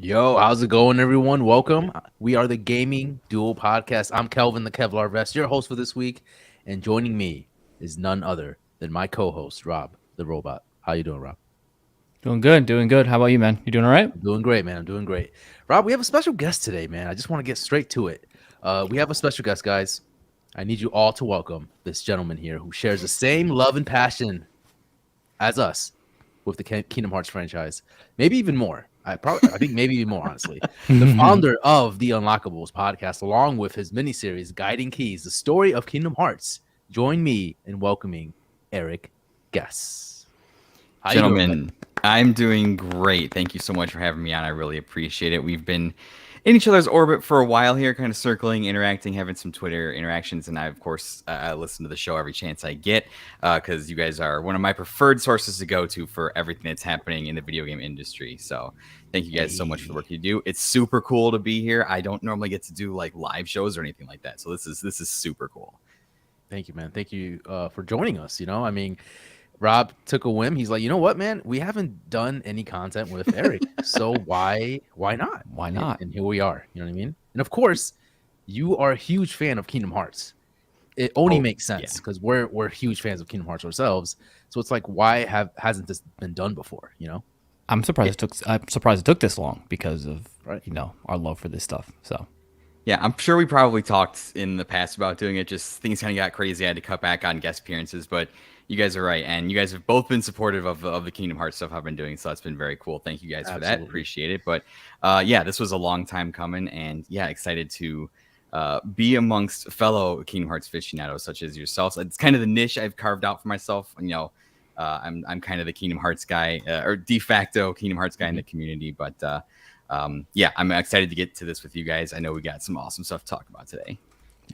Yo, how's it going, everyone? Welcome. We are the Gaming Duel Podcast. I'm Kelvin, the Kevlar Vest, your host for this week, and joining me is none other than my co-host, Rob, the Robot. How you doing, Rob? Doing good, doing good. How about you, man? You doing all right? I'm doing great, man. I'm doing great. Rob, we have a special guest today, man. I just want to get straight to it. We have a special guest, guys. I need you all to welcome this gentleman here who shares the same love and passion as us with the Kingdom Hearts franchise, maybe even more. I think maybe even more, honestly. The founder of the Unlockables podcast, along with his miniseries Guiding Keys, the story of Kingdom Hearts. Join me in welcoming Eric Guess. How Gentlemen, I'm doing great. Thank you so much for having me on. I really appreciate it. We've been in each other's orbit for a while here, kind of circling, interacting, having some Twitter interactions. And I, of course, listen to the show every chance I get because you guys are one of my preferred sources to go to for everything that's happening in the video game industry. So thank you guys so much for the work you do. It's super cool to be here. I don't normally get to do like live shows or anything like that. So this is super cool. Thank you, man. Thank you for joining us. I mean, Rob took a whim. He's like, you know what, man? We haven't done any content with Eric, so why not? Why not? And here we are. You know what I mean? And of course, you are a huge fan of Kingdom Hearts. It only makes sense because we're huge fans of Kingdom Hearts ourselves. So it's like, why hasn't this been done before? I'm surprised it took this long because of our love for this stuff. So. Yeah, I'm sure we probably talked in the past about doing it. Just things kind of got crazy. I had to cut back on guest appearances, but you guys are right, and you guys have both been supportive of the Kingdom Hearts stuff I've been doing, so that's been very cool. Thank you guys for that. Appreciate it. But yeah, this was a long time coming, and yeah, excited to be amongst fellow Kingdom Hearts aficionados such as yourselves. It's kind of the niche I've carved out for myself. I'm kind of the Kingdom Hearts guy, or de facto Kingdom Hearts guy in the community, but yeah, I'm excited to get to this with you guys. I know we got some awesome stuff to talk about today.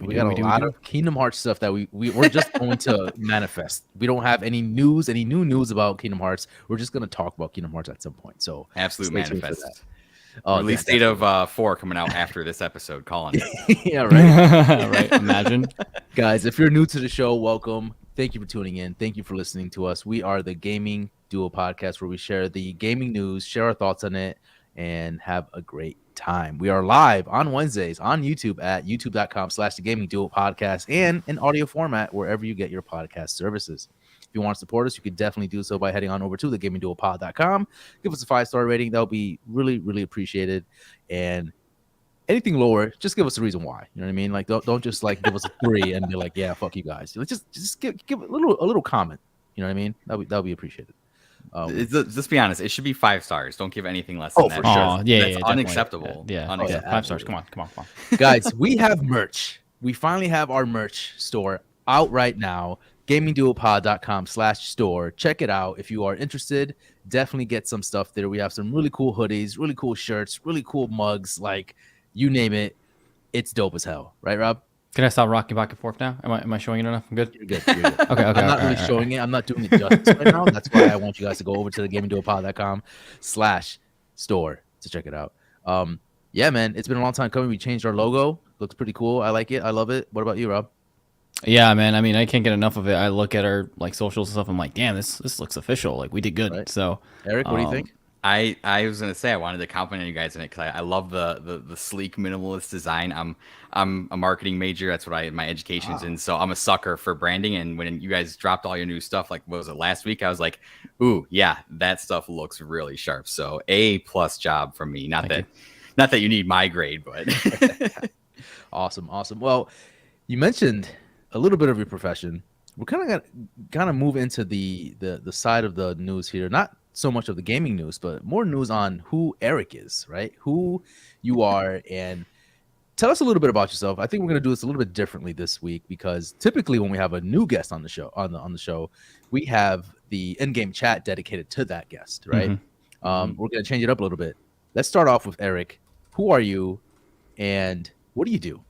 We got a lot of Kingdom Hearts stuff that we're just going to manifest. We don't have any new news about Kingdom Hearts. We're just going to talk about Kingdom Hearts at some point. So absolute manifest. Release date of 4 coming out after this episode. Calling it. Yeah, right. Right. Imagine, guys. If you're new to the show, welcome. Thank you for tuning in. Thank you for listening to us. We are the Gaming Duo Podcast, where we share the gaming news, share our thoughts on it, and have a great time. We are live on Wednesdays on YouTube at youtube.com/thegamingduo podcast and in audio format wherever you get your podcast services. If you want to support us, you can definitely do so by heading on over to thegamingduopod.com. Give us a 5-star rating. That would be really, really appreciated. And anything lower, just give us a reason why. You know what I mean? Like don't just like give us a 3 and be like, yeah, fuck you guys. Just give a little comment. You know what I mean? That'll be appreciated. Let's be honest. It should be 5 stars. Don't give anything less than that. For sure. That's unacceptable. Yeah. Unacceptable. 5 stars. Come on. Guys, we have merch. We finally have our merch store out right now. gamingduopod.com/store. Check it out. If you are interested, definitely get some stuff there. We have some really cool hoodies, really cool shirts, really cool mugs. Like, you name it. It's dope as hell. Right, Rob? Can I stop rocking back and forth now? Am I showing it enough? I'm good. You're good. Okay. I'm not really showing it. I'm not doing it justice right now. That's why I want you guys to go over to the gamingduopod.com/store to check it out. Yeah, man, it's been a long time coming. We changed our logo. Looks pretty cool. I like it. I love it. What about you, Rob? Yeah, man. I mean, I can't get enough of it. I look at our like socials and stuff. I'm like, damn, this looks official. Like we did good. Right. So, Eric, what do you think? I was gonna say I wanted to compliment you guys on it because I love the sleek minimalist design. I'm a marketing major. That's what my education's in. So I'm a sucker for branding. And when you guys dropped all your new stuff, like what was it last week? I was like, ooh, yeah, that stuff looks really sharp. So A+ job from me. Not that you need my grade, but Awesome. Well, you mentioned a little bit of your profession. We're kind of move into the side of the news here. Not so much of the gaming news, but more news on who Eric is, right? Who you are, and tell us a little bit about yourself. I think we're going to do this a little bit differently this week because typically when we have a new guest on the show, we have the in-game chat dedicated to that guest, right? Mm-hmm. We're going to change it up a little bit. Let's start off with Eric. Who are you, and what do you do?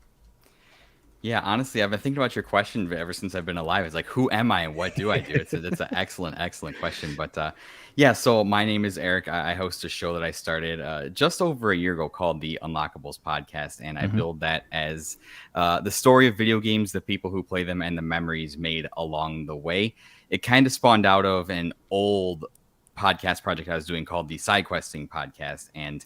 Yeah, honestly, I've been thinking about your question ever since I've been alive. It's like, who am I and what do I do? It's an excellent question. But yeah, so my name is Eric. I host a show that I started just over a year ago called the Unlockables Podcast. And I build that as the story of video games, the people who play them, and the memories made along the way. It kind of spawned out of an old podcast project I was doing called the Side Questing Podcast. And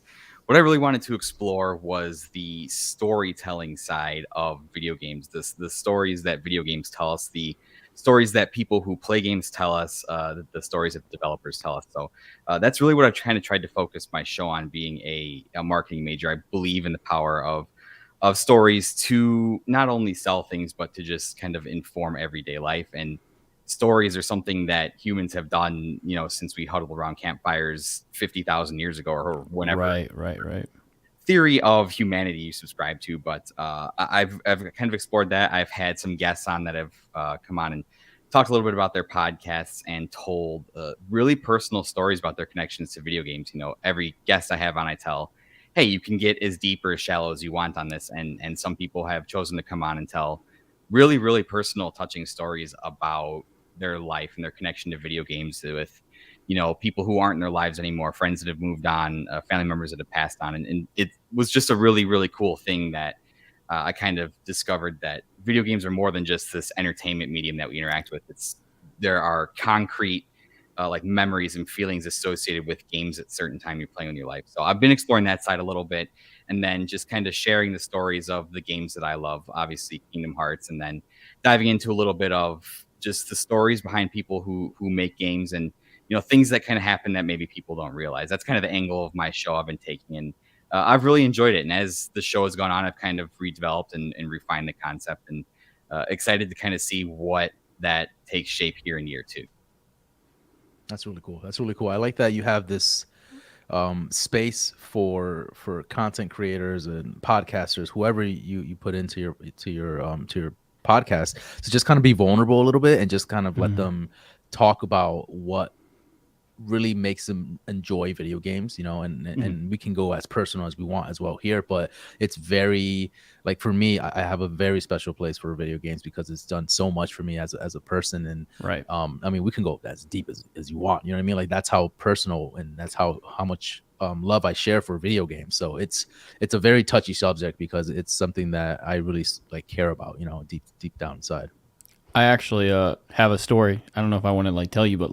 what I really wanted to explore was the storytelling side of video games. The stories that video games tell us, the stories that people who play games tell us, the stories that the developers tell us. So that's really what I've kind of tried to focus my show on. Being a marketing major, I believe in the power of stories to not only sell things but to just kind of inform everyday life. And stories are something that humans have done, since we huddled around campfires 50,000 years ago or whenever Right. theory of humanity you subscribe to. But I've kind of explored that. I've had some guests on that have come on and talked a little bit about their podcasts and told really personal stories about their connections to video games. Every guest I have on, I tell, hey, you can get as deep or as shallow as you want on this. And some people have chosen to come on and tell really, really personal, touching stories about their life and their connection to video games with people who aren't in their lives anymore, friends that have moved on, family members that have passed on. And it was just a really, really cool thing that I kind of discovered that video games are more than just this entertainment medium that we interact with. There are concrete like memories and feelings associated with games at certain time you're playing in your life. So I've been exploring that side a little bit, and then just kind of sharing the stories of the games that I love, obviously Kingdom Hearts, and then diving into a little bit of just the stories behind people who make games, and things that kind of happen that maybe people don't realize. That's kind of the angle of my show I've been taking, and I've really enjoyed it. And as the show has gone on, I've kind of redeveloped and refined the concept, and excited to kind of see what that takes shape here in year 2. That's really cool. That's really cool. I like that you have this space for content creators and podcasters, whoever you put into your podcast, to just kind of be vulnerable a little bit and just kind of let them talk about what really makes them enjoy video games, and we can go as personal as we want as well here, but it's very, like, for me, I have a very special place for video games because it's done so much for me as a person. And Right. I mean, we can go as deep as you want, you know what I mean? Like, that's how personal and that's how much love I share for video games. So it's a very touchy subject because it's something that I really care about, deep down inside. I actually have a story. I don't know if I want to tell you, but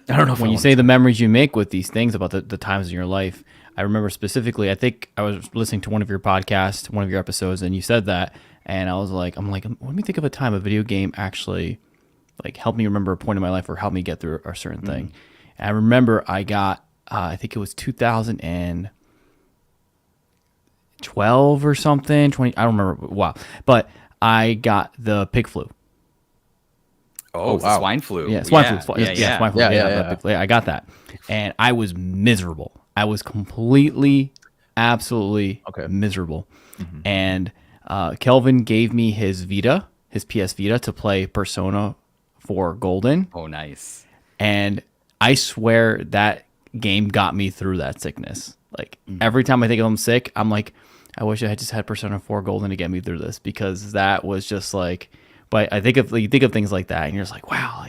I don't know if when you say the memories you make with these things about the times in your life, I remember specifically, I think I was listening to one of your podcasts, one of your episodes, and you said that, and I was like, let me think of a time a video game actually helped me remember a point in my life or helped me get through a certain thing. And I remember I got, I think it was 2012 or something, 20, I don't remember, wow, but I got the pig flu. Oh, wow. Swine flu. Yeah, swine flu. Swine flu. Yeah. I got that. And I was miserable. I was completely, absolutely miserable. Mm-hmm. And Kelvin gave me his Vita, his PS Vita, to play Persona 4 Golden. Oh, nice. And I swear that game got me through that sickness. Every time I think I'm sick, I'm like, I wish I had just had Persona 4 Golden to get me through this, because that was just but I think you think of things like that, and you're just like, wow,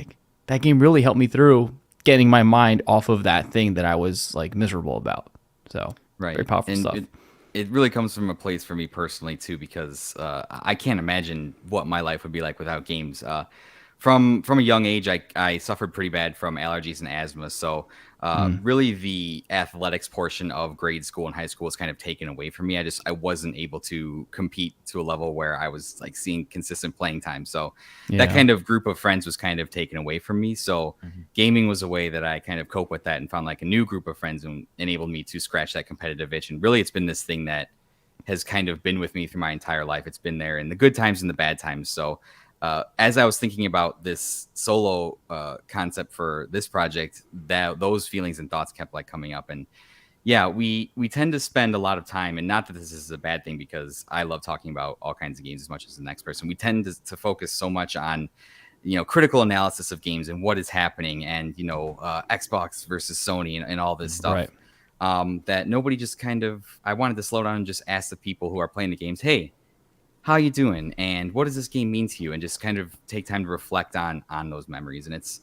that game really helped me through getting my mind off of that thing that I was miserable about. So very powerful stuff. It really comes from a place for me personally too, because I can't imagine what my life would be like without games. From a young age, I suffered pretty bad from allergies and asthma. So really the athletics portion of grade school and high school was kind of taken away from me. I wasn't able to compete to a level where I was seeing consistent playing time. So that kind of group of friends was kind of taken away from me. So gaming was a way that I kind of cope with that and found a new group of friends and enabled me to scratch that competitive itch. And really it's been this thing that has kind of been with me through my entire life. It's been there in the good times and the bad times. So as I was thinking about this solo concept for this project, those feelings and thoughts kept coming up. And yeah, we tend to spend a lot of time, and not that this is a bad thing, because I love talking about all kinds of games as much as the next person. We tend to focus so much on critical analysis of games and what is happening, and Xbox versus Sony and all this stuff. Right. That nobody just I wanted to slow down and just ask the people who are playing the games, hey, how you doing? And what does this game mean to you? And just kind of take time to reflect on those memories. And it's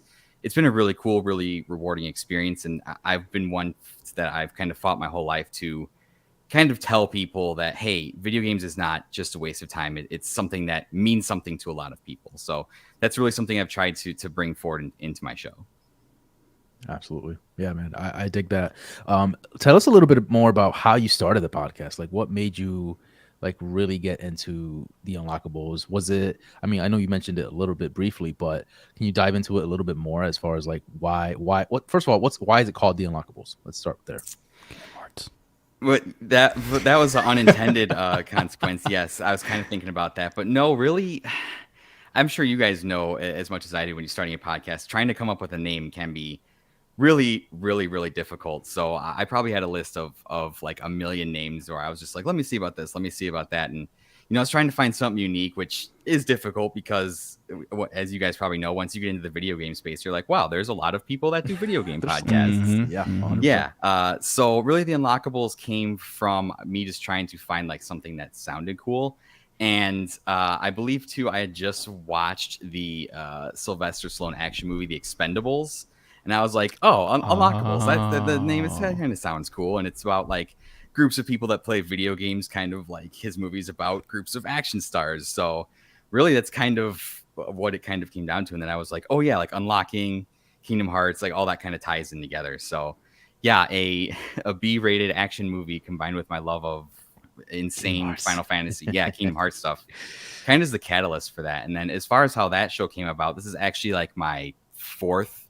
been a really cool, really rewarding experience. And I've been one that I've kind of fought my whole life to kind of tell people that, hey, video games is not just a waste of time. It's something that means something to a lot of people. So that's really something I've tried to bring forward into my show. Absolutely. Yeah, man. I dig that. Tell us a little bit more about how you started the podcast. Like what made you like really get into the unlockables? Was it, I mean, I know you mentioned it a little bit briefly, but can you dive into it a little bit more as far as like what first of all, why is it called the unlockables? Let's start there. Kingdom Hearts. But that was an unintended consequence. Yes, I was kind of thinking about that, but no, really, I'm sure you guys know as much as I do when you're starting a podcast. Trying to come up with a name can be really, really, really difficult. So I probably had a list of like a million names where I was just like, let me see about this, let me see about that, and I was trying to find something unique, which is difficult because, as you guys probably know, once you get into the video game space, you're like, wow, there's a lot of people that do video game podcasts. Yeah, Mhm. 100%. Yeah. So really, the unlockables came from me just trying to find like something that sounded cool. And I believe too, I had just watched the Sylvester Stallone action movie, The Expendables, and I was like, "Oh, unlockables! That the name is Oh. kind of sounds cool." And it's about like groups of people that play video games, kind of like his movies about groups of action stars. So really, that's kind of what it kind of came down to. And then I was like, "Oh yeah, like unlocking Kingdom Hearts, like all that kind of ties in together." So yeah, a B-rated action movie combined with my love of insane Hearts. Final Fantasy, yeah, Kingdom Hearts stuff, kind of is the catalyst for that. And then as far as how that show came about, this is actually like my fourth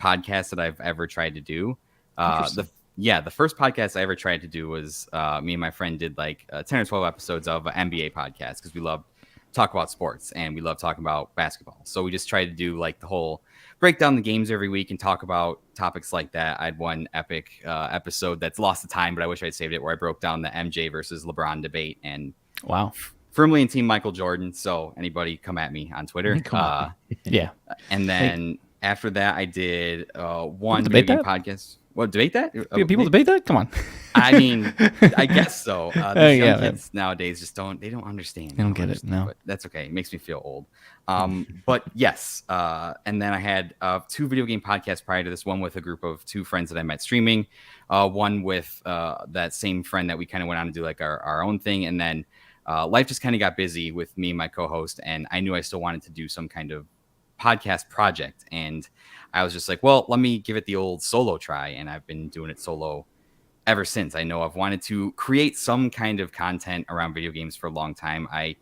podcast that I've ever tried to do. The first podcast I ever tried to do was me and my friend did like 10 or 12 episodes of an NBA podcast because we love talk about sports and we love talking about basketball. So we just tried to do like the whole break down the games every week and talk about topics like that. I had one epic episode that's lost the time, but I wish I'd saved it, where I broke down the MJ versus LeBron debate and Wow. firmly in team Michael Jordan. So anybody come at me on Twitter. Come on. Yeah. And then after that, I did one debate video game that? podcast. What, debate that? People debate that? Come on. I mean, I guess so. These young kids nowadays just don't understand. They don't get it. No. But that's okay. It makes me feel old. But yes. And then I had two video game podcasts prior to this, one with a group of two friends that I met streaming, one with that same friend that we kind of went on to do like our own thing. And then life just kind of got busy with me and my co-host, and I knew I still wanted to do some kind of podcast project. And I was just like, well, let me give it the old solo try. And I've been doing it solo ever since. I know I've wanted to create some kind of content around video games for a long time. I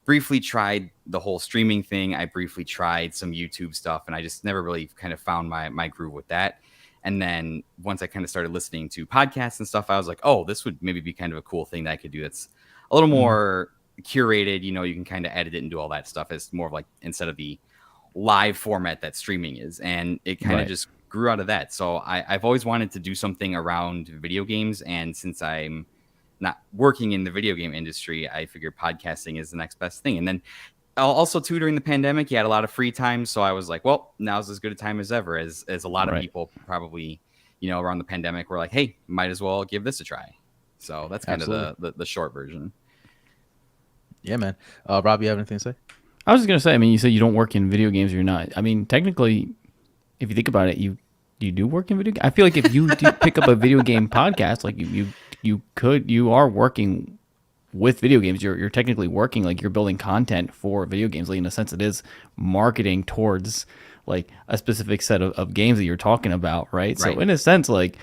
briefly tried the whole streaming thing. I briefly tried some YouTube stuff, and I just never really kind of found my groove with that. And then once I kind of started listening to podcasts and stuff, I was like, oh, this would maybe be kind of a cool thing that I could do that's a little more curated. You can kind of edit it and do all that stuff. It's more of like, instead of the live format that streaming is, and it kind of just grew out of that. So I've always wanted to do something around video games, and since I'm not working in the video game industry, I figured podcasting is the next best thing. And then also too, during the pandemic, you had a lot of free time, so I was like, well, now's as good a time as ever, as a lot of people probably around the pandemic were like, hey, might as well give this a try. So that's kind of the short version. Yeah, man. Rob, you have anything to say? I was just gonna say. I mean, you said you don't work in video games. You're not. I mean, technically, if you think about it, you do work in video. I feel like if you do pick up a video game podcast, like you are working with video games. You're technically working, like you're building content for video games. Like in a sense, it is marketing towards like a specific set of games that you're talking about, right? So in a sense, like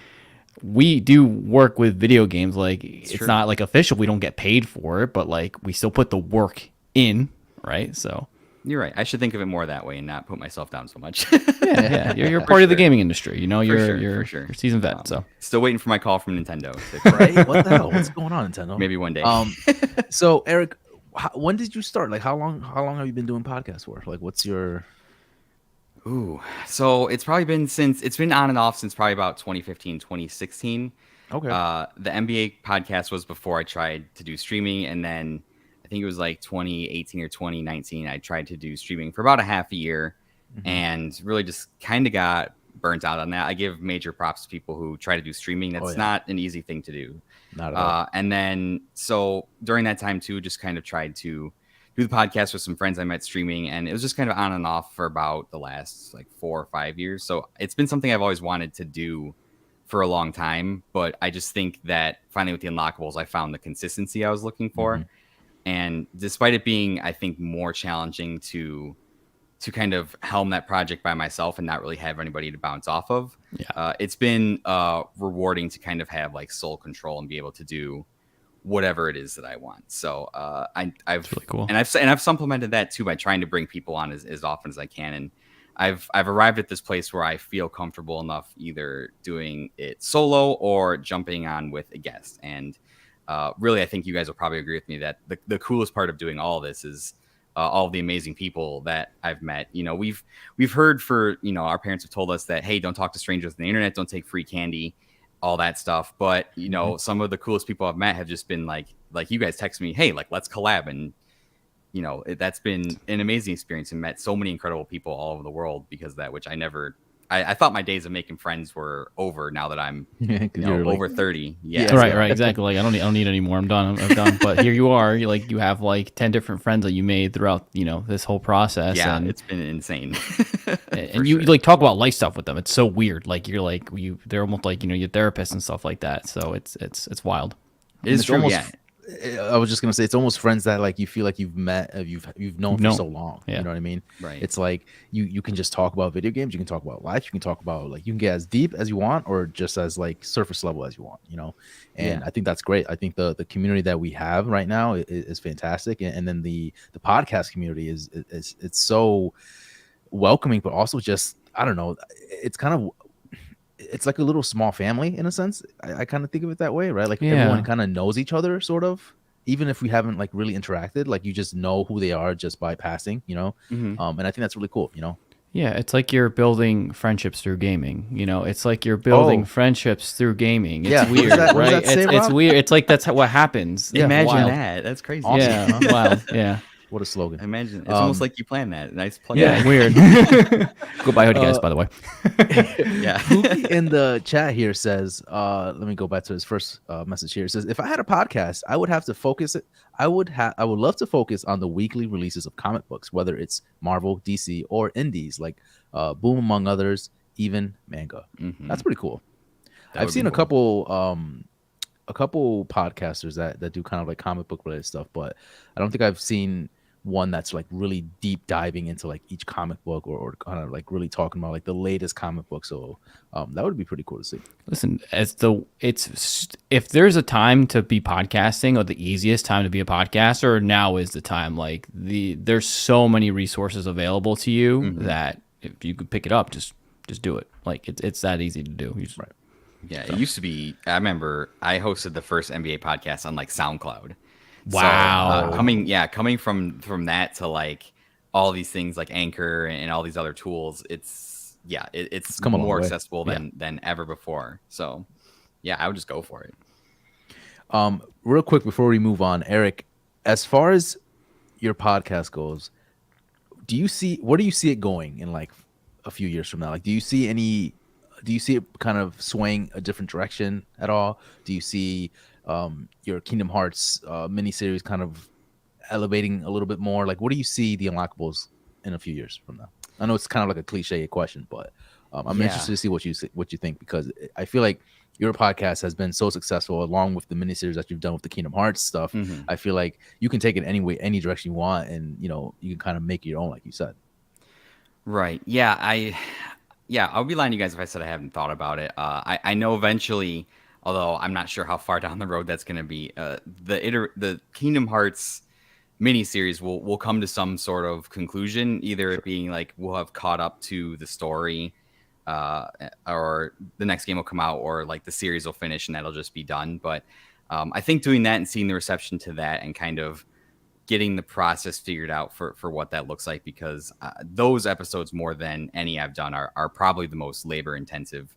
we do work with video games. Like it's not like official. We don't get paid for it, but like we still put the work in. Right, so you're right. I should think of it more that way and not put myself down so much. yeah. You're part of the gaming industry. You're a seasoned vet. So still waiting for my call from Nintendo. Right? What the hell? What's going on, Nintendo? Maybe one day. So Eric, when did you start? Like, how long have you been doing podcasts for? Like, what's your? So it's probably been it's been on and off since probably about 2015, 2016. Okay. The NBA podcast was before I tried to do streaming, and then I think it was like 2018 or 2019. I tried to do streaming for about a half a year, and really just kind of got burnt out on that. I give major props to people who try to do streaming. That's not an easy thing to do. Not at all. And then so during that time too, just kind of tried to do the podcast with some friends I met streaming, and it was just kind of on and off for about the last like 4 or 5 years. So it's been something I've always wanted to do for a long time, but I just think that finally with the unlockables, I found the consistency I was looking for. And despite it being, I think, more challenging to kind of helm that project by myself and not really have anybody to bounce off of. Yeah. It's been rewarding to kind of have like sole control and be able to do whatever it is that I want. So I've really cool. and I've supplemented that too by trying to bring people on as often as I can. And I've arrived at this place where I feel comfortable enough either doing it solo or jumping on with a guest. And really, I think you guys will probably agree with me that the coolest part of doing all of this is all of the amazing people that I've met. You know, we've heard our parents have told us that, hey, don't talk to strangers on the internet, don't take free candy, all that stuff. But some of the coolest people I've met have just been like you guys text me, hey, like let's collab, and that's been an amazing experience and met so many incredible people all over the world because of that, which I thought my days of making friends were over now that I'm over 30. Yeah. Right. Exactly. Like I don't need any more. I'm done. I'm done. But here you are. You have like 10 different friends that you made throughout, this whole process. Yeah. And it's been insane. and you like talk about life stuff with them. It's so weird. Like they're almost like, your therapist and stuff like that. So it's wild. It is true. Almost, yeah. I was just gonna say it's almost friends that like you feel like you've met, you've known for so long. Yeah. You know what I mean? Right. It's like you can just talk about video games, you can talk about life, you can talk about you can get as deep as you want or just as like surface level as you want. And I think that's great. I think the community that we have right now is fantastic, and then the podcast community is it's so welcoming, but also just I don't know, it's like a little small family in a sense. I kind of think of it that way, right? Like everyone kind of knows each other, sort of, even if we haven't like really interacted. Like you just know who they are just by passing, Mm-hmm. And I think that's really cool, Yeah, it's like you're building friendships through gaming. It's like you're building friendships through gaming. It's weird, right? It's weird. It's like that's what happens. Yeah, imagine wild. that. That's crazy. Awesome. Yeah, wild. Yeah. What a slogan. Imagine it's almost like you planned that. Nice plug. Yeah, weird. Goodbye, hoodie guys, by the way. Yeah. Pookie in the chat here says, let me go back to his first message here. It says, if I had a podcast, I would have to focus it. I would love to focus on the weekly releases of comic books, whether it's Marvel, DC, or indies like Boom, among others, even manga. Mm-hmm. That's pretty cool. I've seen a couple podcasters that do kind of like comic book related stuff, but I don't think I've seen one that's like really deep diving into like each comic book or kind of like really talking about like the latest comic book. So that would be pretty cool to see. Listen, if there's a time to be podcasting or the easiest time to be a podcaster, now is the time. Like there's so many resources available to you that if you could pick it up, just do it. Like it's that easy to do. Right. Yeah, it used to be. I remember I hosted the first NBA podcast on like SoundCloud. Wow. So, coming from that to like all these things like Anchor and all these other tools, it's come more accessible than ever before. So, yeah, I would just go for it. Real quick before we move on, Eric, as far as your podcast goes, where do you see it going in like a few years from now? Like, do you see it kind of swaying a different direction at all? Do you see your Kingdom Hearts miniseries kind of elevating a little bit more? Like, what do you see the Unlockables in a few years from now? I know it's kind of like a cliche question, but I'm interested to see what you think, because I feel like your podcast has been so successful, along with the miniseries that you've done with the Kingdom Hearts stuff. I feel like you can take it any direction you want, and you can kind of make it your own, like you said. Right. Yeah. I'll be lying to you guys if I said I haven't thought about it. I know eventually, although I'm not sure how far down the road that's going to be, the Kingdom Hearts miniseries will come to some sort of conclusion, either it being like we'll have caught up to the story, or the next game will come out, or like the series will finish and that'll just be done. But I think doing that and seeing the reception to that and kind of getting the process figured out for what that looks like, because those episodes, more than any I've done, are probably the most labor intensive.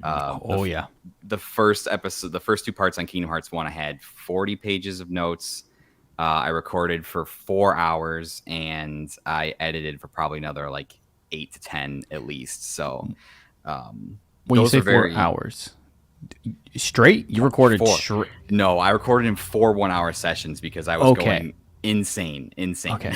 The first episode, the first two parts on Kingdom Hearts 1, I had 40 pages of notes. I recorded for 4 hours and I edited for probably another like 8 to 10 at least. So when you say 4 hours straight, you recorded straight? No, I recorded in 4 1-hour sessions because I was going insane. Okay.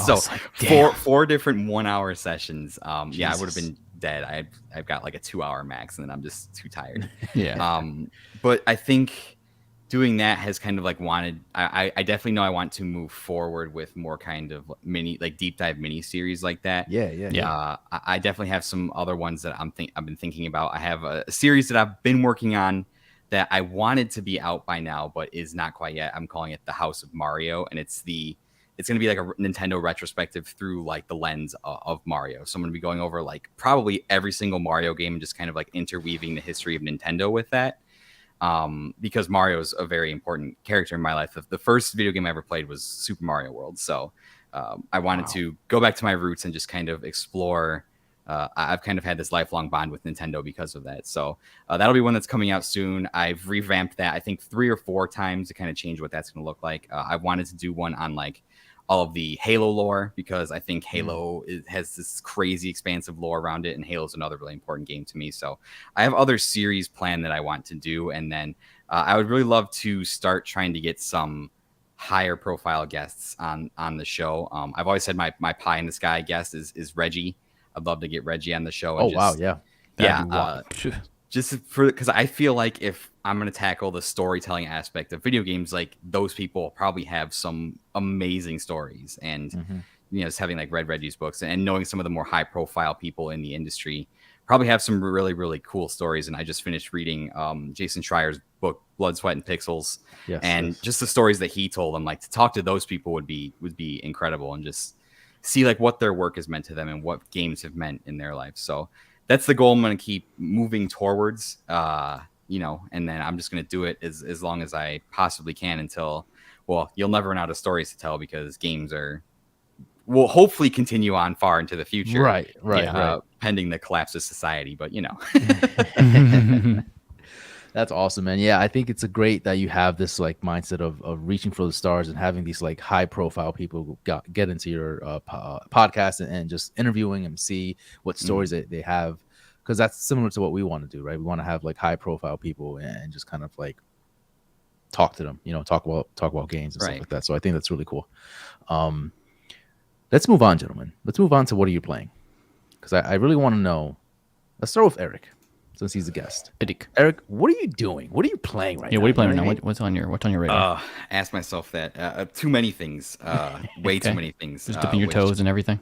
So like, four different 1-hour sessions. I would have been dead. I've got like a 2-hour max and then I'm just too tired. Yeah. But I think doing that has kind of like I definitely know I want to move forward with more kind of deep dive mini series like that. Yeah. I definitely have some other ones that I've been thinking about. I have a series that I've been working on that I wanted to be out by now, but is not quite yet. I'm calling it The House of Mario, and it's going to be like a Nintendo retrospective through like the lens of Mario. So I'm going to be going over like probably every single Mario game and just kind of like interweaving the history of Nintendo with that. Because Mario is a very important character in my life. The first video game I ever played was Super Mario World. So I wanted to go back to my roots and just kind of explore. I've kind of had this lifelong bond with Nintendo because of that. So that'll be one that's coming out soon. I've revamped that, I think 3 or 4 times to kind of change what that's going to look like. I wanted to do one on like all of the Halo lore, because I think Halo has this crazy expansive lore around it, and Halo's another really important game to me. So I have other series planned that I want to do, and then I would really love to start trying to get some higher profile guests on the show. I've always said my pie in the sky guest is Reggie. I'd love to get Reggie on the show. And wow, yeah. Just for, because I feel like if I'm going to tackle the storytelling aspect of video games, like those people probably have some amazing stories, and just having like read Reggie's books and knowing some of the more high profile people in the industry probably have some really, really cool stories. And I just finished reading Jason Schreier's book, Blood, Sweat, and Pixels. Just the stories that he told them, like to talk to those people would be incredible, and just see like what their work has meant to them and what games have meant in their life. So that's the goal I'm going to keep moving towards, and then I'm just going to do it as long as I possibly can until, well, you'll never run out of stories to tell, because games will hopefully continue on far into the future. Right. Pending the collapse of society, but That's awesome, man. Yeah, I think it's great that you have this like mindset of reaching for the stars and having these like high profile people get into your podcast and just interviewing them, see what stories they have, because that's similar to what we want to do, right? We want to have like high profile people and just kind of like talk to them, talk about games and stuff like that. So I think that's really cool. Let's move on, gentlemen. Let's move on to what are you playing? Because I really want to know. Let's start with Eric, since he's a guest. Eric, what are you doing? What are you playing right now? Yeah, what are you playing right now? What's on your radar? Ask myself that. Too many things. Way too many things. Just dipping your toes and everything.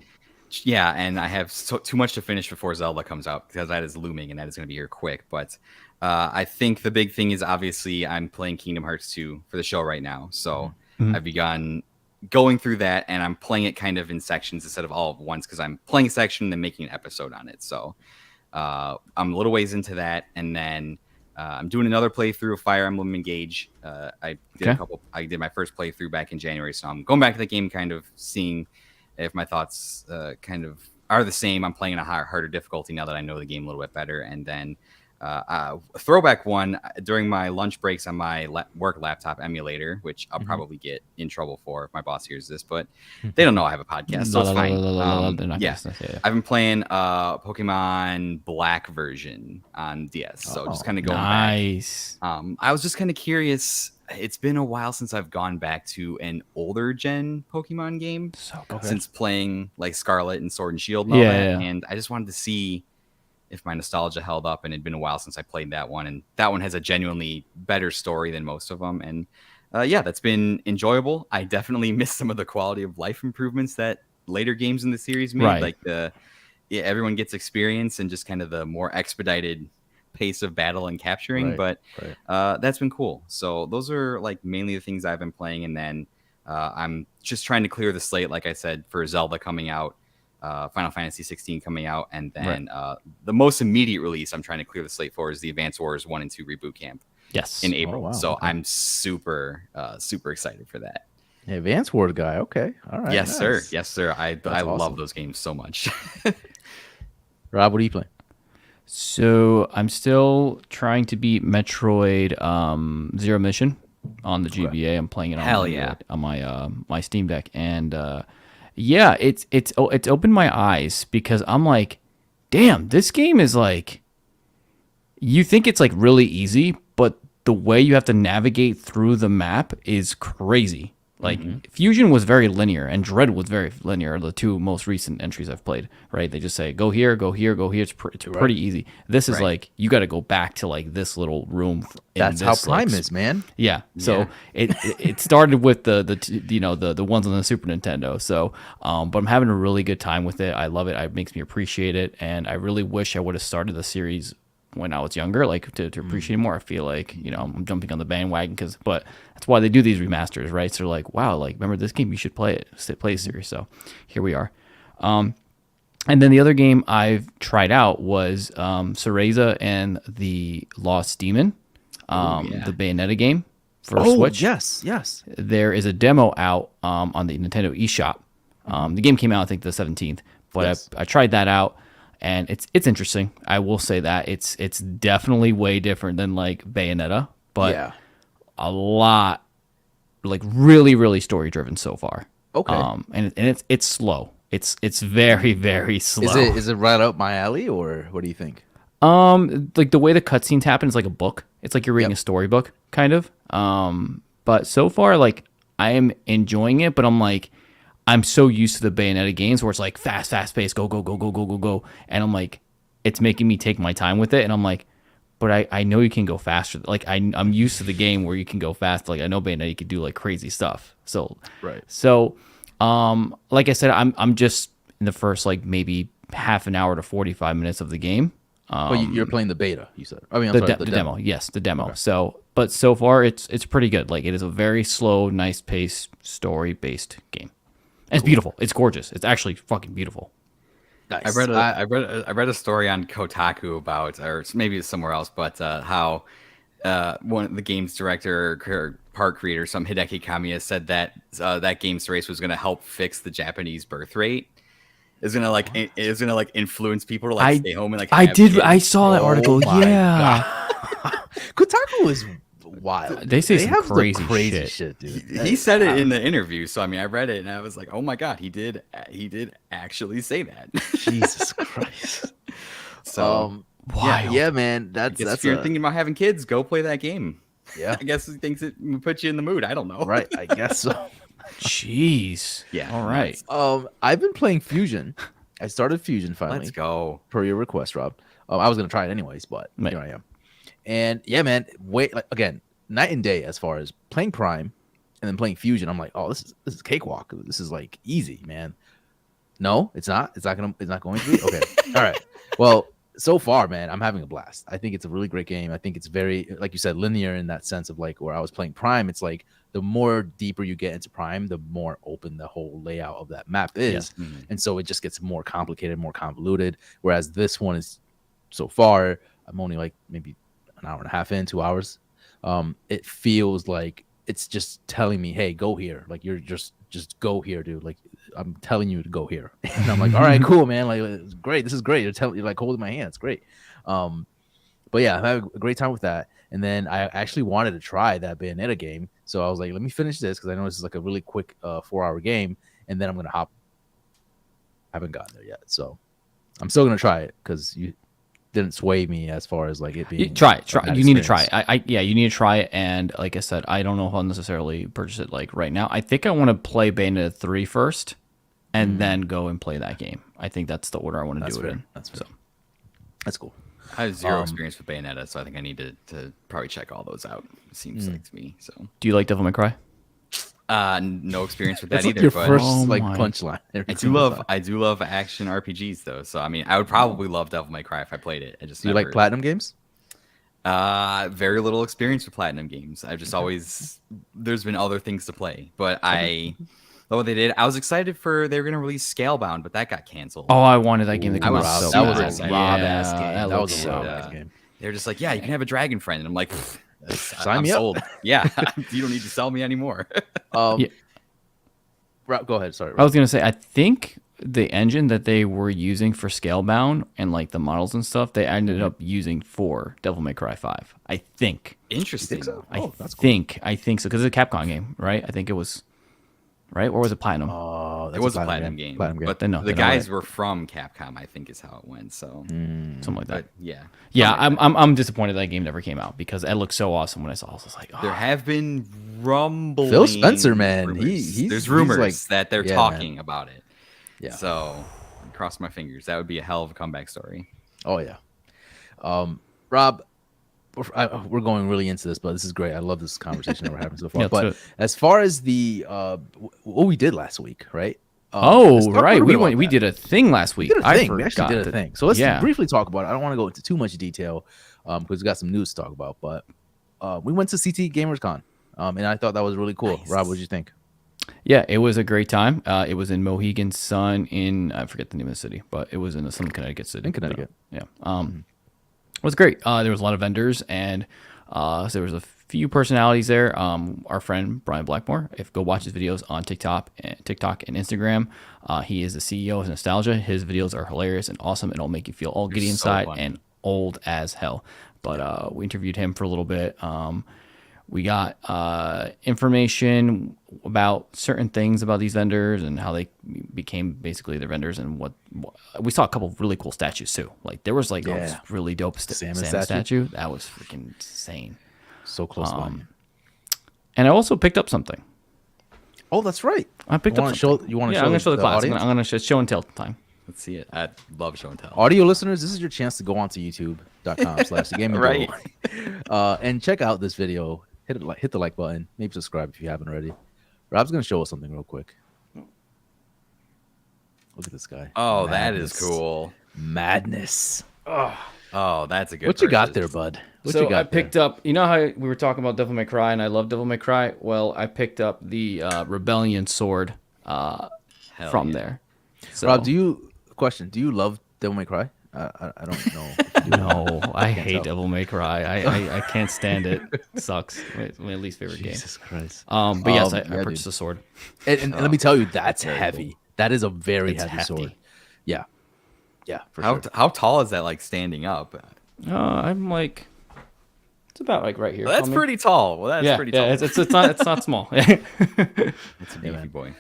Yeah, and I have too much to finish before Zelda comes out, because that is looming and that is going to be here quick. But I think the big thing is obviously I'm playing Kingdom Hearts 2 for the show right now. So I've begun going through that, and I'm playing it kind of in sections instead of all at once, because I'm playing a section and then making an episode on it. So I'm a little ways into that, and then I'm doing another playthrough of Fire Emblem Engage. I did my first playthrough back in January, so I'm going back to the game, kind of seeing if my thoughts kind of are the same. I'm playing in a harder difficulty now that I know the game a little bit better. And then a throwback one during my lunch breaks on my work laptop emulator, which I'll probably get in trouble for if my boss hears this, but they don't know I have a podcast, so it's fine. I've been playing Pokemon Black version on DS, so just kind of going nice. back. I was just kind of curious. It's been a while since I've gone back to an older gen Pokemon game, since playing like Scarlet and Sword and Shield and all that. And I just wanted to see if my nostalgia held up, and it'd been a while since I played that one. And that one has a genuinely better story than most of them. And that's been enjoyable. I definitely missed some of the quality of life improvements that later games in the series made. Like everyone gets experience and just kind of the more expedited pace of battle and capturing, but that's been cool. So those are like mainly the things I've been playing, and then I'm just trying to clear the slate, like I said, for Zelda coming out, Final Fantasy 16 coming out, and then the most immediate release I'm trying to clear the slate for is the Advance Wars 1 and 2 Reboot Camp in April. I'm super excited for that. Advance Wars guy. Okay. All right. Yes, sir. I love those games so much. Rob, what are you playing? So I'm still trying to beat Metroid Zero Mission on the GBA. I'm playing it on my Steam Deck, and it's opened my eyes, because I'm like, damn, this game is like, you think it's like really easy, but the way you have to navigate through the map is crazy. Like Fusion was very linear, and Dread was very linear. The two most recent entries I've played, right? They just say go here, go here, go here. It's pretty easy. This is like you got to go back to like this little room. That's how Prime is, man. Yeah. So it started with the ones on the Super Nintendo. So, but I'm having a really good time with it. I love it. It makes me appreciate it, and I really wish I would have started the series when I was younger, like to appreciate it more. I feel like, I'm jumping on the bandwagon but that's why they do these remasters, right? So they're like, wow, like remember this game, you should play it, play the series. So here we are. And then the other game I've tried out was Cereza and the Lost Demon, the Bayonetta game for Switch. Yes. There is a demo out on the Nintendo eShop. The game came out, I think, the 17th, but I tried that out. And it's interesting. I will say that it's definitely way different than like Bayonetta, but a lot like really, really story driven so far. Okay. And it's slow. It's very, very slow. Is it right up my alley, or what do you think? Like the way the cutscenes happen is like a book. It's like you're reading a storybook, kind of. But so far, like I am enjoying it, but I'm so used to the Bayonetta games where it's like fast paced, go. And I'm like, it's making me take my time with it. And I'm like, but I know you can go faster. Like I'm used to the game where you can go fast. Like I know Bayonetta, you could do like crazy stuff. So, right. So, like I said, I'm just in the first like maybe half an hour to 45 minutes of the game. But you're playing the beta, you said. I mean, the demo. Yes, the demo. Okay. So, but so far it's pretty good. Like it is a very slow, nice paced, story based game. It's beautiful. It's gorgeous. It's actually fucking beautiful. Nice. I read a story on Kotaku about, or maybe it's somewhere else, but how one of the game's director, part creator, some Hideki Kamiya, said that that game's race was going to help fix the Japanese birth rate. It's gonna influence people to like stay home and like. I saw that article. Yeah. Kotaku is wild. They say some crazy shit, dude. He said it in the interview, so I mean, I read it and I was like, oh my god, he did actually say that. Jesus Christ. So wild. Yeah, man. That's if you're thinking about having kids, go play that game. Yeah, I guess he thinks it will put you in the mood. I don't know. Right, I guess so. Jeez. Yeah. All right. I've been playing Fusion. I started Fusion finally. Let's go. Per your request, Rob. I was gonna try it anyways, but here I am. And yeah, man, again, night and day as far as playing Prime and then playing Fusion. I'm like, oh, this is cakewalk. This is like easy, man. No, it's not. It's not going to be. Okay. All right. Well, so far, man, I'm having a blast. I think it's a really great game. I think it's very, like you said, linear in that sense of like where I was playing Prime. It's like the more deeper you get into Prime, the more open the whole layout of that map is. Yeah. And so it just gets more complicated, more convoluted. Whereas this one is, so far, I'm only like maybe an hour and a half in, 2 hours. It feels like it's just telling me, hey, go here. Like you're just go here, dude. Like I'm telling you to go here. And I'm like, all right, cool, man. Like it's great. This is great. You're like holding my hand. It's great. But yeah, I'm having a great time with that. And then I actually wanted to try that Bayonetta game. So I was like, let me finish this because I know this is like a really quick 4-hour game. And then I'm going to hop. I haven't gotten there yet. So I'm still going to try it because you didn't sway me as far as like it being. Try it. You need to try it. You need to try it. And like I said, I don't know if I'll necessarily purchase it like right now. I think I want to play Bayonetta 3 first and then go and play that game. I think that's the order I want to do it in. That's cool. I have zero experience with Bayonetta, so I think I need to probably check all those out. It seems like to me. So, do you like Devil May Cry? No experience with that either. Your but first punchline. I do love action RPGs though. So I mean, I would probably love Devil May Cry if I played it. Do you like Platinum games? Very little experience with Platinum games. I've just always there's been other things to play, but I love what they did. I was excited they were gonna release Scalebound, but that got canceled. Oh, I wanted that game to come out. That was a Rob-ass game. That was a Rob-ass game. They're just like, yeah, you can have a dragon friend, and I'm like, sign me sold. Yeah, you don't need to sell me anymore. Go ahead. Sorry, Rob. I was gonna say, I think the engine that they were using for Scalebound and like the models and stuff, they ended up using for Devil May Cry 5. I think. Interesting. You think so? Oh, that's cool. I think so because it's a Capcom game, right? I think it was. right? Or was it Platinum? Oh, It that's was a platinum game. But Then no, the then guys no. were from Capcom, I think is how it went. So, Something like that. but yeah. Yeah, Something like I'm disappointed that game never came out because it looked so awesome when I saw it. I was just like, oh. There have been rumbling. Phil Spencer, man, rumors. There's he's rumors like, that they're yeah, talking man. about it. Yeah. So, cross my fingers. That would be a hell of a comeback story. Oh yeah. Rob, we're going really into this, but this is great. I love this conversation that we're having so far. Yeah, let's do But it. as far as the what we did last week, right? Let's Oh, talk a right. little We bit went. about We that. did a thing last week. We did a thing. We I actually forgot did a that- thing. So let's yeah. briefly talk about it. I don't want to go into too much detail because we got some news to talk about. But we went to CT Gamers Con, and I thought that was really cool. Nice. Rob, what did you think? Yeah, it was a great time. It was in Mohegan Sun in I forget the name of the city, but it was in some Connecticut city. In Connecticut. Yeah. It was great. There was a lot of vendors and so there was a few personalities there. Our friend Brian Blackmore, if go watch his videos on TikTok and Instagram, he is the CEO of Nostalgia. His videos are hilarious and awesome, and it'll make you feel all giddy so inside funny. and old as hell. But we interviewed him for a little bit. We got information about certain things about these vendors and how they became basically their vendors, and what we saw a couple of really cool statues too. Like there was like this really dope Salmon salmon statue? statue that was freaking insane. So close by. And I also picked up something. Oh, that's right. I picked You up wanna something. show- you wanna yeah, show I'm gonna show the the class. audience? I'm gonna show and tell time. Let's see it. I love show and tell. Audio listeners, this is your chance to go onto youtube.com/thegaming Right. and check out this video. Hit the like button. Maybe subscribe if you haven't already. Rob's gonna show us something real quick. Look at this guy. Oh, that is Madness. cool. Madness. Oh, that's a good. What you got there, purchase. bud? What So you got I picked up. You know how we were talking about Devil May Cry, and I love Devil May Cry. Well, I picked up the Rebellion sword Hell from yeah. there. So, Rob, do you love Devil May Cry? I don't know. if you do. No, I hate tell. Devil May Cry. I can't stand it. It sucks. It's my least favorite Jesus Christ. game. But yes, I yeah, purchased dude. a sword. And let me tell you, that's very heavy. That is a very It's heavy hefty. sword. Yeah. Yeah, for How sure. how tall is that? Like standing up? I'm like, it's about like right here. Well, that's Tell me. pretty tall. Well, that's Yeah, pretty tall. yeah. It's not small. It's a beefy boy.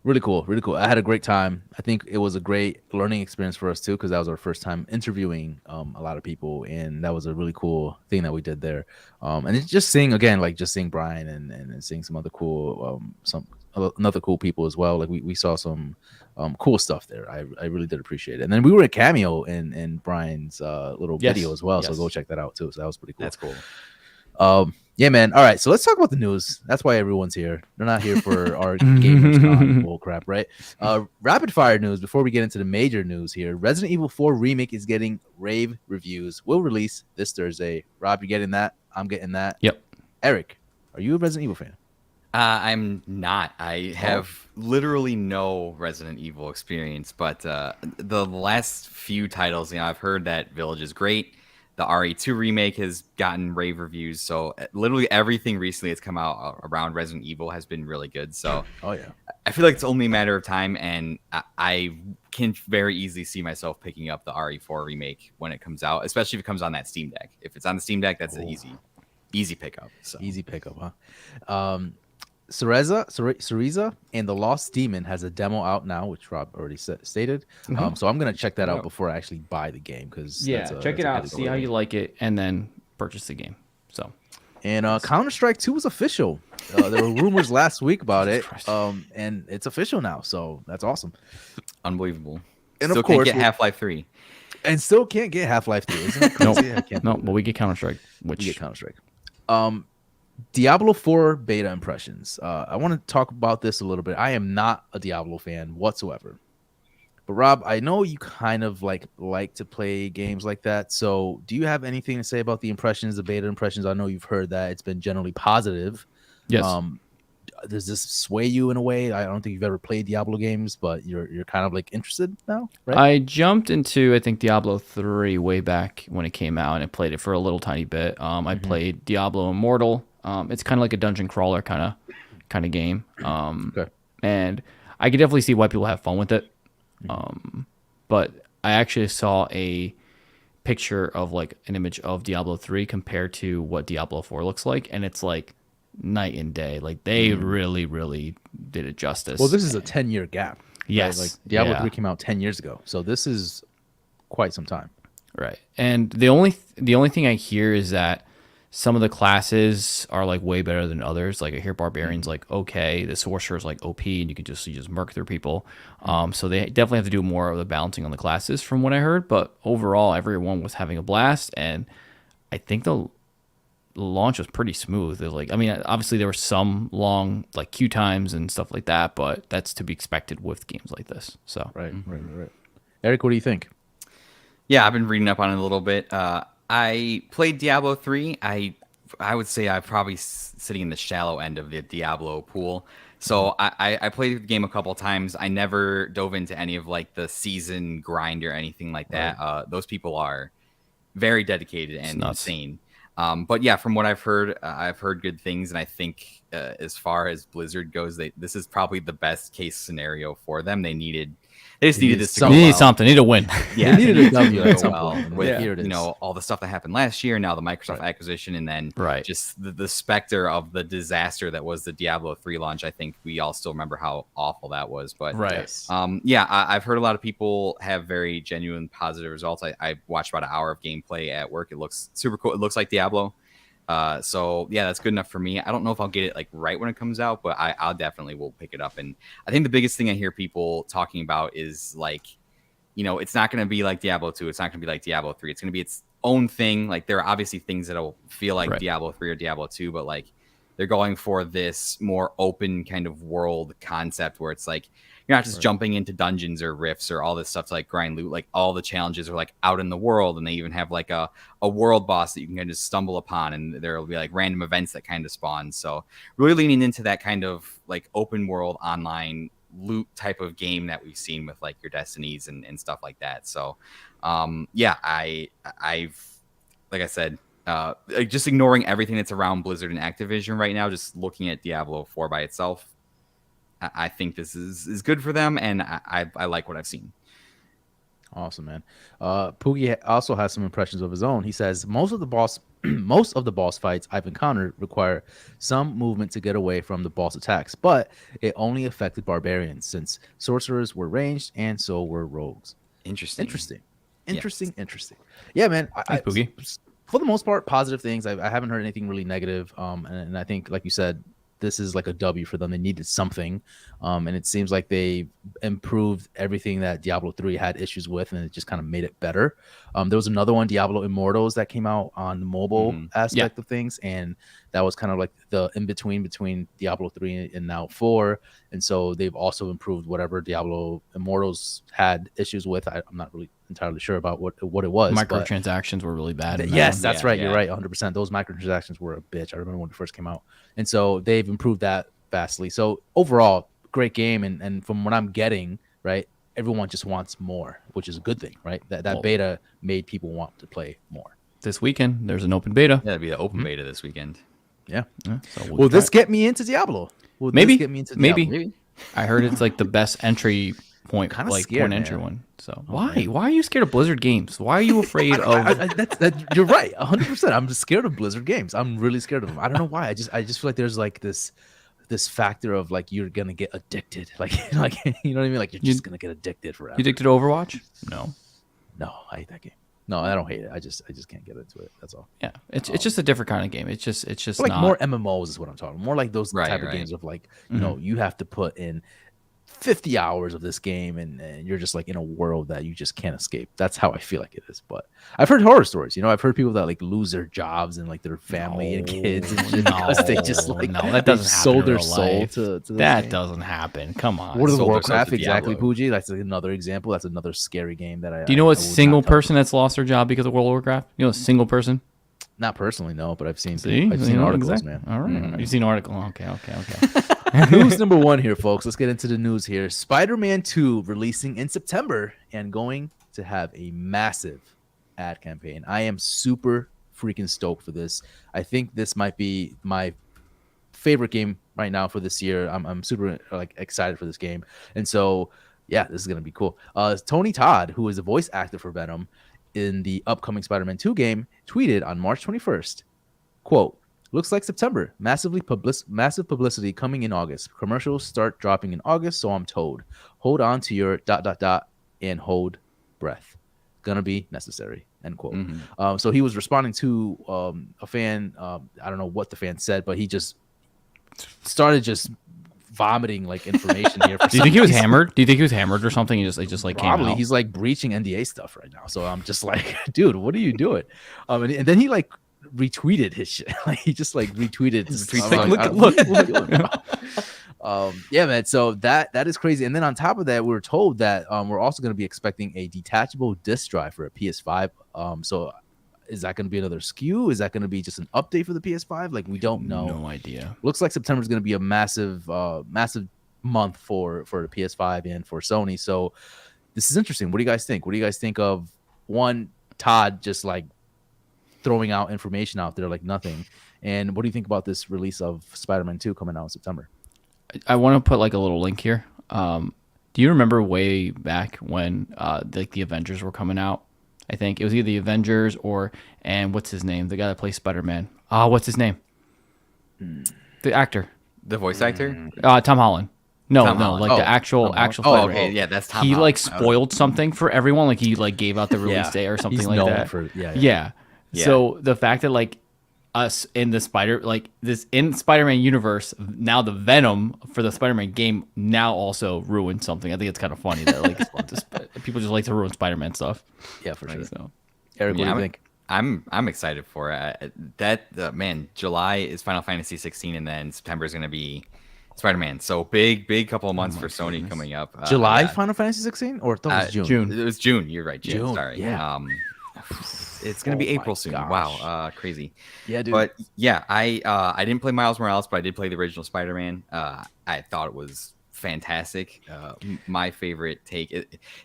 Really cool. Really cool. I had a great time. I think it was a great learning experience for us too, because that was our first time interviewing a lot of people, and that was a really cool thing that we did there. And it's just seeing again, like just seeing Brian and seeing some other cool another cool people as well. Like we saw some cool stuff there. I really did appreciate it. And then we were a cameo in Brian's little Yes. video as well. So Yes. go check that out too. So that was pretty cool. That's cool. Yeah, man. All right, so let's talk about the news. That's why everyone's here. They're not here for our gamers con bull crap, right? Rapid fire news before we get into the major news here. Resident Evil 4 remake is getting rave reviews. Will release this Thursday. Rob, you getting that? I'm getting that. Yep. Eric, are you a Resident Evil fan? I'm not. I have literally no Resident Evil experience, but the last few titles, I've heard that Village is great. The RE2 remake has gotten rave reviews, so literally everything recently that's come out around Resident Evil has been really good. So Oh yeah. I feel like it's only a matter of time, and I can very easily see myself picking up the RE4 remake when it comes out, especially if it comes on that Steam Deck. If it's on the Steam Deck, that's an easy pickup. So. Easy pickup, huh? Cereza and the Lost Demon has a demo out now, which Rob already stated. So I'm gonna check that out before I actually buy the game because check it out. See how you like it, and then purchase the game. So. And Counter-Strike 2 is official. There were rumors last week about it, and it's official now. So that's awesome. Unbelievable. And Still of course, can't get Half-Life 3. And still can't get Half-Life 3. Isn't it No, crazy? I can't no, believe but we get Counter Strike, we which get Counter-Strike. Diablo 4 beta impressions. I want to talk about this a little bit. I am not a Diablo fan whatsoever. But Rob, I know you kind of like to play games like that. So do you have anything to say about the impressions, the beta impressions? I know you've heard that it's been generally positive. yes. Does this sway you in a way? I don't think you've ever played Diablo games, but you're kind of like interested now, right? I jumped into I think Diablo 3 way back when it came out, and I played it for a little tiny bit. I played Diablo Immortal. It's kind of like a dungeon crawler kind of game. Okay. And I could definitely see why people have fun with it. But I actually saw a picture of like an image of Diablo 3 compared to what Diablo 4 looks like, and it's like night and day. Like they really did it justice. Well, this is a 10-year gap. Yes. Right? Like Diablo Yeah. 3 came out 10 years ago. So this is quite some time. Right. And the only thing I hear is that some of the classes are like way better than others. Like I hear barbarians like okay, the sorcerer's like OP and you just murk through people. So they definitely have to do more of the balancing on the classes from what I heard. But overall, everyone was having a blast, and I think the launch was pretty smooth. It was like, I mean, obviously there were some long like queue times and stuff like that, but that's to be expected with games like this. So Right. Eric, what do you think? Yeah, I've been reading up on it a little bit. I played Diablo 3. I would say I'm probably sitting in the shallow end of the Diablo pool. So I played the game a couple times. I never dove into any of like the season grind or anything like that. Those people are very dedicated and insane. But yeah, from what I've heard good things, and I think as far as Blizzard goes, this is probably the best case scenario for them. They just needed this to go they need well. something. They need to win. Yeah, they needed a W at some well point. with Here it is. all the stuff that happened last year, now the Microsoft acquisition, and then just the specter of the disaster that was the Diablo 3 launch. I think we all still remember how awful that was. But yeah, I've heard a lot of people have very genuine positive results. I watched about an hour of gameplay at work. It looks super cool. It looks like Diablo. So yeah, that's good enough for me. I don't know if I'll get it like right when it comes out, but I'll definitely will pick it up. And I think the biggest thing I hear people talking about is like, it's not going to be like Diablo 2. It's not going to be like Diablo 3. It's going to be its own thing. Like there are obviously things that'll feel like Diablo 3 or Diablo 2, but like they're going for this more open kind of world concept where it's like, you're not just jumping into dungeons or rifts or all this stuff to like grind loot. Like all the challenges are like out in the world, and they even have like a world boss that you can kind of stumble upon, and there will be like random events that kind of spawn. So really leaning into that kind of like open world online loot type of game that we've seen with like your Destinies and stuff like that. So yeah, I've like I said, just ignoring everything that's around Blizzard and Activision right now, just looking at Diablo 4 by itself. I think this is good for them, and I like what I've seen. Awesome, man. Poogie also has some impressions of his own. He says most of the boss fights I've encountered require some movement to get away from the boss attacks, but it only affected barbarians since sorcerers were ranged and so were rogues. Interesting. Yeah, man. Poogie. For the most part, positive things. I haven't heard anything really negative. And I think, like you said, this is like a W for them. They needed something, and it seems like they improved everything that Diablo 3 had issues with, and it just kind of made it better. There was another one, Diablo Immortals, that came out on the mobile aspect of things, and that was kind of like the in-between between Diablo 3 and now 4, and so they've also improved whatever Diablo Immortals had issues with. I'm not really entirely sure about what it was. Microtransactions were really bad. Yes, that's right. You're right, 100%. Those microtransactions were a bitch. I remember when it first came out, and so they've improved that vastly. So overall, great game, and from what I'm getting, right, everyone just wants more, which is a good thing, right? That beta made people want to play more. This weekend, there's an open beta. Yeah, it'll be the open beta this weekend. Yeah. So will this get me into Diablo? Maybe. I heard it's like the best entry point, Kinda like scared, point entry man. one. So why are you scared of Blizzard games? Why are you afraid of? You're right, 100%. I'm just scared of Blizzard games. I'm really scared of them. I don't know why. I just feel like there's like this factor of like you're gonna get addicted, like you know what I mean? Like you're just gonna get addicted forever. You addicted to Overwatch? No, I hate that game. No, I don't hate it. I just can't get into it. That's all. Yeah, it's just a different kind of game. It's just like not... more MMOs is what I'm talking. More like those type of games of like you know you have to put in 50 hours of this game and you're just like in a world that you just can't escape. That's how I feel like it is. But I've heard horror stories. I've heard people that like lose their jobs and like their family and kids and shit because they just like that doesn't sold their happen soul to that game. doesn't happen. Come on. World of Sold Warcraft, themselves to exactly, Diablo. Poogie. That's like another example. That's another scary game that I. Do you know a would single not touch. person that's lost their job because of World of Warcraft? You know a single person? Not personally, no, but I've seen. See? I've seen articles, exactly. man. All right. You've seen article. Okay. News number one here, folks. Let's get into the news here. Spider-Man 2 releasing in September and going to have a massive ad campaign. I am super freaking stoked for this. I think this might be my favorite game right now for this year. I'm super like excited for this game. And so, yeah, this is going to be cool. Tony Todd, who is a voice actor for Venom in the upcoming Spider-Man 2 game, tweeted on March 21st, quote, Looks like September. Massive publicity coming in August. Commercials start dropping in August, so I'm told. Hold on to your ... and hold breath. Gonna be necessary. End quote. So he was responding to a fan. I don't know what the fan said, but he just started just vomiting like information here. Do you think he was hammered? Do you think he was hammered or something? He just like Probably. came out. He's like breaching NDA stuff right now. So I'm just like, dude, what are you doing? And then he like retweeted his shit. Like he just like retweeted. Yeah, man. So that is crazy. And then on top of that, we were told that we're also going to be expecting a detachable disk drive for a PS5. So is that going to be another SKU? Is that going to be just an update for the PS5? Like we don't know. No idea. Looks like September is going to be a massive month for the PS5 and for Sony. So this is interesting. What do you guys think? What do you guys think of Todd just like throwing out information out there like nothing? And what do you think about this release of Spider-Man 2 coming out in September? I want to put like a little link here. Do you remember way back when like the Avengers were coming out? I think it was either the Avengers and what's his name? The guy that plays Spider-Man. What's his name? The actor. The voice actor? Tom Holland. No, Tom Holland. like the actual Oh, Spider-Man. okay. Yeah, that's Tom He Holland. like spoiled something for everyone. Like he like gave out the release day or something He's like known that. for Yeah. So the fact that like us in the Spider-Man universe, now the Venom for the Spider-Man game now also ruined something. I think it's kind of funny that like people just like to ruin Spider-Man stuff. Yeah, for sure. So, Eric, what do you think? I'm excited for it. Man, July is Final Fantasy 16, and then September is going to be Spider-Man. So big couple of months for Sony coming up. July Final Fantasy 16 or I thought it was June. June. It was June. You're right. June. Sorry. Yeah. It's gonna be Oh April my soon. gosh. Wow, crazy. Yeah, dude. But yeah, I didn't play Miles Morales, but I did play the original Spider-Man. I thought it was fantastic. My favorite take.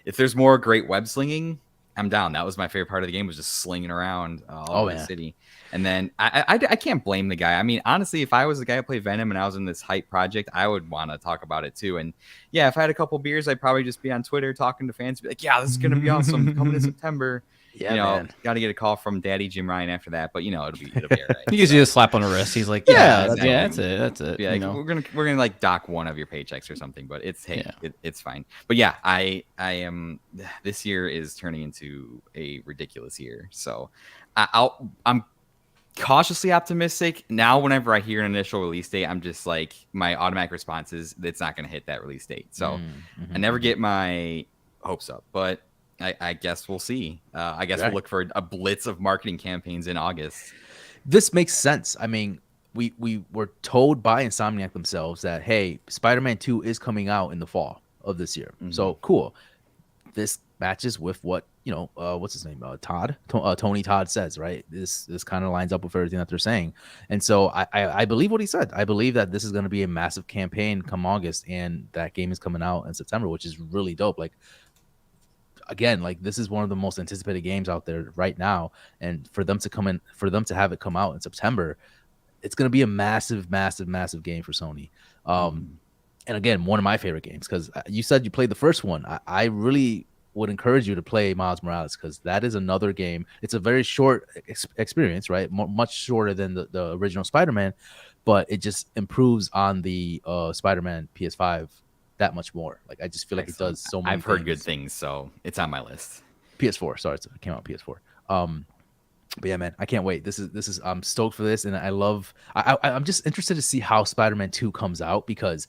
If there's more great web slinging, I'm down. That was my favorite part of the game, was just slinging around all over the city. And then I can't blame the guy. I mean, honestly, if I was the guy who played Venom and I was in this hype project, I would want to talk about it too. And yeah, if I had a couple beers, I'd probably just be on Twitter talking to fans, be like, yeah, this is gonna be awesome coming in September. Yeah, man. Got to get a call from Daddy Jim Ryan after that, but it'll be all right. he gives you a slap on the wrist. He's like, Yeah, that's it. Yeah, we're gonna like dock one of your paychecks or something, but it's it's fine. But yeah, I am. This year is turning into a ridiculous year, so I'm cautiously optimistic now. Whenever I hear an initial release date, I'm just like, my automatic response is it's not going to hit that release date. So I never get my hopes up, but I guess we'll see. I guess we'll look for a blitz of marketing campaigns in August. This makes sense. I mean, we were told by Insomniac themselves that, hey, Spider-Man 2 is coming out in the fall of this year. So cool. This matches with what, what's his name? Tony Todd says, right? This kind of lines up with everything that they're saying. And so I believe what he said. I believe that this is going to be a massive campaign come August, and that game is coming out in September, which is really dope. Like, again, like, this is one of the most anticipated games out there right now, and for them to have it come out in September, it's going to be a massive game for Sony. And again, one of my favorite games, because you said you played the first one. I really would encourage you to play Miles Morales, because that is another game. It's a very short experience, right? Much shorter than the original Spider-Man, but it just improves on the Spider-Man PS5 that much more. Like, I just feel like it does so many I've heard good things, so it's on my list. PS4, sorry, it came out PS4. But yeah, man, I can't wait. This is I'm stoked for this, and I'm just interested to see how Spider-Man 2 comes out, because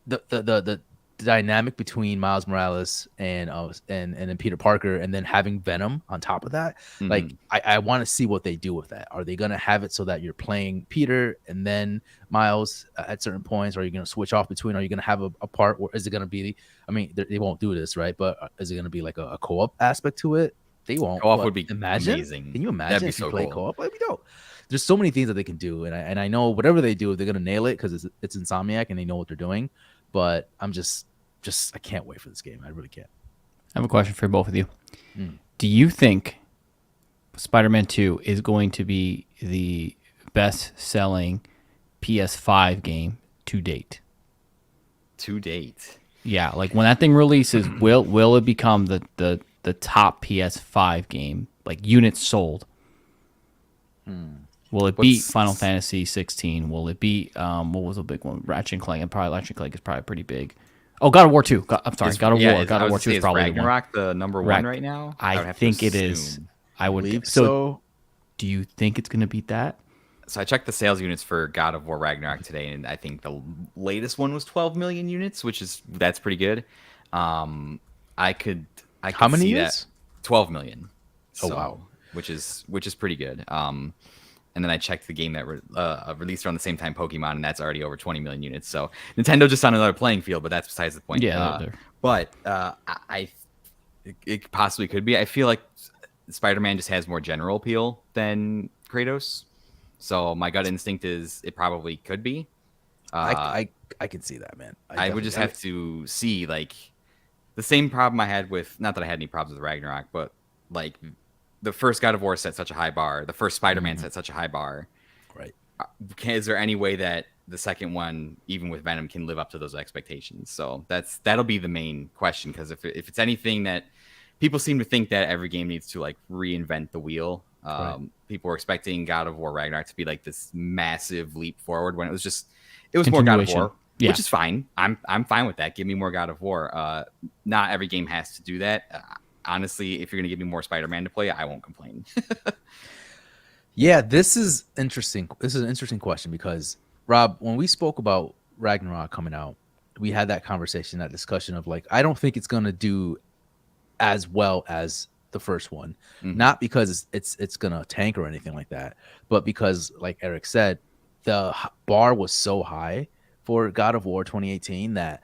the dynamic between Miles Morales and then Peter Parker, and then having Venom on top of that, like, I want to see what they do with that. Are they gonna have it so that you're playing Peter and then Miles at certain points? Or are you gonna switch off between? Are you gonna have a part where, is it gonna be? I mean, they won't do this, right? But is it gonna be like a co-op aspect to it? They won't. Co-op would be amazing. Can you imagine That'd be if you so play cool. co-op? That'd be dope. There's so many things that they can do, and I know whatever they do, they're gonna nail it, because it's Insomniac and they know what they're doing. But I'm just I can't wait for this game. I really can't. I have a question for both of you. Do you think Spider-Man 2 is going to be the best-selling PS5 game to date? To date. Yeah, like when that thing releases, will it become the top PS5 game, like units sold? Will it beat What's Final Fantasy 16? Will it beat what was the big one? Ratchet and Clank. And probably Ratchet and Clank is probably pretty big. Oh, God of War 2. I'm sorry, God of War. God I of was War to 2 say, is is probably the one. Ragnarok the number one right now? I would have think to it is. assume. I would believe so. so. Do you think it's gonna beat that? So I checked the sales units for God of War Ragnarok today, and I think the latest one was 12 million units, that's pretty good. Um, I could How many see units? that 12 million. Oh, So wow. which is pretty good. And then I checked the game that released around the same time, Pokemon, and that's already over 20 million units. So Nintendo just on another playing field, but that's besides the point. Yeah, they're. But it possibly could be. I feel like Spider-Man just has more general appeal than Kratos. So my gut instinct is it probably could be. I can see that, man. I would just have to see like the same problem I had with, not that I had any problems with Ragnarok, but like the first God of War set such a high bar. The first Spider-Man set such a high bar. Right. Is there any way that the second one, even with Venom, can live up to those expectations? So that'll be the main question, because if it's anything that people seem to think that every game needs to like reinvent the wheel. Right. People were expecting God of War Ragnarok to be like this massive leap forward when it was more God of War, Yeah. which is fine. I'm fine with that. Give me more God of War. Not every game has to do that. Honestly, if you're gonna give me more Spider-Man to play, I won't complain. Yeah, this is interesting. This is an interesting question because, Rob, when we spoke about Ragnarok coming out, we had that conversation, that discussion of like, I don't think it's gonna do as well as the first one, not because it's gonna tank or anything like that, but because, like Eric said, the bar was so high for God of War 2018 that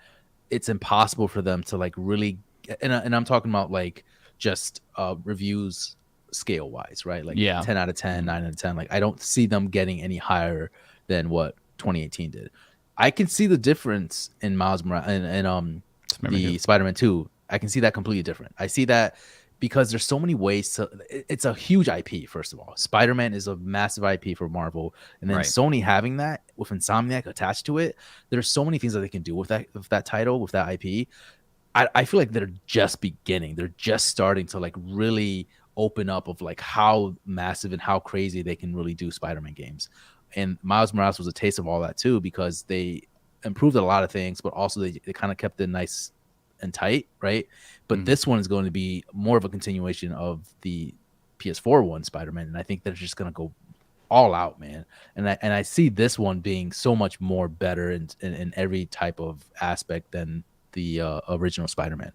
it's impossible for them to like really, and I'm talking about like just reviews scale wise, right? Like 10 out of 10, 9 out of 10. Like I don't see them getting any higher than what 2018 did. I can see the difference in Miles Morales and the Spider-Man 2. I can see that completely different. I see that because there's so many ways to. It's a huge IP. First of all, Spider-Man is a massive IP for Marvel, and then Sony having that with Insomniac attached to it. There's so many things that they can do with that title, with that IP. I feel like they're just beginning. They're just starting to like really open up of like how massive and how crazy they can really do Spider-Man games. And Miles Morales was a taste of all that too, because they improved a lot of things, but also they kind of kept it nice and tight, right? But this one is going to be more of a continuation of the PS4 one, Spider-Man, and I think they're just going to go all out, man. And I see this one being so much more better in every type of aspect than the original Spider-Man.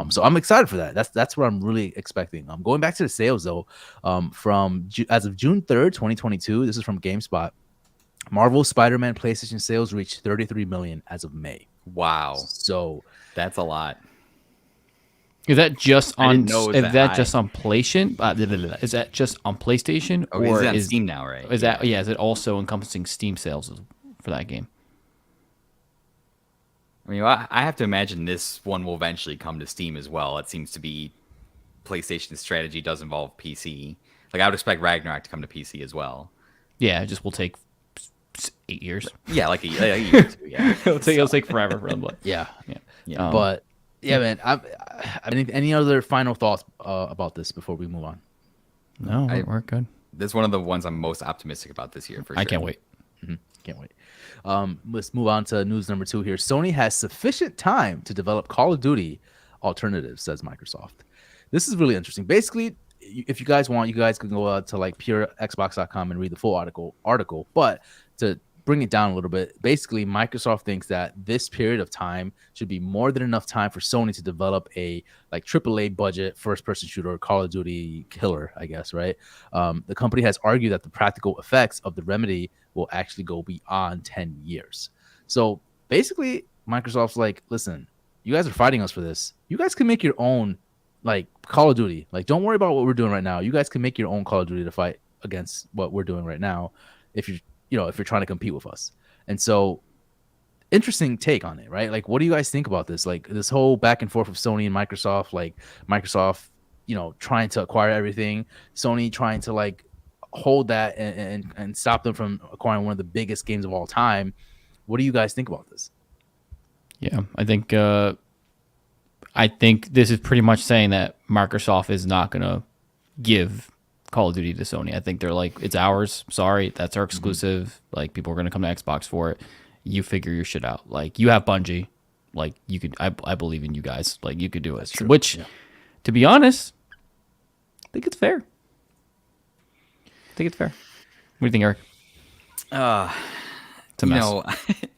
So I'm excited for that. That's what I'm really expecting. Going back to the sales though, as of June 3rd, 2022, this is from GameSpot. Marvel Spider-Man PlayStation sales reached 33 million as of May. Wow. So that's a lot. Is that just on? Is that just on PlayStation? Is that just on PlayStation, or is it on Steam now? Right? Is that Is it also encompassing Steam sales for that game? I mean, I have to imagine this one will eventually come to Steam as well. It seems to be PlayStation's strategy does involve PC. Like I would expect Ragnarok to come to PC as well. Yeah, it just will take 8 years. Yeah, like a year or two. Yeah, it'll take forever for them. But yeah. But yeah, man. I mean, any other final thoughts about this before we move on? No, we're good. This is one of the ones I'm most optimistic about this year. For sure. I can't wait. Can't wait. Let's move on to news number 2 here. Sony has sufficient time to develop Call of Duty alternatives, says Microsoft. This is really interesting. Basically, if you guys want, you guys can go to like purexbox.com and read the full article. But to bring it down a little bit, basically, Microsoft thinks that this period of time should be more than enough time for Sony to develop a like AAA budget first-person shooter, Call of Duty killer, I guess, right? The company has argued that the practical effects of the remedy will actually go beyond 10 years. So basically, Microsoft's like, listen, you guys are fighting us for this. You guys can make your own like Call of Duty. Like, don't worry about what we're doing right now. You guys can make your own Call of Duty to fight against what we're doing right now if you're trying to compete with us. And so interesting take on it, right? Like, what do you guys think about this? Like this whole back and forth of Sony and Microsoft, like Microsoft, trying to acquire everything, Sony trying to like hold that and stop them from acquiring one of the biggest games of all time. What do you guys think about this? Yeah, I think this is pretty much saying that Microsoft is not going to give Call of Duty to Sony. I think they're like, it's ours. Sorry, that's our exclusive. Like, people are gonna come to Xbox for it. You figure your shit out. Like, you have Bungie. Like, you could. I believe in you guys. Like, you could do it. Which, to be honest, I think it's fair. I think it's fair. What do you think, Eric? It's a mess.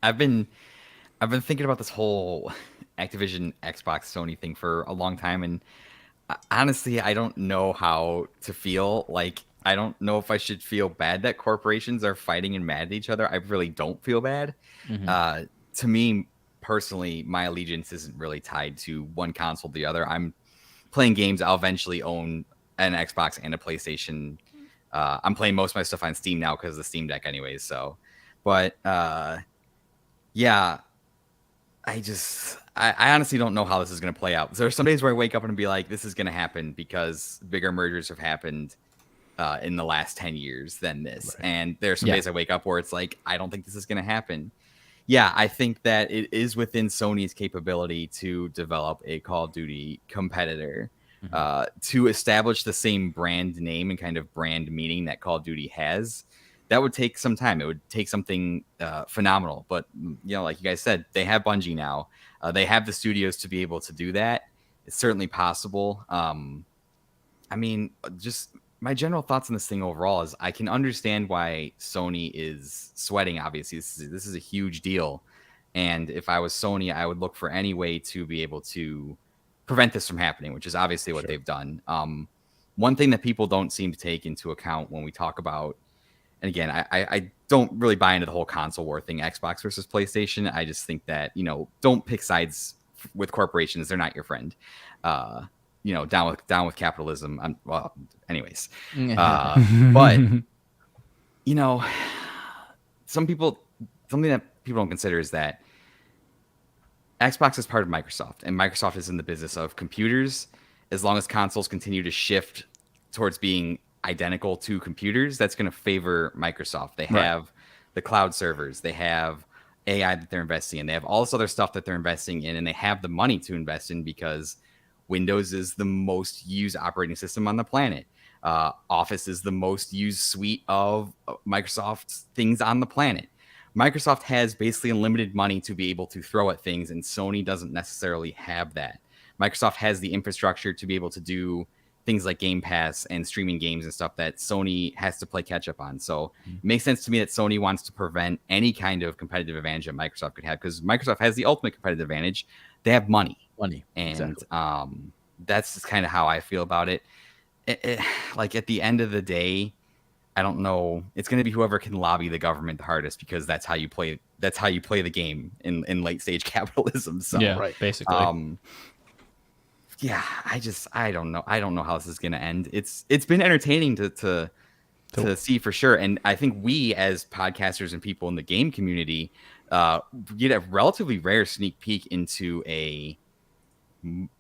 I've been thinking about this whole Activision, Xbox, Sony thing for a long time, and honestly, I don't know how to feel. Like, I don't know if I should feel bad that corporations are fighting and mad at each other. I really don't feel bad. To me, personally, my allegiance isn't really tied to one console or the other. I'm playing games. I'll eventually own an Xbox and a PlayStation. I'm playing most of my stuff on Steam now because of the Steam Deck anyways. So, but yeah, I honestly don't know how this is going to play out. There are some days where I wake up and be like, this is going to happen because bigger mergers have happened in the last 10 years than this. Right. And there are some days I wake up where it's like, I don't think this is going to happen. Yeah, I think that it is within Sony's capability to develop a Call of Duty competitor, to establish the same brand name and kind of brand meaning that Call of Duty has. That would take some time. It would take something phenomenal. But, like you guys said, they have Bungie now. They have the studios to be able to do that. It's certainly possible. I mean, just my general thoughts on this thing overall is I can understand why Sony is sweating. Obviously, this is a huge deal. And if I was Sony, I would look for any way to be able to prevent this from happening, which is obviously what they've done. One thing that people don't seem to take into account when we talk about, and again, I don't really buy into the whole console war thing, Xbox versus PlayStation. I just think that, don't pick sides with corporations. They're not your friend. Down with capitalism. Well, anyways. But, something that people don't consider is that Xbox is part of Microsoft, and Microsoft is in the business of computers. As long as consoles continue to shift towards being identical to computers, that's going to favor Microsoft. They have the cloud servers, they have AI that they're investing in, they have all this other stuff that they're investing in, and they have the money to invest in because Windows is the most used operating system on the planet. Office is the most used suite of Microsoft things on the planet. Microsoft has basically unlimited money to be able to throw at things, and Sony doesn't necessarily have that. Microsoft has the infrastructure to be able to do things like Game Pass and streaming games and stuff that Sony has to play catch up on. So it makes sense to me that Sony wants to prevent any kind of competitive advantage that Microsoft could have, because Microsoft has the ultimate competitive advantage. They have money. And exactly. That's just kind of how I feel about it. Like, at the end of the day, I don't know. It's going to be whoever can lobby the government the hardest, because that's how you play. That's how you play the game in late stage capitalism. So basically. Yeah, I don't know. I don't know how this is going to end. It's been entertaining to see for sure. And I think we, as podcasters and people in the game community, get a relatively rare sneak peek into a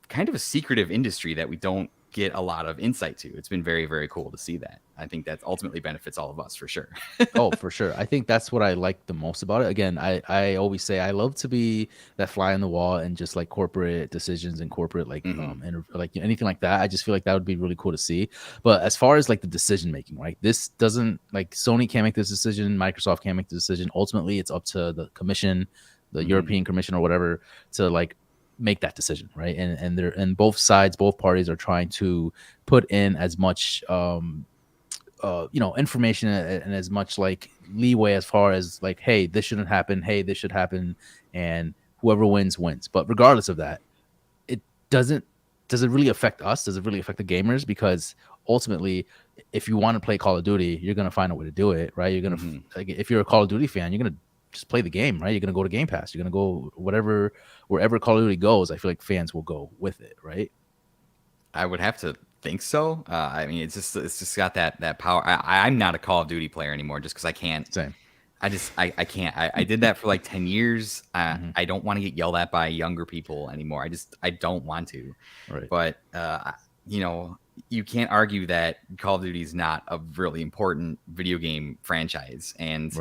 kind of a secretive industry that we don't get a lot of insight to. It's been very, very cool to see that. I think that ultimately benefits all of us for sure. Oh, for sure. I think that's what I like the most about it. Again, I always say I love to be that fly on the wall and just like corporate decisions and corporate and like anything like that. I just feel like that would be really cool to see. But as far as like the decision making, right? This doesn't, like, Sony can't make this decision, Microsoft can't make the decision. Ultimately, it's up to the commission, the European Commission or whatever, to like make that decision, right? And they're, and both sides, both parties are trying to put in as much information and as much like leeway as far as like, hey, this shouldn't happen, hey, this should happen, and whoever wins. But regardless of that, does it really affect us? Does it really affect the gamers? Because ultimately, if you want to play Call of Duty, you're gonna find a way to do it, right? You're gonna like, if you're a Call of Duty fan, you're gonna just play the game, right? You're gonna go to Game Pass, you're gonna go wherever Call of Duty goes. I feel like fans will go with it, right? I would have to think so. I mean, it's just got that power. I'm not a Call of Duty player anymore, just because I can't. Same. I can't. I did that for like 10 years. I don't want to get yelled at by younger people anymore. I don't want to. Right. But you can't argue that Call of Duty is not a really important video game franchise. And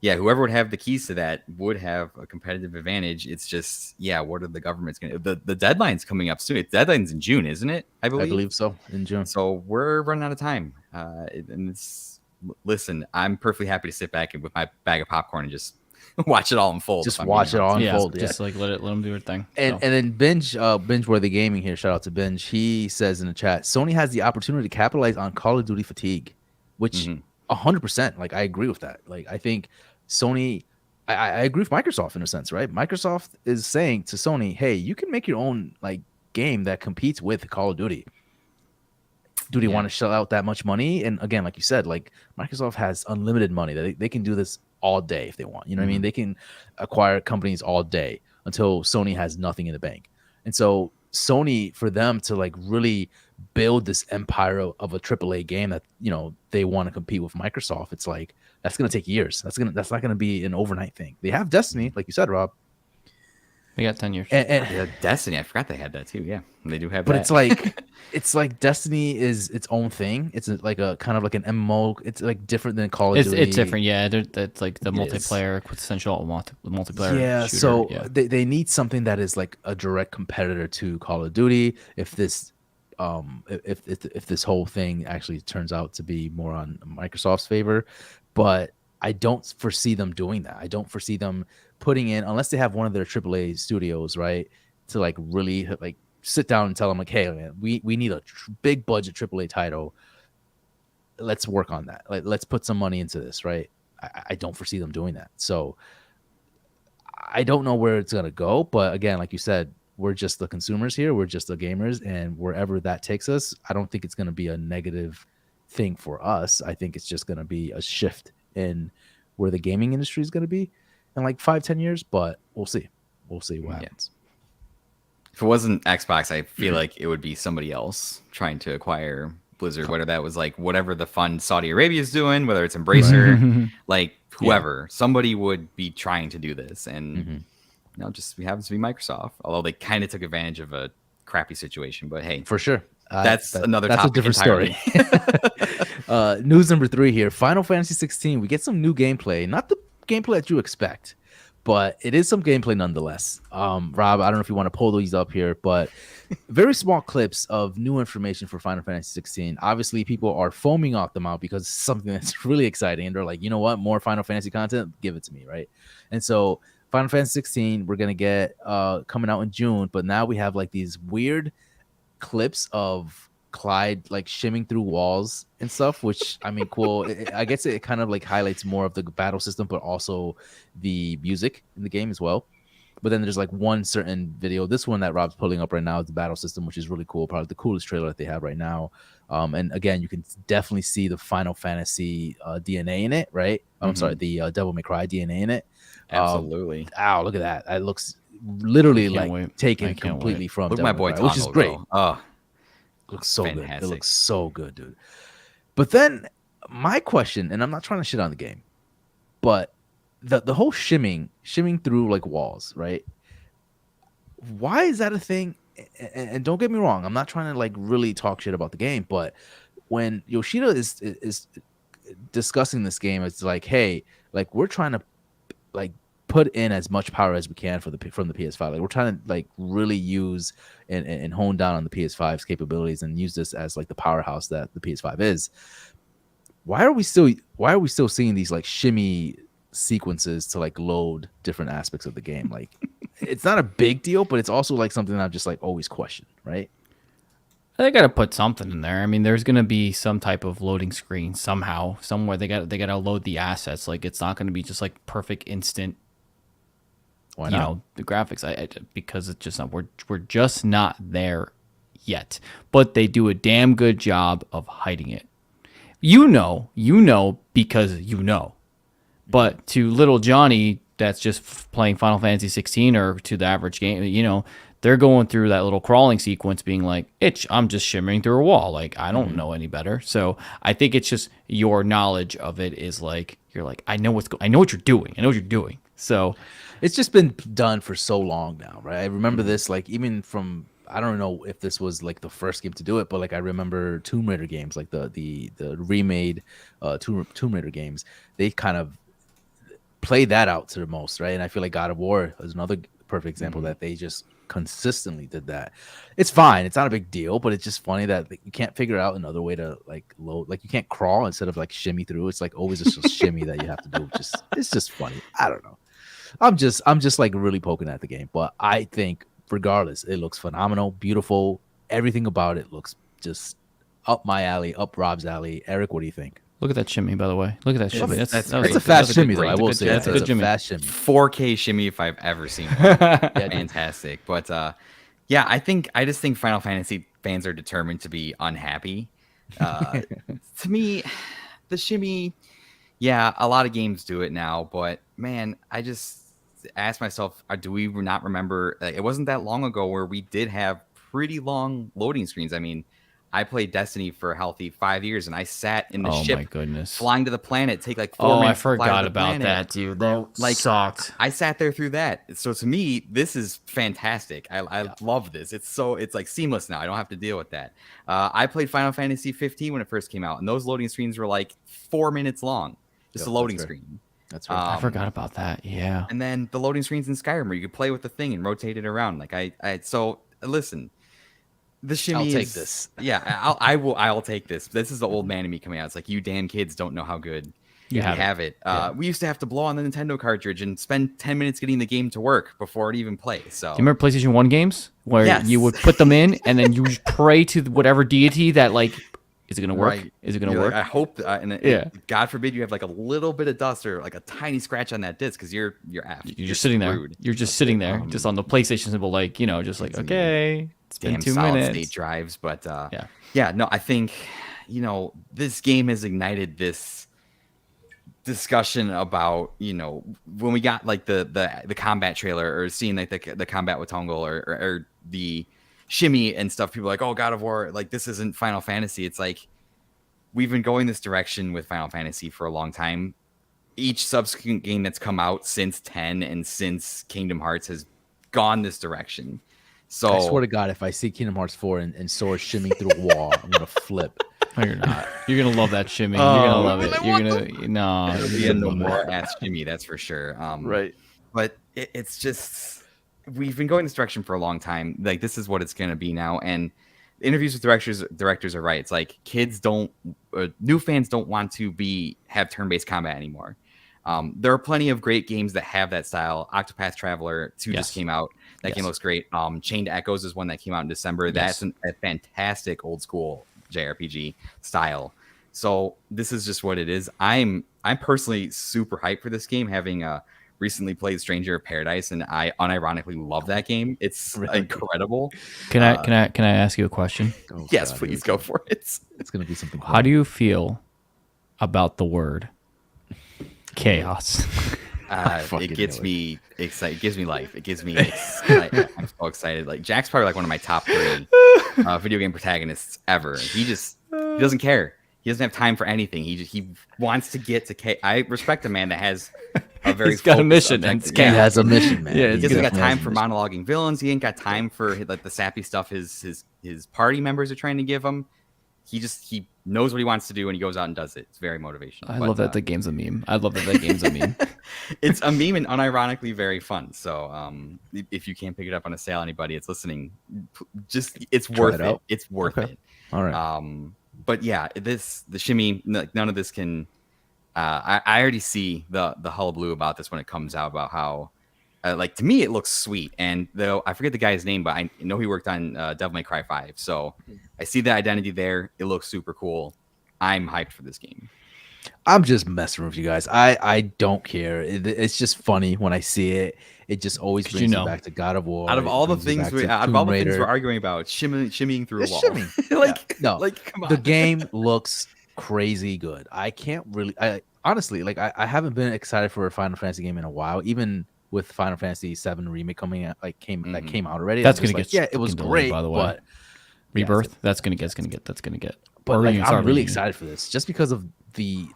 yeah, whoever would have the keys to that would have a competitive advantage. It's just, yeah, what are the governments going to? The deadline's coming up soon. Deadline's in June, isn't it? I I believe. believe so, in June. So we're running out of time. And it's, listen, I'm perfectly happy to sit back and with my bag of popcorn and just watch it all unfold. Just if I'm being watch it all honest. unfold. Just like let them do their thing. And So. and then binge worthy gaming here. Shout out to Binge. He says in the chat, Sony has the opportunity to capitalize on Call of Duty fatigue, which 100%. Like I agree with that. Like I think Sony. I agree with Microsoft in a sense, right? Microsoft is saying to Sony, "Hey, you can make your own like game that competes with Call of Duty." Do they want to shell out that much money? And again, like you said, like Microsoft has unlimited money. They can do this all day if they want. You know what I mean? They can acquire companies all day until Sony has nothing in the bank. And so Sony, for them to like really build this empire of a AAA game that, you know, they want to compete with Microsoft, it's like that's gonna take years. That's not gonna be an overnight thing. They have Destiny, like you said, Rob. We got 10 years. And Destiny, I forgot they had that too. Yeah, they do have but that. it's like Destiny is its own thing. It's like a kind of like an MMO. It's like different than Call of Duty. It's different, yeah. It's like the multiplayer, quintessential multiplayer. Yeah, shooter. so they need something that is like a direct competitor to Call of Duty. If this if this whole thing actually turns out to be more on Microsoft's favor, but I don't foresee them doing that. I don't foresee them putting in, unless they have one of their AAA studios, right, to like really like sit down and tell them like, hey man, we need a big budget AAA title. Let's work on that. Like let's put some money into this, right? I don't foresee them doing that. So I don't know where it's gonna go, but again, like you said, we're just the consumers here. We're just the gamers, and wherever that takes us, I don't think it's gonna be a negative thing for us. I think it's just gonna be a shift in where the gaming industry is gonna be in like 5-10 years. But we'll see. We'll see what happens. If it wasn't Xbox, I feel like it would be somebody else trying to acquire Blizzard, whether that was like whatever the fund Saudi Arabia is doing, whether it's Embracer, like whoever, somebody would be trying to do this. And you know, just happens to be Microsoft, although they kind of took advantage of a crappy situation. But hey, for sure. That's another that's topic a different story. News number 3 here. Final Fantasy 16. We get some new gameplay. Not the gameplay that you expect, but it is some gameplay nonetheless. Rob, I don't know if you want to pull these up here, but very small clips of new information for Final Fantasy 16. Obviously, people are foaming off them out because it's something that's really exciting. And they're like, you know what? More Final Fantasy content? Give it to me, right? And so Final Fantasy 16, we're going to get coming out in June, but now we have like these weird clips of Clyde like shimming through walls and stuff, which I mean, cool. I guess it kind of like highlights more of the battle system, but also the music in the game as well. But then there's like one certain video, this one that Rob's pulling up right now, is the battle system, which is really cool. Probably the coolest trailer that they have right now. And again, you can definitely see the Final Fantasy DNA in it, right? I'm sorry, the Devil May Cry DNA in it. Absolutely. Ow, look at that. It looks literally like taken completely from look Devil my boy May Cry, which is great. Though. Oh, looks so fantastic. good. It looks so good, dude. But then my question, and I'm not trying to shit on the game, but the whole shimming through like walls, right? Why is that a thing? And don't get me wrong, I'm not trying to like really talk shit about the game, but when Yoshida is discussing this game, it's like, hey, like we're trying to like put in as much power as we can from the PS5. Like we're trying to like really use and hone down on the PS5's capabilities and use this as like the powerhouse that the PS5 is. Why are we still seeing these like shimmy sequences to like load different aspects of the game? Like it's not a big deal, but it's also like something that I've just like always questioned, right? They got to put something in there. I mean, there's going to be some type of loading screen somehow, somewhere. They got to load the assets. Like it's not going to be just like perfect instant. Why not? You know, the graphics, because it's just not. We're just not there yet. But they do a damn good job of hiding it. You know, because you know. But to little Johnny, that's just playing Final Fantasy 16, or to the average game, you know, they're going through that little crawling sequence being like, I'm just shimmering through a wall. Like, I don't know any better. So I think it's just your knowledge of it is like, you're like, I know what you're doing. I know what you're doing. So it's just been done for so long now, right? I remember this, like, even from, I don't know if this was like the first game to do it, but like I remember Tomb Raider games, like the remade Tomb Raider games. They kind of play that out to the most, right? And I feel like God of War is another perfect example Mm-hmm. that they just consistently did that. It's fine, it's not a big deal, but it's just funny that you can't figure out another way to like load, like you can't crawl instead of like shimmy through. It's like always just a shimmy that you have to do. Just it's just funny. I don't know. I'm just like really poking at the game, but I think regardless, it looks phenomenal, beautiful. Everything about it looks just up my alley, up Rob's alley. Eric, what do you think? Look at that shimmy, by the way. Look at that shimmy. That's That great. was It's a fast that's good- shimmy, though. I will say that's a it's good shimmy. fast shimmy. 4K shimmy if I've ever seen one. Yeah, Fantastic. But yeah, I just think Final Fantasy fans are determined to be unhappy. To me, the shimmy, yeah, a lot of games do it now, but man, I just ask myself, do we not remember? Like, it wasn't that long ago where we did have pretty long loading screens. I mean, I played Destiny for a healthy 5 years, and I sat in the Oh ship my goodness. flying to the planet, take like 4 Oh, I minutes. to fly to forgot the about planet. that, dude. That Like, sucked. I sat there through that. So to me, this is fantastic. I love this. It's like seamless now. I don't have to deal with that. I played Final Fantasy 15 when it first came out, and those loading screens were like 4 minutes long, just Yep, a loading that's fair. screen. That's right. I forgot about that. Yeah. And then the loading screens in Skyrim where you could play with the thing and rotate it around. Like so listen, the shimmy I'll take is- this. Yeah, I'll take this. This is the old man in me coming out. It's like, you damn kids don't know how good You you have have it. We used to have to blow on the Nintendo cartridge and spend 10 minutes getting the game to work before it even plays. So Do you remember PlayStation 1 games where Yes. you would put them in and then you would pray to whatever deity that, like, is it going to work? Right. Is it going to You're work? like, I hope, Yeah. God forbid you have like a little bit of dust or like a tiny scratch on that disc because you're effed. You're just sitting there. screwed. You're just sitting there, just on the PlayStation symbol, like, you know, just like, okay, it's been Damn 2 solid minutes. state drives. But Yeah. no, I think, this game has ignited this discussion about, when we got like the combat trailer or seeing like the combat with Tongal or the shimmy and stuff, people are like, oh, God of War, like this isn't Final Fantasy. It's like, we've been going this direction with Final Fantasy for a long time. Each subsequent game that's come out since 10 and since Kingdom Hearts has gone this direction. So I swear to God, if I see Kingdom Hearts 4 and Sora shimmying through a wall, I'm gonna flip. No, you're not. You're going to love that shimmy. You're going to love it. but I You're want going to, no. it'll be a no more ass shimmy, that's for sure. Right. But it's just, we've been going this direction for a long time. Like, this is what it's going to be now. And interviews with directors are right. It's like, new fans don't want to have turn-based combat anymore. There are plenty of great games that have that style. Octopath Traveler 2 Yes. just came out. That game looks great. Chained Echoes is one that came out in December. Yes. That's a fantastic old school JRPG style. So this is just what it is. I'm personally super hyped for this game, having recently played Stranger of Paradise, and I unironically love that game. It's Really? incredible. Can I ask you a question? Oh, Yes, God, please here we go for it. It's gonna be something. How do you feel about the word chaos? fucking It gets knew it. me excited. It gives me life. It gives me. I'm so excited. Like, Jack's probably like one of my top 3 video game protagonists ever. He doesn't care. He doesn't have time for anything. He wants to get to. I respect a man that has a very. He's got a focused mission, and objective. it's He chaos. has a mission, man. Yeah, He it's doesn't got definitely time has a for mission. monologuing villains. He ain't got time for like the sappy stuff his party members are trying to give him. He knows what he wants to do and he goes out and does it. It's very motivational. I love that the game's a meme. I love that the game's a meme. It's a meme and unironically very fun. So if you can't pick it up on a sale, anybody that's listening, it's Try worth it it. out. It's worth Okay. it. All right. But yeah, the shimmy, none of this can. I already see the hullabaloo about this when it comes out, about how, like, to me it looks sweet. And though I forget the guy's name, but I know he worked on Devil May Cry 5. So I see the identity there. It looks super cool. I'm hyped for this game. I'm just messing with you guys. I don't care. It's just funny when I see it. It just always 'Cause brings you me know. back to God of War. Out of It all the brings me things back to out of all Tomb the things Raider. we're arguing about, shimmying through It's a wall. shimmy. Like, No, like, come on. the game looks crazy good. I can't really. I honestly, like, I haven't been excited for a Final Fantasy game in a while. Even with Final Fantasy 7 remake coming out, that came out already. That's I'm just gonna like, get yeah, it was fucking delayed, great, by the way. but Rebirth. That's gonna get. But Or like, Reunion, I'm sorry, really Reunion. excited for this just because of the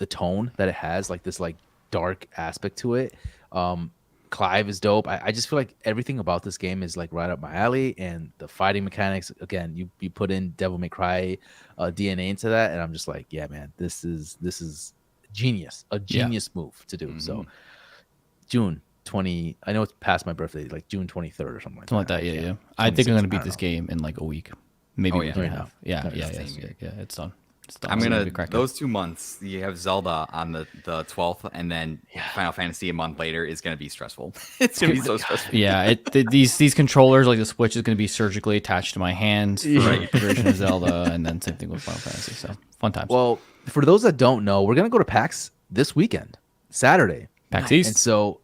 tone that it has, like this like dark aspect to it. Clive is dope. I just feel like everything about this game is like right up my alley, and the fighting mechanics. Again, you put in Devil May Cry DNA into that, and I'm just like, yeah, man, this is genius, a genius move to do. So June 20. I know it's past my birthday, like June 23rd or something like Something that. like that. Yeah, I yeah. can't- I think I'm 26th, gonna I beat don't this know. game in like a week, maybe Oh, a yeah. week and a Right half. now. Yeah, Okay. yeah, Same yeah, here. yeah. It's done. It's done. I'm It's gonna be cracking. those 2 months. You have Zelda on the 12th, and then Yeah. Final Fantasy a month later is gonna be stressful. It's gonna be so stressful. Yeah, these controllers like the Switch is going to be surgically attached to my hands for Right. the duration of Zelda, and then same thing with Final Fantasy. So fun times. Well, for those that don't know, we're gonna go to PAX this weekend, Saturday. PAX And East. so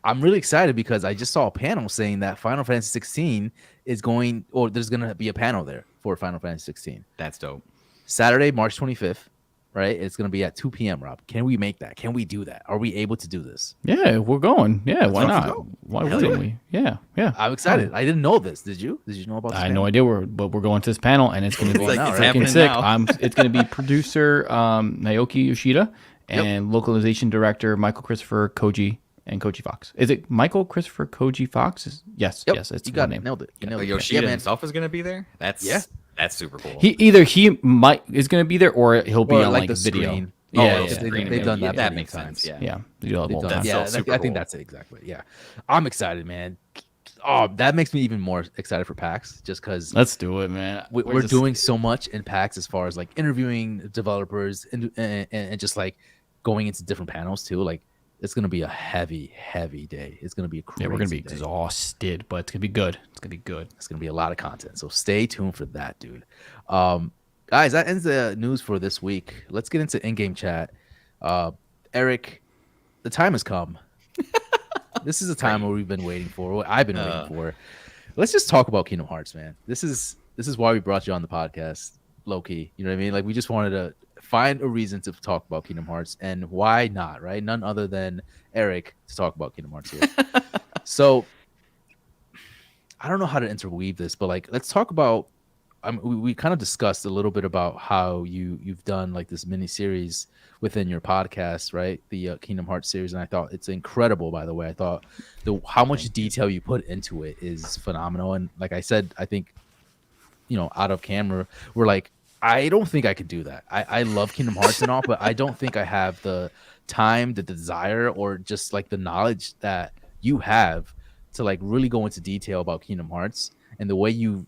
I'm really excited because I just saw a panel saying that Final Fantasy 16 is going, or there's going to be a panel there for Final Fantasy 16. That's dope. Saturday, March 25th, right? It's going to be at 2 p.m., Rob. Can we make that? Can we do that? Are we able to do this? Yeah, we're going. Yeah, why let's not? go. Why Hell wouldn't yeah. we? Yeah, yeah. I'm excited. I didn't know this. Did you? Did you know about this? I had panel? no idea but we're going to this panel, and it's going to be It's like, it's freaking happening sick. now. It's going to be producer Naoki Yoshida and localization director Michael Christopher Koji and Koji Fox. Is it Michael Christopher Koji Fox? Yes, Yep. yes, it's You one got name. it. Nailed it. You nailed it. Yoshida Yeah, man. himself is gonna be there. Yeah. That's super cool. He might is going to be there, or he'll be Or on like like the video. screen. Yeah, Oh, yeah, the yeah. screen, They've done yeah, that that plenty makes of times. sense. Yeah, they do that They've all the done- time. That's yeah, so super I think cool. that's it exactly. Yeah, I'm excited, man. Oh, that makes me even more excited for PAX, just because Let's do it, man. we're doing so much in PAX as far as like interviewing developers and just like going into different panels too. Like it's gonna be a heavy day. It's gonna be a crazy Yeah, we're gonna be day. exhausted, but it's gonna be good. It's gonna be good. It's gonna be a lot of content. So stay tuned for that, dude. Guys, that ends the news for this week. Let's get into in-game chat. Eric, the time has come. This is a time where we've been waiting for. What I've been waiting for. Let's just talk about Kingdom Hearts, man. This is why we brought you on the podcast, low key. You know what I mean? Like we just wanted to find a reason to talk about Kingdom Hearts, and why not, right? None other than Eric to talk about Kingdom Hearts here. So I don't know how to interweave this, but like let's talk about. We kind of discussed a little bit about how you've done like this mini series within your podcast, right? The Kingdom Hearts series, and I thought it's incredible. By the way, I thought how much detail you put into it is phenomenal. And like I said, I think out of camera, we're like, I don't think I could do that. I love Kingdom Hearts and all, but I don't think I have the time, the desire, or just like the knowledge that you have to like really go into detail about Kingdom Hearts. And the way you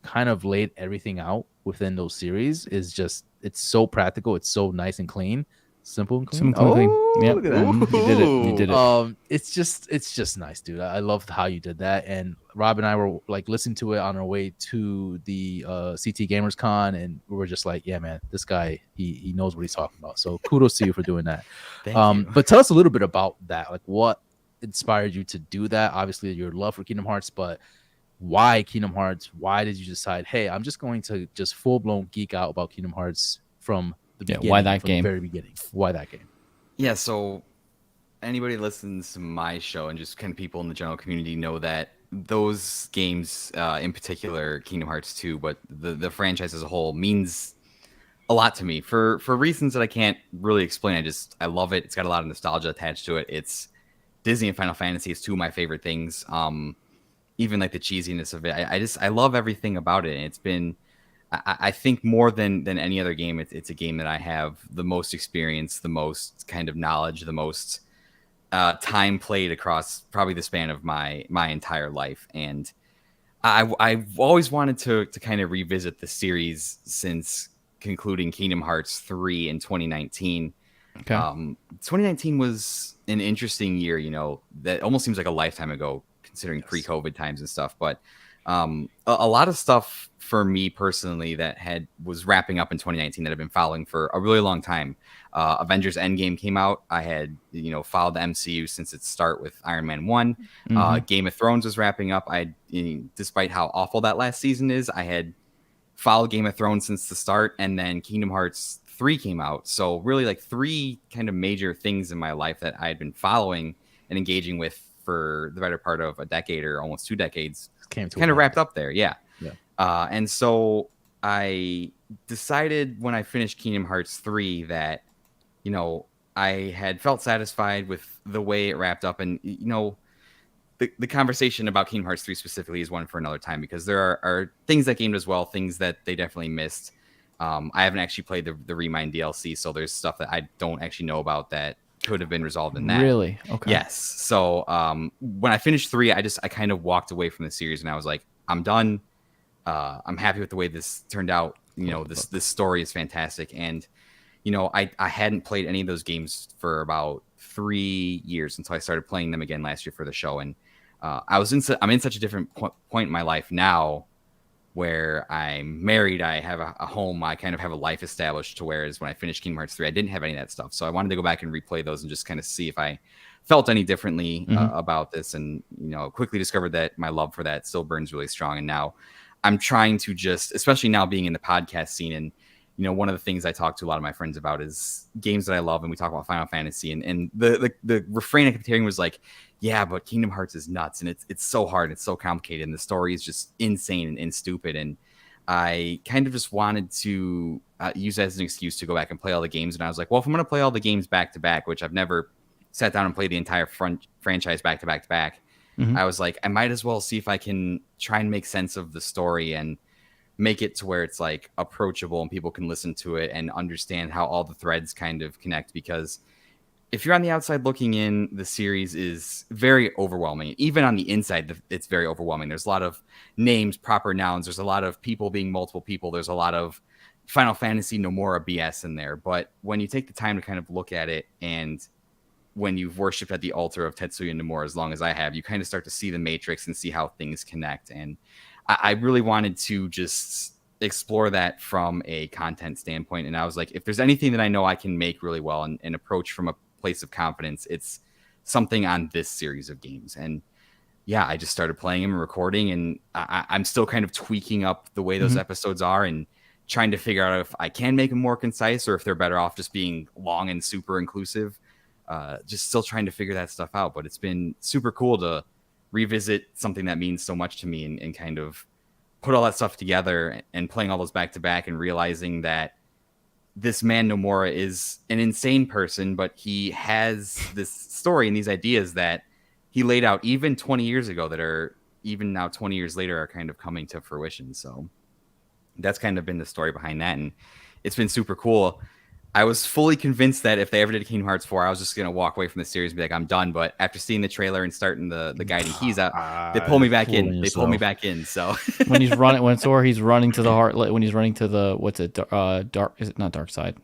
kind of laid everything out within those series is just, it's so practical. It's so nice and clean, simple and clean. Simple and clean. Oh, Yep. look at that. You did it. You did it. It's just nice, dude. I loved how you did that. And Rob and I were like listening to it on our way to the CT Gamers Con, and we were just like, yeah, man, this guy, he knows what he's talking about. So kudos to you for doing that. Thank you. But tell us a little bit about that. Like what inspired you to do that? Obviously your love for Kingdom Hearts, but why Kingdom Hearts? Why did you decide, hey, I'm just going to just full-blown geek out about Kingdom Hearts from the beginning? Why that from game? The very beginning. Why that game? Yeah, so anybody that listens to my show and just kind of people in the general community know that those games, in particular, Kingdom Hearts 2, but the franchise as a whole means a lot to me for reasons that I can't really explain. I love it. It's got a lot of nostalgia attached to it. It's Disney and Final Fantasy is two of my favorite things. Even like the cheesiness of it. I love everything about it. And it's been, I think more than any other game, it's a game that I have the most experience, the most kind of knowledge, the most time played across probably the span of my entire life. And I've always wanted to kind of revisit the series since concluding Kingdom Hearts 3 in 2019. Okay. 2019 was an interesting year, that almost seems like a lifetime ago considering Yes. pre-COVID times and stuff. But a lot of stuff for me personally that was wrapping up in 2019 that I've been following for a really long time. Avengers Endgame came out. I had, followed the MCU since its start with Iron Man 1. Game of Thrones was wrapping up. Despite how awful that last season is, I had followed Game of Thrones since the start, and then Kingdom Hearts 3 came out. So really like three kind of major things in my life that I had been following and engaging with for the better part of a decade or almost 2 decades. Came to Kind of an wrapped end. up there. Yeah. Yeah. And so I decided when I finished Kingdom Hearts 3 that, I had felt satisfied with the way it wrapped up. And, the conversation about Kingdom Hearts 3 specifically is one for another time, because there are things that game does well, things that they definitely missed. I haven't actually played the Remind DLC, so there's stuff that I don't actually know about that could have been resolved in that. Really? Okay. Yes. So when I finished 3, I kind of walked away from the series and I was like, I'm done. I'm happy with the way this turned out. You know, this story is fantastic. And, you know, I hadn't played any of those games for about 3 years until I started playing them again last year for the show. And I'm in such a different point in my life now where I'm married, I have a home, I kind of have a life established, to whereas when I finished Kingdom Hearts 3, I didn't have any of that stuff. So I wanted to go back and replay those and just kind of see if I felt any differently about this. And, you know, quickly discovered that my love for that still burns really strong. And now I'm trying to just, especially now being in the podcast scene, and, you know, one of the things I talk to a lot of my friends about is games that I love, and we talk about Final Fantasy, and the refrain I kept hearing was like, yeah, but Kingdom Hearts is nuts, and it's so hard, it's so complicated, and the story is just insane and stupid. And I kind of just wanted to use that as an excuse to go back and play all the games. And I was like, well, if I'm going to play all the games back to back, which I've never sat down and played the entire franchise back to back to back, I was like, I might as well see if I can try and make sense of the story and make it to where it's like approachable and people can listen to it and understand how all the threads kind of connect. Because if you're on the outside looking in, the series is very overwhelming. Even on the inside, it's very overwhelming. There's a lot of names, proper nouns. There's a lot of people being multiple people. There's a lot of Final Fantasy Nomura BS in there. But when you take the time to kind of look at it, and when you've worshipped at the altar of Tetsuya Nomura as long as I have, you kind of start to see the matrix and see how things connect. And I really wanted to just explore that from a content standpoint. And I was like, if there's anything that I know I can make really well and approach from a place of confidence, it's something on this series of games. And yeah, I just started playing them and recording, and I'm still kind of tweaking up the way those episodes are and trying to figure out if I can make them more concise or if they're better off just being long and super inclusive. Just still trying to figure that stuff out. But it's been super cool to revisit something that means so much to me and kind of put all that stuff together and playing all those back to back and realizing that this man Nomura is an insane person, but he has this story and these ideas that he laid out even 20 years ago that are even now 20 years later are kind of coming to fruition. So that's kind of been the story behind that. And it's been super cool. I was fully convinced that if they ever did Kingdom Hearts 4, I was just going to walk away from the series and be like, I'm done. But after seeing the trailer and starting the guiding keys out, they pulled me back in. They pulled me back in. So when he's running to the heart, when he's running to the, what's it, dark, is it not Dark Side?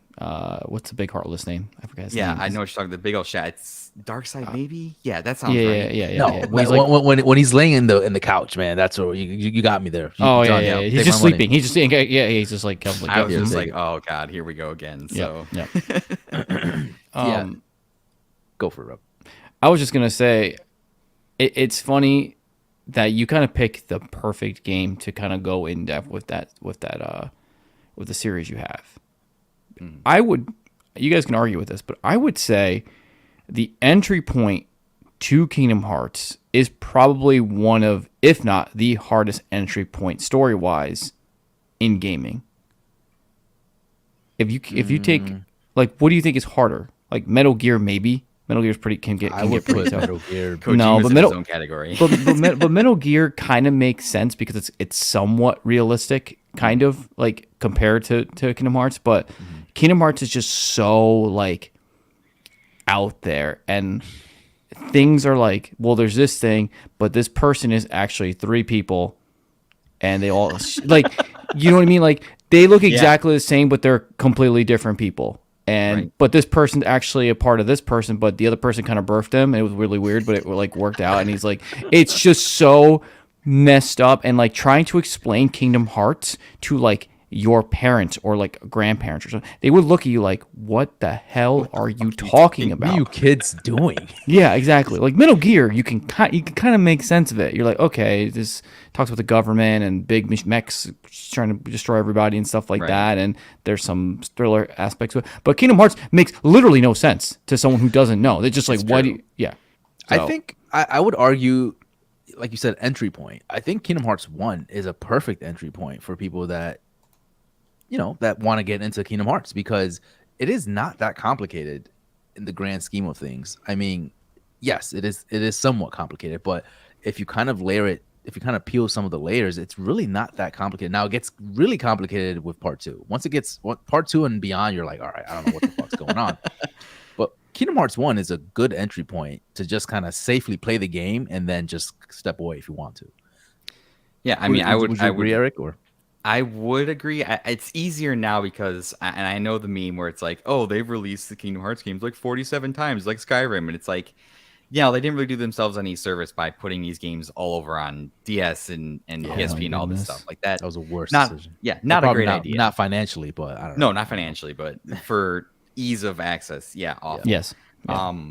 What's the big heartless name? I forget his name. I know what you're talking. The big old shot. It's Dark Side, maybe. Yeah, that sounds right. Yeah. No, when he's laying in the couch, man, that's what you got me there. He's just sleeping. He's just he's just like. I was just like, oh god, here we go again. So yeah. Go for it, Rob. I was just gonna say, it's funny that you kind of pick the perfect game to kind of go in depth with the series you have. I would, you guys can argue with this, but I would say the entry point to Kingdom Hearts is probably one of, if not the hardest entry point story-wise in gaming. If you take, like, what do you think is harder? Like Metal Gear, maybe. Metal Gear's can get pretty tough. Metal Gear. No, but his own category. but Metal Gear kind of makes sense because it's somewhat realistic, kind of like compared to Kingdom Hearts. But Kingdom Hearts is just so like out there, and things are like, well, there's this thing, but this person is actually 3 people, and they all like, you know what I mean? Like they look exactly the same, but they're completely different people. And but this person's actually a part of this person, but the other person kind of birthed him, and it was really weird, but it like worked out. And he's like, it's just so messed up. And like trying to explain Kingdom Hearts to like your parents or like grandparents or something, they would look at you like, what the hell are you talking about? What are you kids doing? Yeah, exactly. Like Metal Gear, you can kind of make sense of it. You're like, okay, this talks about the government and big mechs trying to destroy everybody and stuff like that, and there's some thriller aspects to it. But Kingdom Hearts makes literally no sense to someone who doesn't know. They're just like, what do you, So, I think I would argue, like you said, entry point. I think Kingdom Hearts 1 is a perfect entry point for people that, you know, that want to get into Kingdom Hearts, because it is not that complicated in the grand scheme of things. I mean, yes, it is somewhat complicated, but if you kind of layer it, if you kind of peel some of the layers, it's really not that complicated. Now it gets really complicated with part 2. Once it gets part 2 and beyond, you're like, all right, I don't know what the fuck's going on. But Kingdom Hearts 1 is a good entry point to just kind of safely play the game and then just step away if you want to. Yeah, I mean, would you agree, Eric? Or I would agree. It's easier now because, and I know the meme where it's like, oh, they've released the Kingdom Hearts games like 47 times, like Skyrim, and it's like, yeah, they didn't really do themselves any service by putting these games all over on DS and PSP and all this stuff like that. That was a worse decision. Yeah, not a great idea. Not financially, but I don't know. No, not financially, but for ease of access, yeah, awful. Yes. Yeah.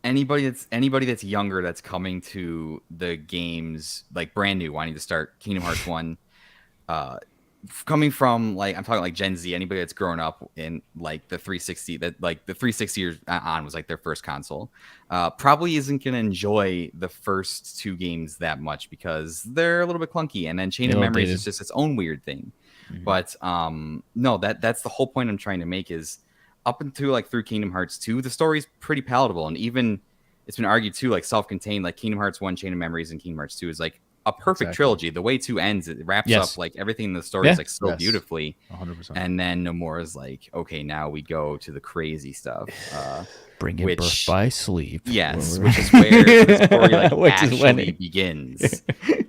Anybody that's younger that's coming to the games like brand new, wanting to start Kingdom Hearts 1, coming from like I'm talking like Gen Z, anybody that's grown up in like the 360, that like the 360 years on was like their first console, probably isn't gonna enjoy the first two games that much because they're a little bit clunky, and then Chain of Memories is just its own weird thing. But no, that's the whole point I'm trying to make is up until like through Kingdom Hearts 2, the story's pretty palatable, and even it's been argued too, like self-contained, like Kingdom Hearts 1, Chain of Memories, and Kingdom Hearts 2 is like a perfect trilogy. The way 2 ends, it wraps up like everything in the story is like so beautifully. 100%. And then Nomura is like, okay, now we go to the crazy stuff. Bring in Birth by Sleep. Yes, which is where the story like actually begins.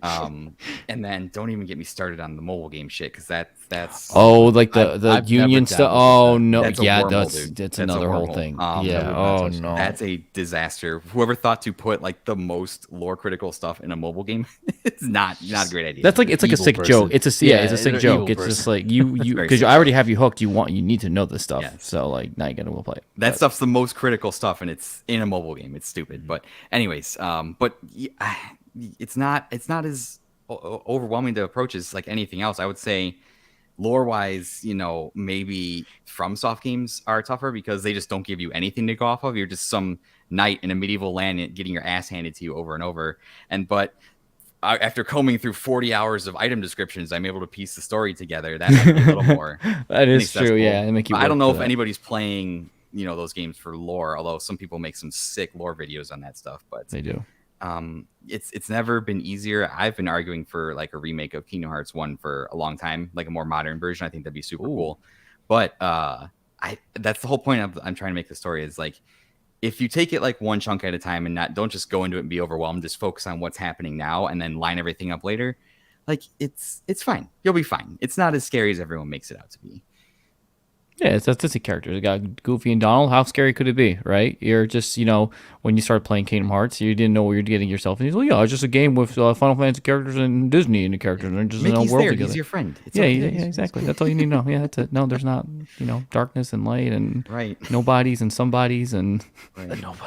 And then don't even get me started on the mobile game shit, because that's like the union stuff. Oh no, that's another whole thing. No, that's a disaster. Whoever thought to put like the most lore critical stuff in a mobile game, it's not a great idea. That's like it's like a sick joke. It's a sick joke. It's just like you because I already have you hooked. You need to know this stuff. So like now you gotta go play it. That stuff's the most critical stuff, and it's in a mobile game. It's stupid. But anyways, but it's not as overwhelming to approach as like anything else. I would say lore wise, maybe FromSoft games are tougher because they just don't give you anything to go off of. You're just some knight in a medieval land getting your ass handed to you over and over. But after combing through 40 hours of item descriptions, I'm able to piece the story together. That might be a little more. That is true. Yeah, I don't know if anybody's playing those games for lore, although some people make some sick lore videos on that stuff. But they do. It's never been easier. I've been arguing for like a remake of Kingdom Hearts 1 for a long time, like a more modern version. I think that'd be super cool. But that's the whole point I'm trying to make the story is like, if you take it like one chunk at a time and don't just go into it and be overwhelmed, just focus on what's happening now and then line everything up later. Like it's fine. You'll be fine. It's not as scary as everyone makes it out to be. Yeah, it's a character. You got Goofy and Donald. How scary could it be, right? You're just, when you start playing Kingdom Hearts, you didn't know what you're getting yourself. And he's like, it's just a game with Final Fantasy characters and Disney and the characters, and they're just in a world together. He's your friend. It's yeah, exactly. That's all you need to know. Yeah, that's it. No, there's not, darkness and light and nobodies and somebodies and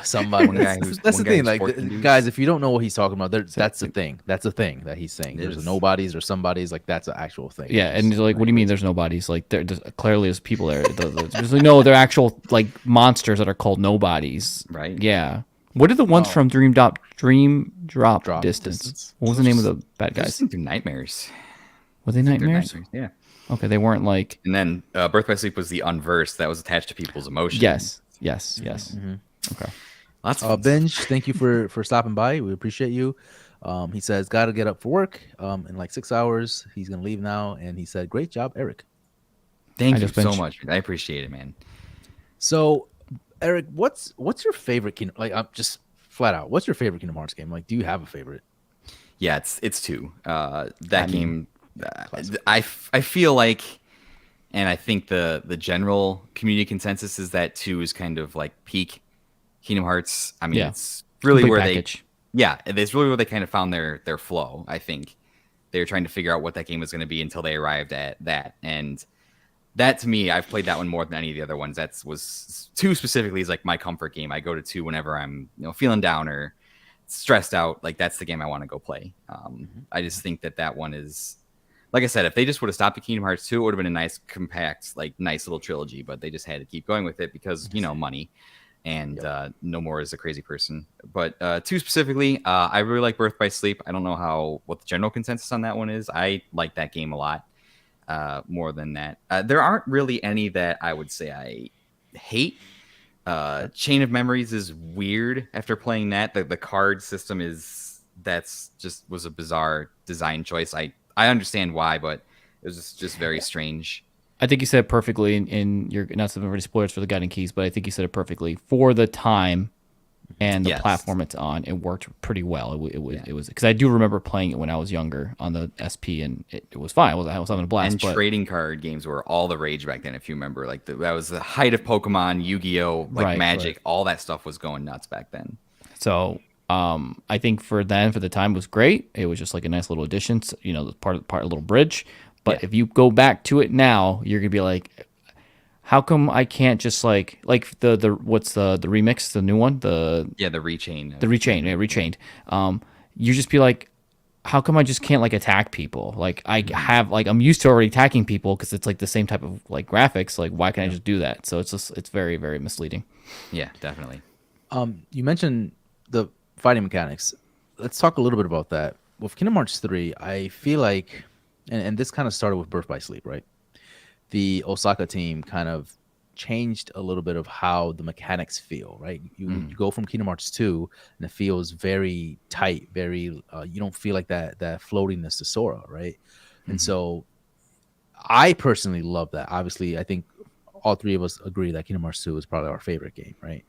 somebody. That's the thing. Like, guys, if you don't know what he's talking about, that's the thing. That's the thing that he's saying. There's nobodies or somebodies. Like, that's an actual thing. Yeah, and he's like, what do you mean there's nobodies? Like, there clearly there's people there. They're actual like monsters that are called nobodies. Right. Yeah. What are the ones from Dream Drop Distance? What was the name of the bad guys? They're nightmares. Were they nightmares? Yeah. Okay, they weren't like. And then Birth by Sleep was the unversed that was attached to people's emotions. Yes. Mm-hmm. Okay. Lots Benj, thank you for stopping by. We appreciate you. He says, gotta get up for work in like 6 hours. He's gonna leave now, and he said, great job, Eric. Thank you so much. I appreciate it, man. So, Eric, what's your favorite Kingdom? Like, I'm just flat out. What's your favorite Kingdom Hearts game? Like, do you have a favorite? Yeah, it's 2. Game, I feel like, and I think the general community consensus is that 2 is kind of like peak Kingdom Hearts. I mean, it's really where it's really where they kind of found their flow. I think they were trying to figure out what that game was going to be until they arrived at that. And that, to me, I've played that one more than any of the other ones. That was 2 specifically is like my comfort game. I go to 2 whenever I'm feeling down or stressed out. Like, that's the game I want to go play. I just think that one is, like I said, if they just would have stopped at Kingdom Hearts 2, it would have been a nice compact, like nice little trilogy. But they just had to keep going with it because money. And No More is a crazy person. But 2 specifically, I really like Birth by Sleep. I don't know what the general consensus on that one is. I like that game a lot. More than that, there aren't really any that I would say I hate. Chain of Memories is weird after playing that. The card system was a bizarre design choice. I understand why, but it was just very strange. I think you said it perfectly in your, not some already spoilers for the Guiding Keys, but I think you said it perfectly. For the time and the Yes. platform it's on, it worked pretty well. It was because I do remember playing it when I was younger on the SP, and it was fine. I was having a blast. And But trading card games were all the rage back then, if you remember. Like that was the height of Pokemon, Yu-Gi-Oh, like right, Magic, all that stuff was going nuts back then. so I think for the time it was great. It was just like a nice little addition, part a little bridge. But Yeah. if you go back to it now, you're gonna be like, how come I can't just like the what's the remix, the new one, Yeah, the rechain. the rechain, yeah, rechained. You just be like, how come I just can't like attack people? Like I have like I'm used to already attacking people because it's like the same type of like graphics. Like why can't I just do that? So it's very very misleading. Yeah, definitely. You mentioned the fighting mechanics. Let's talk a little bit about that. With Kingdom Hearts 3, I feel like, and this kind of started with Birth by Sleep, right? The Osaka team kind of changed a little bit of how the mechanics feel, right? You go from Kingdom Hearts 2 and it feels very tight, very you don't feel like that floatiness to Sora, right? And so I personally love that. Obviously, I think all three of us agree that Kingdom Hearts 2 is probably our favorite game, right?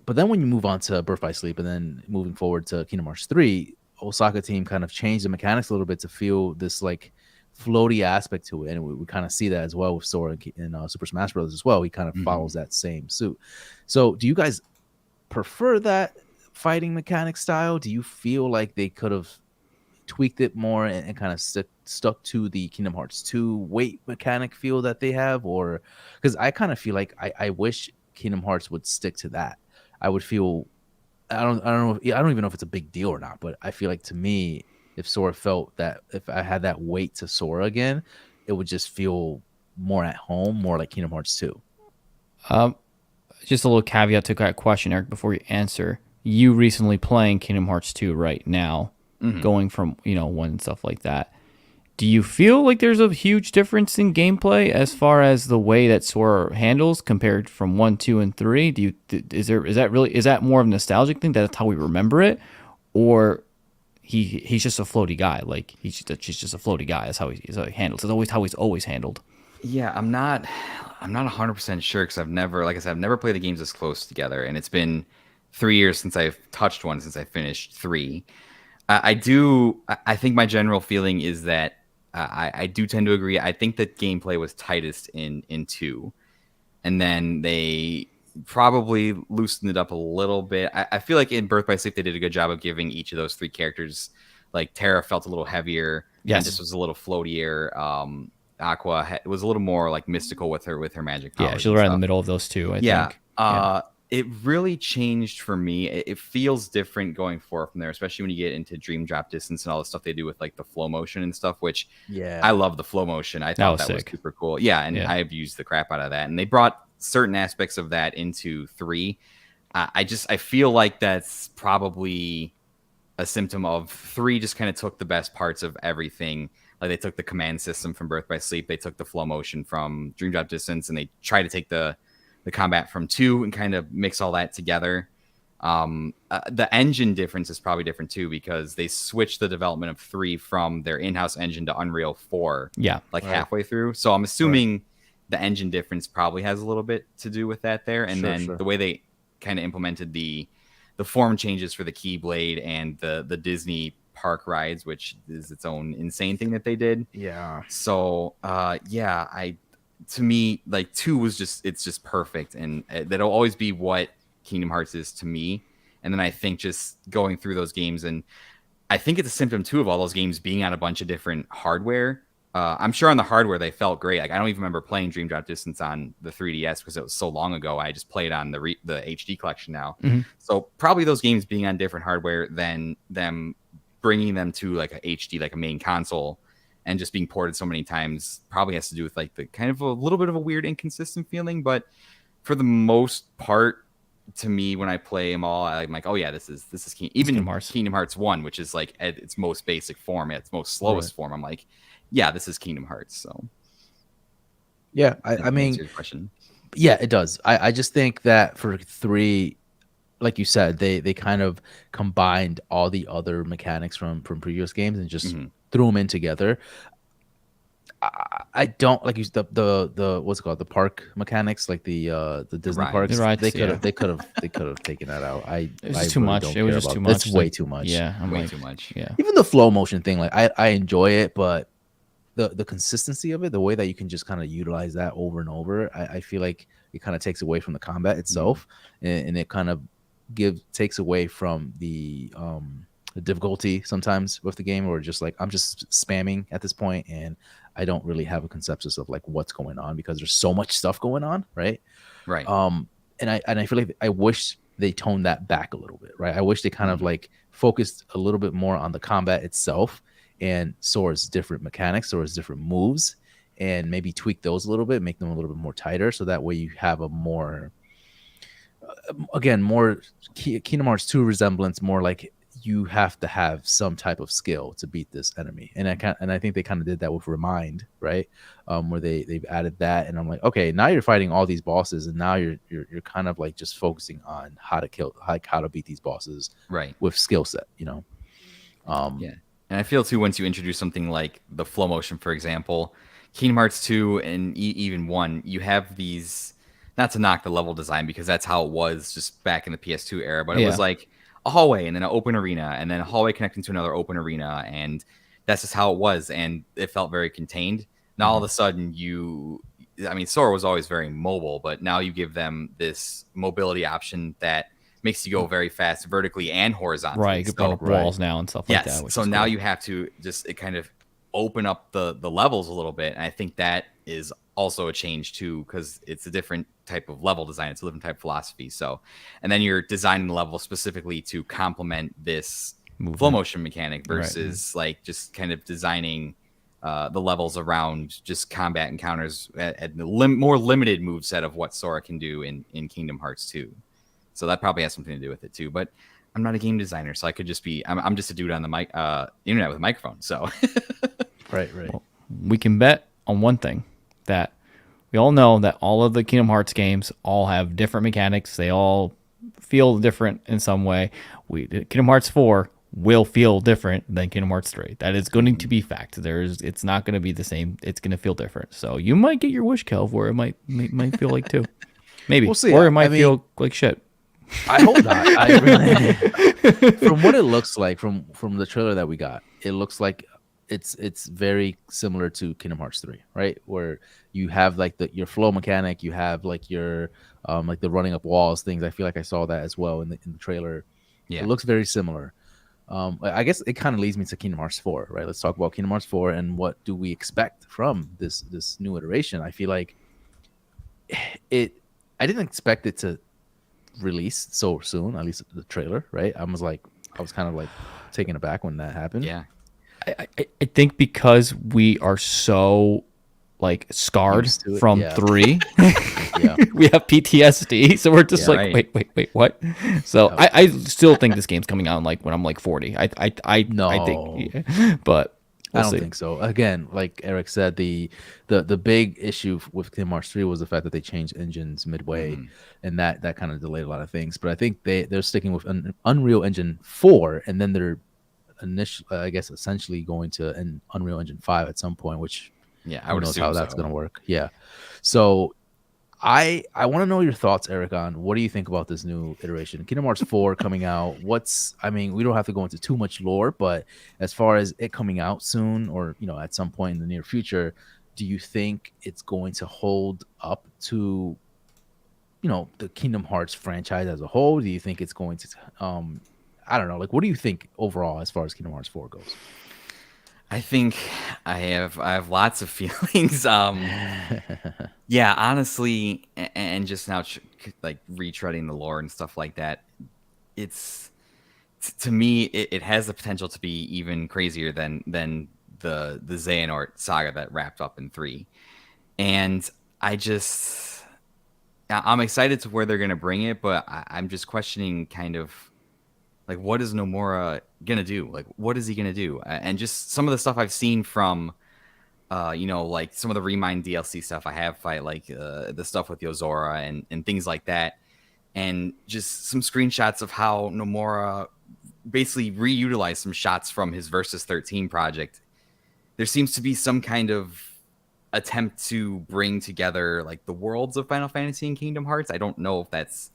But then when you move on to Birth by Sleep and then moving forward to Kingdom Hearts 3, Osaka team kind of changed the mechanics a little bit to feel this like floaty aspect to it. And we kind of see that as well with Sora in Super Smash Bros. As well. He kind of follows that same suit. So do you guys prefer that fighting mechanic style? Do you feel like they could have tweaked it more and kind of stuck to the Kingdom Hearts 2 weight mechanic feel that they have? Or because I kind of feel like I wish Kingdom Hearts would stick to that. I would feel I don't know I don't even know if it's a big deal or not, but I feel like to me, if Sora felt that if I had that weight to Sora again, it would just feel more at home, more like Kingdom Hearts 2. Just a little caveat to that question, Eric, before you answer. You recently playing Kingdom Hearts 2 right now, going from one and stuff like that. Do you feel like there's a huge difference in gameplay as far as the way that Sora handles compared from 1, 2, and 3? Is that more of a nostalgic thing? That's how we remember it, or he's just a floaty guy? Like he's just a floaty guy. That's how he handles. It's always how he's always handled. Yeah, I'm not 100% sure because I've never, like I said, I've never played the games this close together, and it's been 3 years since I've touched one since I finished 3. I think my general feeling is that I do tend to agree. I think that gameplay was tightest in 2, and then they probably loosened it up a little bit. I feel like in Birth by Sleep they did a good job of giving each of those 3 characters, like Terra felt a little heavier, Yes. Ventus was a little floatier. Aqua was a little more like mystical with her magic powers. Yeah, she's right in the middle of those two. I think. It really changed for me. It feels different going forward from there, especially when you get into Dream Drop Distance and all the stuff they do with like the flow motion and stuff, which I love the flow motion. I thought that was super cool. Yeah, and I've used the crap out of that. And they brought certain aspects of that into 3. I feel like that's probably a symptom of 3 just kind of took the best parts of everything. Like they took the command system from Birth by Sleep, they took the flow motion from Dream Drop Distance, and they try to take the combat from 2 and kind of mix all that together. The engine difference is probably different too because they switched the development of 3 from their in-house engine to Unreal 4. Yeah, halfway through. So I'm assuming the engine difference probably has a little bit to do with that there. And the way they kind of implemented the form changes for the Keyblade and the Disney park rides, which is its own insane thing that they did. Yeah. So to me, like 2 was it's just perfect, and that'll always be what Kingdom Hearts is to me. And then I think just going through those games, and I think it's a symptom too of all those games being on a bunch of different hardware. I'm sure on the hardware they felt great. Like I don't even remember playing Dream Drop Distance on the 3DS because it was so long ago. I just played on the HD collection now. So probably those games being on different hardware than them bringing them to like a HD, like a main console, and just being ported so many times probably has to do with like the kind of a little bit of a weird inconsistent feeling. But for the most part, to me, when I play them all, I'm like, oh yeah, this is Kingdom Hearts 1, which is like at its most basic form, at its most slowest form. I'm like, yeah, this is Kingdom Hearts. So yeah, I mean, your question. Yeah, it does. I just think that for 3, like you said, they kind of combined all the other mechanics from previous games and just threw them in together. I don't like the what's it called, the park mechanics, like the Disney rides. parks. The rides, They could yeah. have taken that out. It was I just too really much. don't It was care just too about. much. That's way Like, too much. Yeah, I'm Way like, too much. yeah. Even the flow motion thing, like I enjoy it, but the consistency of it, the way that you can just kind of utilize that over and over, I feel like it kind of takes away from the combat itself, and it kind of takes away from the difficulty sometimes with the game, or just like I'm just spamming at this point, and I don't really have a consensus of like what's going on because there's so much stuff going on, right? Right. And I feel like I wish they toned that back a little bit, right? I wish they kind of like focused a little bit more on the combat itself and Sora's different mechanics, Sora's different moves, and maybe tweak those a little bit, make them a little bit more tighter, so that way you have a more, again, more Kingdom Hearts 2 resemblance, more like you have to have some type of skill to beat this enemy. And I think they kind of did that with Remind, right? Where they've added that, and I'm like, okay, now you're fighting all these bosses, and now you're kind of like just focusing on how to beat these bosses, Right. with skill set, you know. Yeah. And I feel too, once you introduce something like the flow motion, for example, Kingdom Hearts 2 and even 1, you have these, not to knock the level design because that's how it was just back in the PS2 era, but it was Yeah. like a hallway and then an open arena and then a hallway connecting to another open arena. And that's just how it was. And it felt very contained. Now, all of a sudden, Sora was always very mobile, but now you give them this mobility option that makes you go very fast vertically and horizontally. Right, you could put up walls now and stuff like that. Which So is now cool. you have to just kind of open up the levels a little bit. And I think that is also a change too, because it's a different type of level design. It's a different type of philosophy. So, and then you're designing the level specifically to complement this flow motion mechanic versus like just kind of designing the levels around just combat encounters at the more limited move set of what Sora can do in Kingdom Hearts 2. So that probably has something to do with it too. But I'm not a game designer, so I could just be. I'm just a dude on the internet with a microphone. So Right. Well, we can bet on one thing, that we all know that all of the Kingdom Hearts games all have different mechanics. They all feel different in some way. Kingdom Hearts 4 will feel different than Kingdom Hearts 3. That is going to be fact. It's not going to be the same. It's going to feel different. So you might get your wish, Kelv, where it might feel like 2. Maybe. We'll see. Or it might I mean, feel like shit. I hope not. I really, from what it looks like, from the trailer that we got, it looks like it's very similar to Kingdom Hearts 3, right? Where you have like your flow mechanic, you have like your like the running up walls things. I feel like I saw that as well in the trailer. yeah, It looks very similar. I guess it kind of leads me to Kingdom Hearts 4, right? Let's talk about Kingdom Hearts 4 and what do we expect from this new iteration. I feel like I didn't expect it to release so soon, at least the trailer, right? I was kind of like taken aback when that happened. yeah. I think because we are so like scarred Used to it, from yeah. 3, Yeah. we have PTSD, so we're just Yeah, like, right. wait, what? So I still think this game's coming out like when I'm like 40. I think, yeah. But I we'll don't see. think so. Again, like Eric said, the big issue with Kingdom Hearts 3 was the fact that they changed engines midway, and that kind of delayed a lot of things. But I think they're sticking with an Unreal Engine 4, and then they're essentially going to an Unreal Engine 5 at some point, which Yeah, I who would knows assume how that's so. going to work. Yeah. So I want to know your thoughts, Eric, on what do you think about this new iteration? Kingdom Hearts 4 coming out. We don't have to go into too much lore, but as far as it coming out soon or, at some point in the near future, do you think it's going to hold up to, the Kingdom Hearts franchise as a whole? Do you think it's going to, I don't know, like, what do you think overall as far as Kingdom Hearts 4 goes? I think I have lots of feelings. Yeah, honestly, and just now like retreading the lore and stuff like that, it's to me it has the potential to be even crazier than the Xehanort saga that wrapped up in 3. And I'm excited to where they're gonna bring it, but I'm just questioning kind of like, what is Nomura gonna do? Like, what is he gonna do? And just some of the stuff I've seen from, like some of the Remind DLC stuff. I have the stuff with Yozora and things like that, and just some screenshots of how Nomura basically reutilized some shots from his Versus 13 project. There seems to be some kind of attempt to bring together like the worlds of Final Fantasy and Kingdom Hearts. I don't know if that's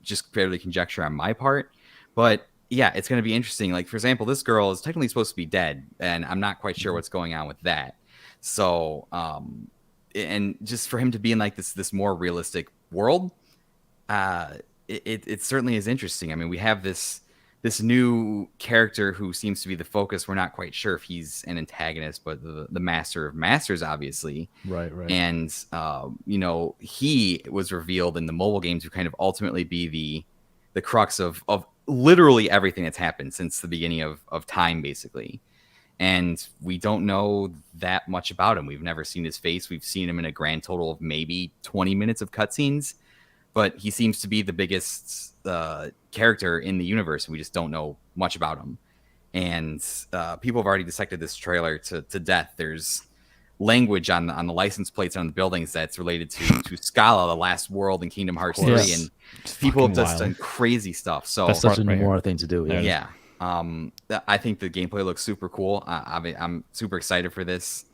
just purely conjecture on my part, but yeah, it's going to be interesting. Like, for example, this girl is technically supposed to be dead, and I'm not quite sure what's going on with that. So, and just for him to be in like this more realistic world, it certainly is interesting. I mean, we have this new character who seems to be the focus. We're not quite sure if he's an antagonist, but the master of masters, obviously. Right, right. And he was revealed in the mobile game to kind of ultimately be the crux of literally everything that's happened since the beginning of time, basically. And we don't know that much about him. We've never seen his face. We've seen him in a grand total of maybe 20 minutes of cutscenes, but he seems to be the biggest character in the universe, and we just don't know much about him. And people have already dissected this trailer to death. There's language on the license plates on the buildings that's related to Scala, the last world in Kingdom Hearts 3, and people have just done crazy stuff. So that's such a Nomura thing to do. Yeah. I think the gameplay looks super cool. I'm super excited for this.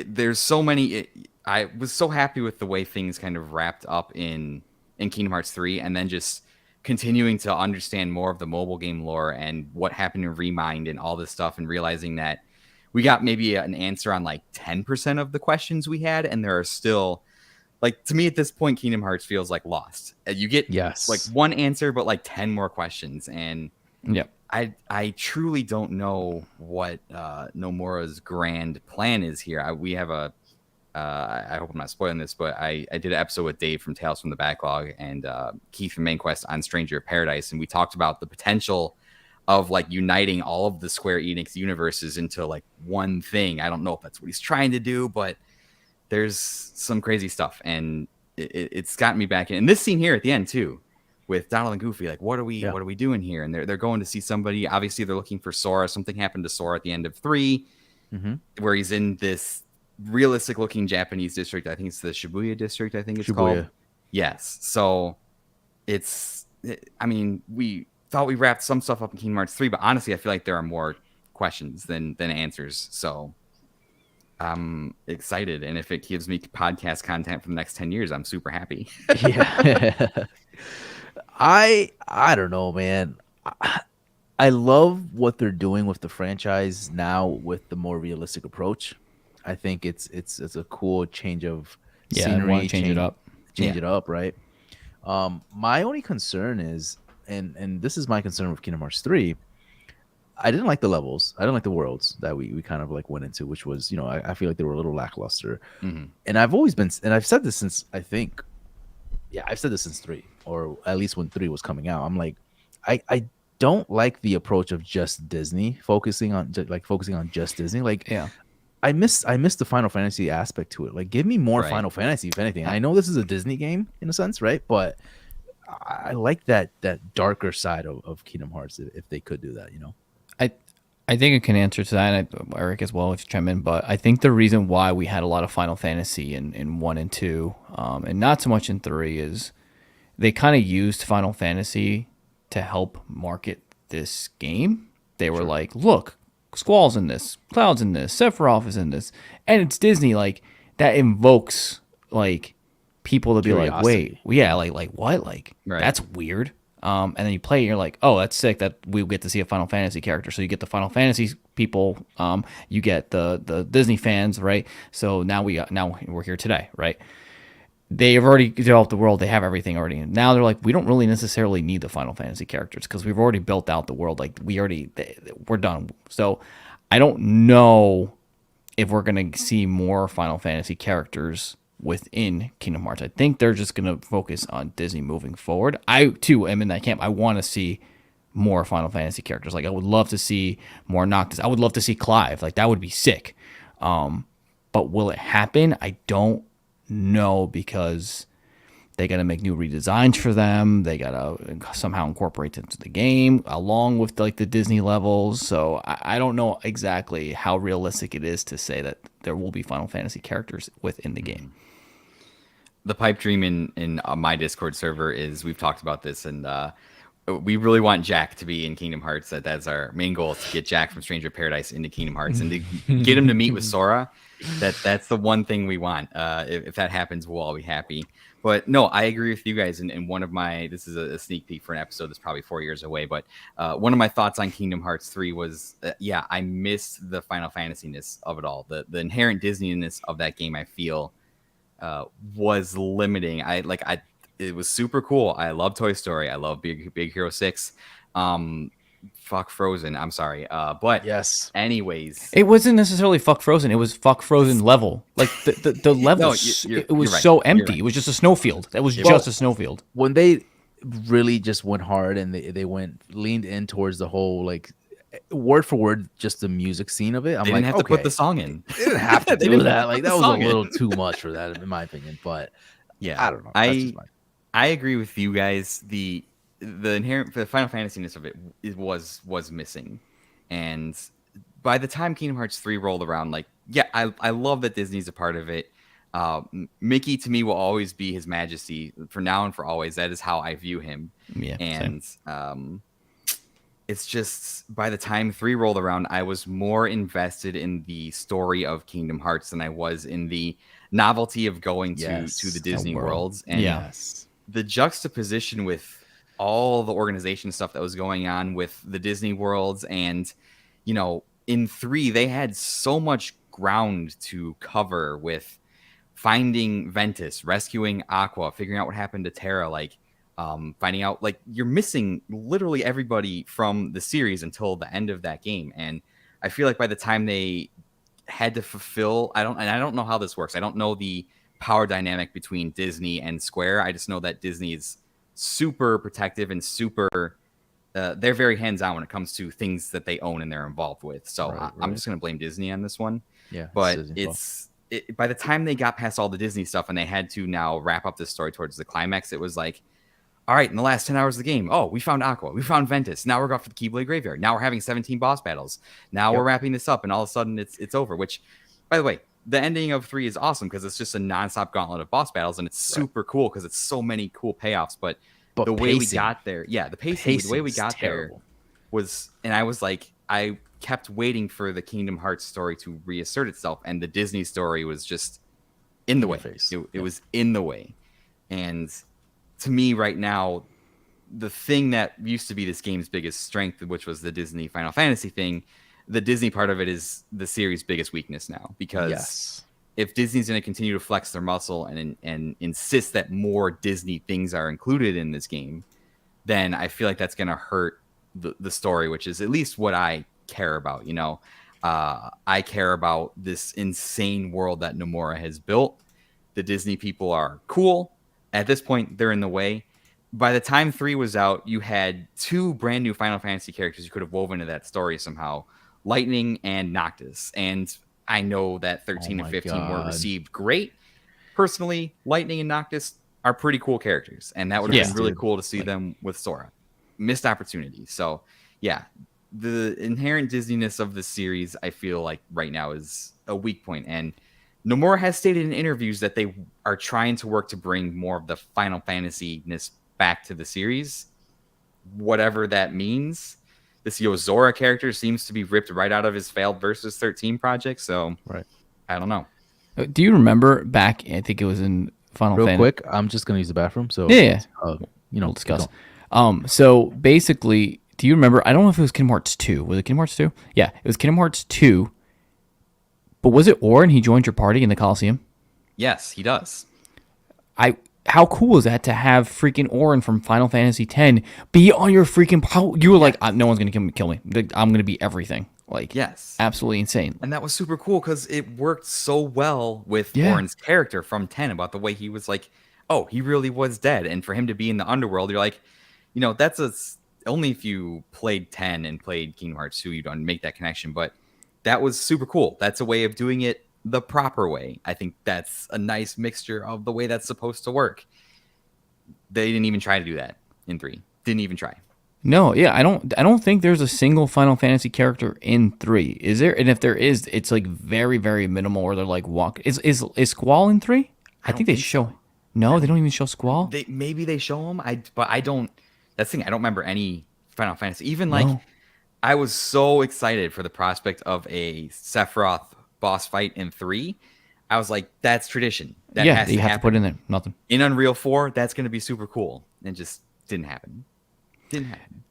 There's so many. I was so happy with the way things kind of wrapped up in Kingdom Hearts 3, and then just continuing to understand more of the mobile game lore and what happened in Remind and all this stuff, and realizing that we got maybe an answer on like 10% of the questions we had, and there are still, like, to me at this point, Kingdom Hearts feels like Lost. You get like one answer, but like 10 more questions, and I truly don't know what Nomura's grand plan is here. We have I hope I'm not spoiling this, but I did an episode with Dave from Tales from the Backlog and Keith from Main Quest on Stranger of Paradise, and we talked about the potential of like uniting all of the Square Enix universes into like one thing. I don't know if that's what he's trying to do, but there's some crazy stuff, and it's gotten me back in. And this scene here at the end too, with Donald and Goofy, like, what are we doing here? And they're going to see somebody. Obviously, they're looking for Sora. Something happened to Sora at the end of 3, where he's in this realistic looking Japanese district. I think it's the Shibuya district. I think it's called. Yes. So I mean, we thought we wrapped some stuff up in Kingdom Hearts 3, but honestly, I feel like there are more questions than answers. So I'm excited, and if it gives me podcast content for the next 10 years, I'm super happy. Yeah. I don't know, man. I love what they're doing with the franchise now with the more realistic approach. I think it's a cool change of scenery, change it up, right? My only concern is, and this is my concern with Kingdom Hearts 3. I didn't like the levels. I didn't like the worlds that we kind of like went into, which was, I feel like they were a little lackluster. And I've always been, and I've said this since I've said this since 3, or at least when 3 was coming out. I'm like, I don't like the approach of just Disney focusing on just Disney. Like, I miss the Final Fantasy aspect to it. Like, give me more Final Fantasy, if anything. I know this is a Disney game in a sense, right? But I like that darker side of Kingdom Hearts if they could do that, I think I can answer to that, and Eric as well if you chime in. But I think the reason why we had a lot of Final Fantasy in 1 and 2, and not so much in 3, is they kind of used Final Fantasy to help market this game. They were like, look, Squall's in this, Cloud's in this, Sephiroth is in this, and it's Disney. Like, that invokes like people to be like, wait, like what? Like, that's weird. And then you play it and you're like, oh, that's sick that we get to see a Final Fantasy character. So you get the Final Fantasy people, you get the Disney fans, right? So now we're here today, right? They've already developed the world. They have everything already. And now they're like, we don't really necessarily need the Final Fantasy characters because we've already built out the world. Like, we're done. So I don't know if we're going to see more Final Fantasy characters within Kingdom Hearts. I think they're just going to focus on Disney moving forward. I, too, am in that camp. I want to see more Final Fantasy characters. Like, I would love to see more Noctis. I would love to see Clive. Like, that would be sick. But will it happen? I don't know, because they got to make new redesigns for them. They got to somehow incorporate them into the game along with like the Disney levels. So I don't know exactly how realistic it is to say that there will be Final Fantasy characters within the game. The pipe dream in my Discord server is, we've talked about this, and we really want Jack to be in Kingdom Hearts. That's our main goal, is to get Jack from Stranger Paradise into Kingdom Hearts and to get him to meet with Sora. That's the one thing we want. If that happens, we'll all be happy. But no, I agree with you guys. And one of my, this is a sneak peek for an episode that's probably 4 years away. But one of my thoughts on Kingdom Hearts 3 was, I missed the Final Fantasy-ness of it all. The inherent Disney-ness of that game, I feel, was limiting. It was super cool. I love Toy Story. I love Big Hero 6. Fuck Frozen. I'm sorry. But yes. Anyways, it wasn't necessarily fuck Frozen. It was fuck Frozen level. Like the level, it was right. So empty. Right. It was just a snowfield. That was just a snowfield. When they really just went hard and they leaned in towards the whole, like, word for word, just the music scene of it. They didn't have to put the song in. They didn't have to do that. Like, that was a little too much for that, in my opinion. But yeah, I don't know. I agree with you guys. The inherent, the Final Fantasy-ness of it was missing, and by the time Kingdom Hearts 3 rolled around, like, I love that Disney's a part of it. Mickey to me will always be His Majesty for now and for always. That is how I view him. Yeah, and it's just by the time 3 rolled around, I was more invested in the story of Kingdom Hearts than I was in the novelty of going to the Disney worlds. And the juxtaposition with all the organization stuff that was going on with the Disney worlds, and in 3 they had so much ground to cover with finding Ventus, rescuing Aqua, figuring out what happened to Terra, like finding out, like, you're missing literally everybody from the series until the end of that game. And I feel like by the time they had to fulfill, I don't know how this works. I don't know the power dynamic between Disney and Square. I just know that Disney is super protective and super they're very hands-on when it comes to things that they own and they're involved with. So I'm just going to blame Disney on this one. Yeah, but by the time they got past all the Disney stuff and they had to now wrap up this story towards the climax, it was like, all right, in the last 10 hours of the game, we found Aqua, we found Ventus. Now we're going for the Keyblade Graveyard. Now we're having 17 boss battles. Now we're wrapping this up, and all of a sudden it's over. Which, by the way, the ending of 3 is awesome because it's just a nonstop gauntlet of boss battles, and it's super cool because it's so many cool payoffs. But the way we got there, the pacing, the way we got there was, and I was like, I kept waiting for the Kingdom Hearts story to reassert itself, and the Disney story was just in the way. It was in the way, and to me right now, the thing that used to be this game's biggest strength, which was the Disney Final Fantasy thing, the Disney part of it is the series' biggest weakness now. Because if Disney's going to continue to flex their muscle and insist that more Disney things are included in this game, then I feel like that's going to hurt the story, which is at least what I care about. I care about this insane world that Nomura has built. The Disney people are cool. At this point, they're in the way. By the time 3 was out, you had 2 brand new Final Fantasy characters you could have woven into that story somehow, Lightning and Noctis. And I know that 13 and 15 were received great. Personally, Lightning and Noctis are pretty cool characters, and that would have been really cool to see them with Sora. Missed opportunity. So, the inherent Disney-ness of the series, I feel like right now is a weak point. And Nomura has stated in interviews that they are trying to work to bring more of the Final Fantasy-ness back to the series, whatever that means. This Yozora character seems to be ripped right out of his failed Versus 13 project, so I don't know. Do you remember back, I think it was in Final Fantasy? Real quick, I'm just going to use the bathroom, so we'll discuss. So basically, do you remember, I don't know if it was Kingdom Hearts 2. Was it Kingdom Hearts 2? Yeah, it was Kingdom Hearts 2. But was it Auron? He joined your party in the Coliseum? Yes, he does. How cool is that to have freaking Auron from Final Fantasy X be on your freaking... You were like, no one's going to kill me. I'm going to be everything. Like, absolutely insane. And that was super cool because it worked so well with Auron's character from 10 about the way he was like, he really was dead. And for him to be in the underworld, you're like, that's only if you played 10 and played Kingdom Hearts 2, you don't make that connection. But that was super cool. That's a way of doing it the proper way. I think that's a nice mixture of the way that's supposed to work. They didn't even try to do that in 3. Didn't even try. No, I don't think there's a single Final Fantasy character in 3. Is there? And if there is, it's like very, very minimal, or they're like walk. Is Squall in 3? I think they show. No, they don't even show Squall. Maybe they show him. But I don't. that's the thing. I don't remember any Final Fantasy. Even No. like, I was so excited for the prospect of a Sephiroth boss fight in 3. I was like, that's tradition. That Yeah, has you to have to put happen. in there. Nothing. In Unreal 4, that's going to be super cool. And just didn't happen. Didn't happen.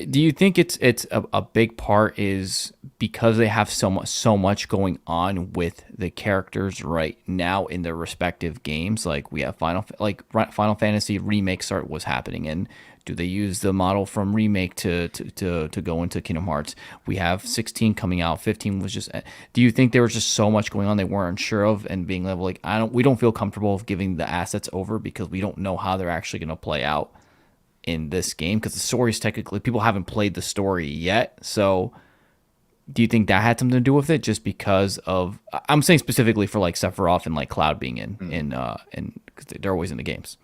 Do you think it's a big part is because they have so much going on with the characters right now in their respective games? Like we have Final Fantasy remake was happening, and do they use the model from remake to go into Kingdom Hearts? We have 16 coming out. 15 was just. Do you think there was just so much going on they weren't sure of, and being like we don't feel comfortable with giving the assets over because we don't know how they're actually going to play out in this game, because the story's technically, people haven't played the story yet. So do you think that had something to do with it, just because of, I'm saying specifically for like Sephiroth and like Cloud being in because they're always in the games?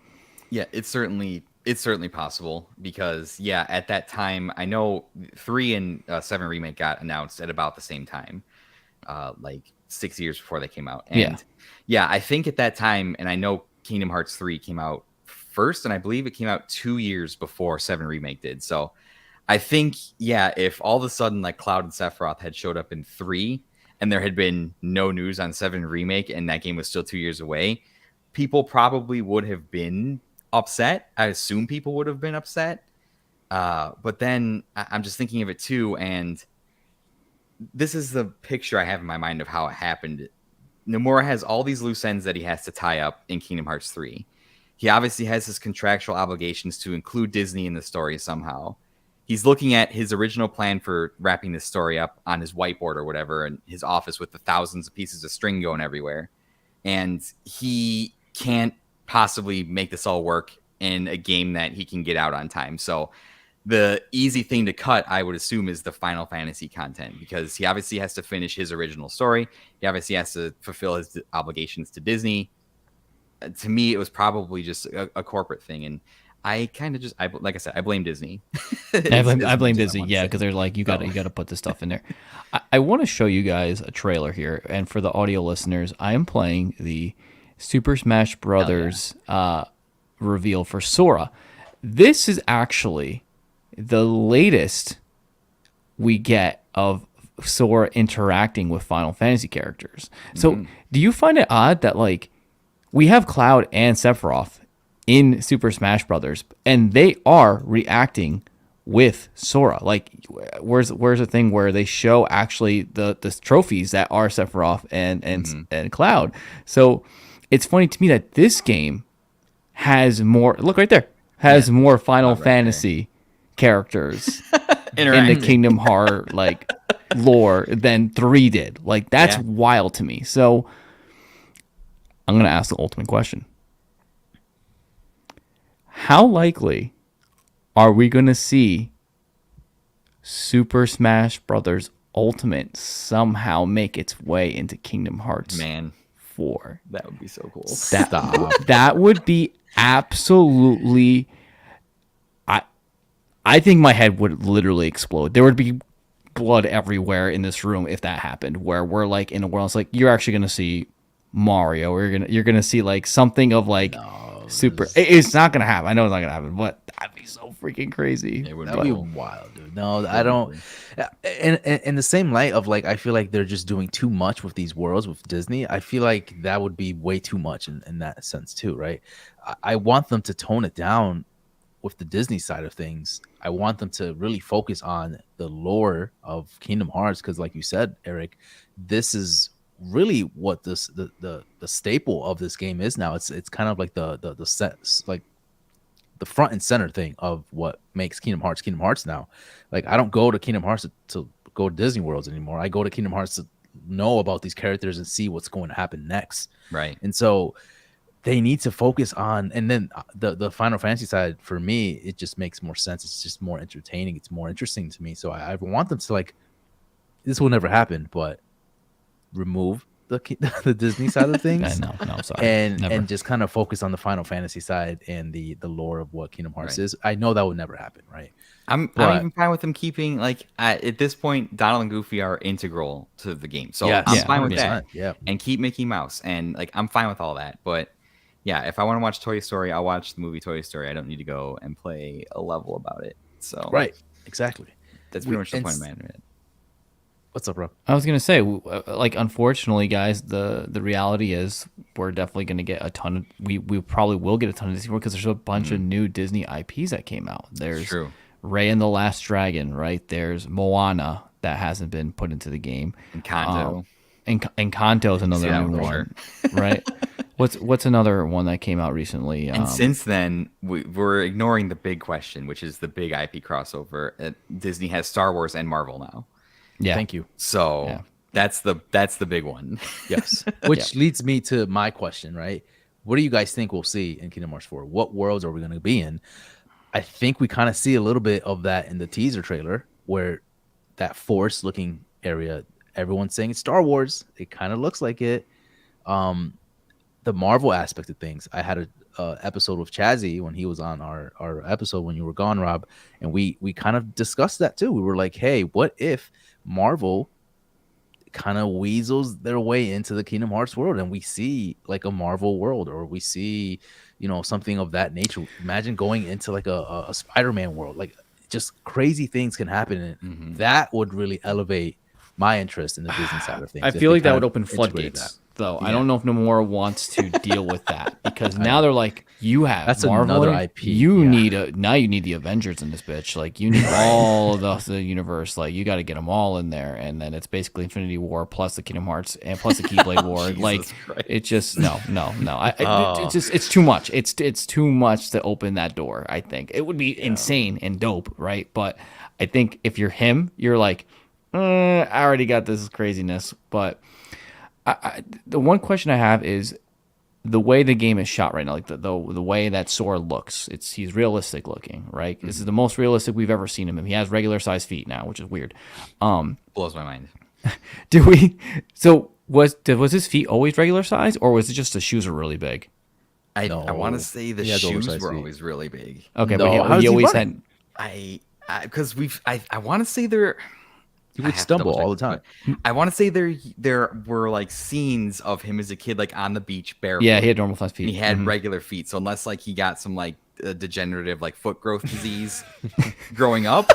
Yeah, it's certainly possible, because at that time, I know 3 and 7 remake got announced at about the same time, like 6 years before they came out. And I think at that time, and I know Kingdom Hearts 3 came out first, and I believe it came out 2 years before 7 remake did. So I think if all of a sudden like Cloud and Sephiroth had showed up in 3 and there had been no news on 7 remake and that game was still 2 years away, people probably would have been upset. I assume people would have been upset. But then I'm just thinking of it too, and this is the picture I have in my mind of how it happened. Nomura has all these loose ends that he has to tie up in Kingdom Hearts 3. He obviously has his contractual obligations to include Disney in the story somehow. He's looking at his original plan for wrapping this story up on his whiteboard or whatever, in his office with the thousands of pieces of string going everywhere. And he can't possibly make this all work in a game that he can get out on time. So the easy thing to cut, I would assume, is the Final Fantasy content, because he obviously has to finish his original story. He obviously has to fulfill his obligations to Disney. To me, it was probably just a corporate thing, and I kind of like I said, I blame Disney. I blame Disney, because they're like, you got to put this stuff in there. I want to show you guys a trailer here, and for the audio listeners, I am playing the Super Smash Brothers reveal for Sora. This is actually the latest we get of Sora interacting with Final Fantasy characters. So, do you find it odd that like we have Cloud and Sephiroth in Super Smash Brothers, and they are reacting with Sora? Like, where's the thing where they show actually the trophies that are Sephiroth and Cloud? So it's funny to me that this game has more. Look right there, has more Final Fantasy characters in the Kingdom Heart like lore than 3 did. Like, that's wild to me. So I'm gonna ask the ultimate question: how likely are we gonna see Super Smash Brothers Ultimate somehow make its way into Kingdom Hearts 4? That would be so cool. That would be absolutely. I think my head would literally explode. There would be blood everywhere in this room if that happened. Where we're like in a world, it's like you're actually gonna see Mario, or you're gonna see like something of like super. It's not gonna happen. I know it's not gonna happen, but that'd be so freaking crazy. That would be wild, dude. No, I don't. In the same light of like, I feel like they're just doing too much with these worlds with Disney. I feel like that would be way too much in that sense too, right? I want them to tone it down with the Disney side of things. I want them to really focus on the lore of Kingdom Hearts, because like you said, Eric, this is really what the staple of this game is now. It's kind of like the set, like the front and center thing of what makes Kingdom Hearts now. Like, I don't go to Kingdom Hearts to go to Disney Worlds anymore. I go to Kingdom Hearts to know about these characters and see what's going to happen next. Right. And so they need to focus on, and then the Final Fantasy side, for me, it just makes more sense. It's just more entertaining. It's more interesting to me. So I want them to, like, this will never happen, but remove the Disney side of things. No, I'm sorry. And just kind of focus on the Final Fantasy side and the lore of what Kingdom Hearts is. I know that would never happen, right? I'm even fine with them keeping, like, at this point, Donald and Goofy are integral to the game. So I'm fine with that. Yeah. And keep Mickey Mouse. And, like, I'm fine with all that. But yeah, if I want to watch Toy Story, I'll watch the movie Toy Story. I don't need to go and play a level about it. So Right. Exactly. that's We pretty much the and point of my internet. what's up, bro? I was gonna say, like, unfortunately, guys, the reality is we're definitely gonna get a ton of we probably will get a ton of Disney because there's a bunch of new Disney IPs that came out. There's True. Ray and the Last Dragon, right? There's Moana that hasn't been put into the game. Encanto. Encanto is another that new one for one, right? What's another one that came out recently? And since then, we're ignoring the big question, which is the big IP crossover. Disney has Star Wars and Marvel now. yeah, Thank you. So Yeah. that's the big one. Yes. Which leads me to my question, right? What do you guys think we'll see in Kingdom Hearts 4? What worlds are we going to be in? I think we kind of see a little bit of that in the teaser trailer where that forest looking area, everyone's saying it's Star Wars. It kind of looks like it. The Marvel aspect of things. I had a episode with Chazzy when he was on our episode when you were gone, Rob, and we kind of discussed that too. We were like, hey, what if Marvel kind of weasels their way into the Kingdom Hearts world and we see like a Marvel world, or we see, something of that nature? Imagine going into like a Spider-Man world. Like, just crazy things can happen, and that would really elevate my interest in the Disney side of things. I if feel they like that kind would of open integrated floodgates, that. though. I don't know if Nomura wants to deal with that because now they're like, you have That's Marvel, another IP, You yeah. need the Avengers in this bitch. Like, you need all of the universe. Like, you got to get them all in there, and then it's basically Infinity War plus the Kingdom Hearts and plus the Keyblade War. Jesus Like, Christ. it's just no. It's too much. It's too much to open that door. I think it would be insane and dope, right? But I think if you're him, you're like, I already got this craziness. But the one question I have is the way the game is shot right now, like the way that Sora looks. He's realistic looking, right? This is the most realistic we've ever seen him. He has regular size feet now, which is weird. Blows my mind. Was his feet always regular size, or was it just the shoes were really big? I No. want to say the He has shoes oversized were feet. always really big. Okay, No, but how he does he always run? had. Because I want to say they're. He I would have to stumble double all the check time. this, but I want to say there were like scenes of him as a kid, like on the beach barefoot. Yeah, he had normal size feet. And he had regular feet. So unless like he got some like degenerative like foot growth disease growing up,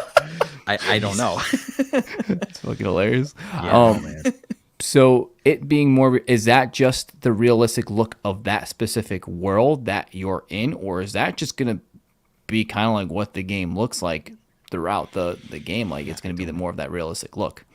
I don't know. It's fucking hilarious. Oh, man. So it being more, is that just the realistic look of that specific world that you're in, or is that just gonna be kind of like what the game looks like throughout the game? Like, it's gonna be more of that realistic look.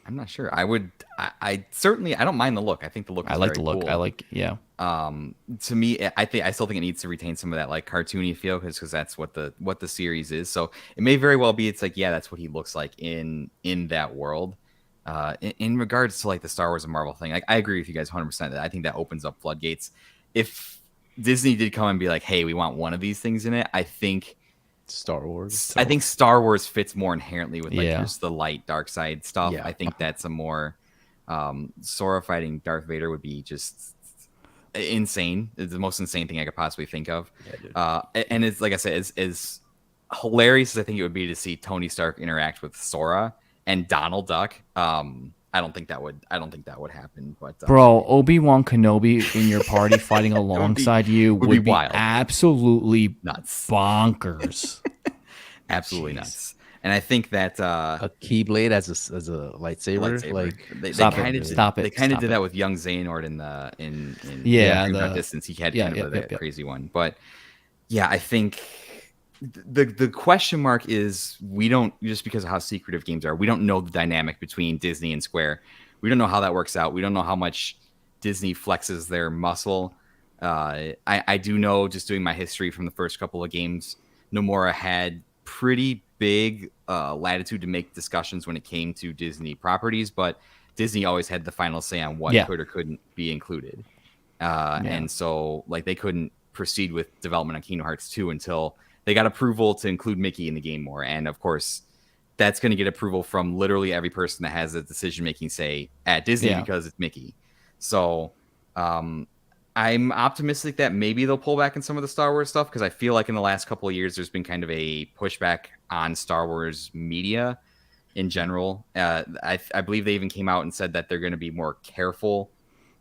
I'm not sure. I certainly I don't mind the look. I think the look is I like very the look. cool. I like, yeah. To me, I still think it needs to retain some of that like cartoony feel because that's what the series is. So it may very well be it's like, yeah, that's what he looks like in that world. In regards to like the Star Wars and Marvel thing, like I agree with you guys 100%. I think that opens up floodgates. If Disney did come and be like, hey, we want one of these things in it, I think Star Wars. I think Star Wars fits more inherently with like Yeah. just the light dark side stuff. Yeah. I think that's a more Sora fighting Darth Vader would be just insane. It's the most insane thing I could possibly think of. And it's like I said, as hilarious as I think it would be to see Tony Stark interact with Sora and Donald Duck. I don't think that would happen. But Bro, Obi-Wan Kenobi in your party fighting alongside you would be wild. absolutely nuts, bonkers. absolutely nuts. And I think that A Keyblade as a lightsaber. Like, they Stop kind it. of Stop it. They kind of Stop did it. that with young Xehanort in Yeah, Dream Drop the- Distance. He had yeah, kind of yep, that yep. crazy one. But yeah, I think the question mark is we don't, just because of how secretive games are, we don't know the dynamic between Disney and Square. We don't know how that works out. We don't know how much Disney flexes their muscle. I do know, just doing my history from the first couple of games, Nomura had pretty big latitude to make discussions when it came to Disney properties, but Disney always had the final say on what could or couldn't be included. And so like they couldn't proceed with development on Kingdom Hearts 2 until they got approval to include Mickey in the game more. And of course, that's going to get approval from literally every person that has a decision-making say at Disney because it's Mickey. So I'm optimistic that maybe they'll pull back in some of the Star Wars stuff, because I feel like in the last couple of years, there's been kind of a pushback on Star Wars media in general. I believe they even came out and said that they're going to be more careful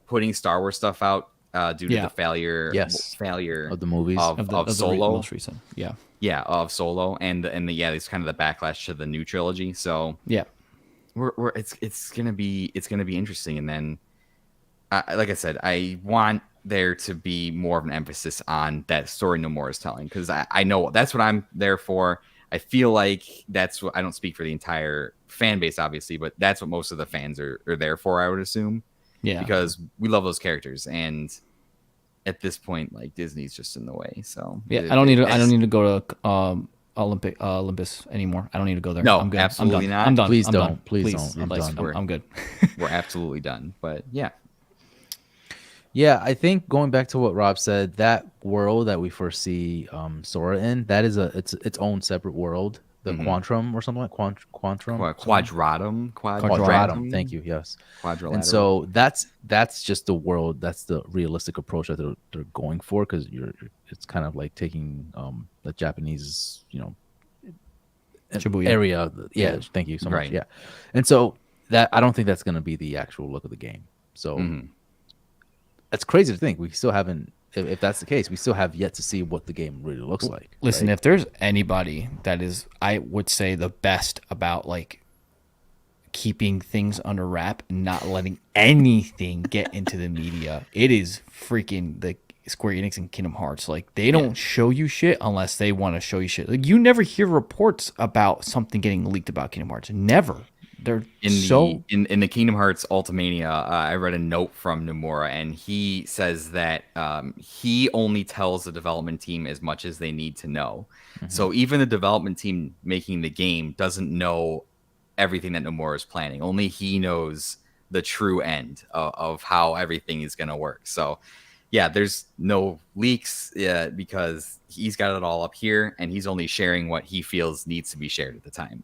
putting Star Wars stuff out due to the Yes. failure Of the movies. of the Solo. most recent. Yeah. Yeah, of Solo, and it's kind of the backlash to the new trilogy. So Yeah. it's gonna be interesting. And then, like I said, I want there to be more of an emphasis on that story Nomura is telling, because I know that's what I'm there for. I feel like that's what, I don't speak for the entire fan base, obviously, but that's what most of the fans are there for, I would assume. Yeah. Because we love those characters, and at this point, like, Disney's just in the way. So Yeah. I don't need to go to Olympus anymore. I don't need to go there. No, I'm good. absolutely not. I'm done. Please I'm don't. done. Please don't. I'm Like, done. I'm good. We're absolutely done. But yeah. Yeah, I think going back to what Rob said, that world that we first see Sora in, that is its own separate world. The Quantrum or something like Quantrum. Quadratum. Thank you. Yes. Quadrilateral. And so that's just the world. That's the realistic approach that they're going for, because it's kind of like taking the Japanese, Shibuya. area. Yeah. Thank you so much. Right. Yeah. And so that, I don't think that's going to be the actual look of the game. So that's crazy to think. We still haven't. If that's the case, we still have yet to see what the game really looks like. Listen, right? if there's anybody that is, I would say, the best about like keeping things under wrap and not letting anything get into the media, it is freaking the Square Enix and Kingdom Hearts. Like, they don't show you shit unless they want to show you shit. Like, you never hear reports about something getting leaked about Kingdom Hearts. Never. They're in the Kingdom Hearts Ultimania, I read a note from Nomura, and he says that he only tells the development team as much as they need to know. So even the development team making the game doesn't know everything that Nomura is planning. Only he knows the true end of how everything is going to work. So yeah, there's no leaks because he's got it all up here, and he's only sharing what he feels needs to be shared at the time.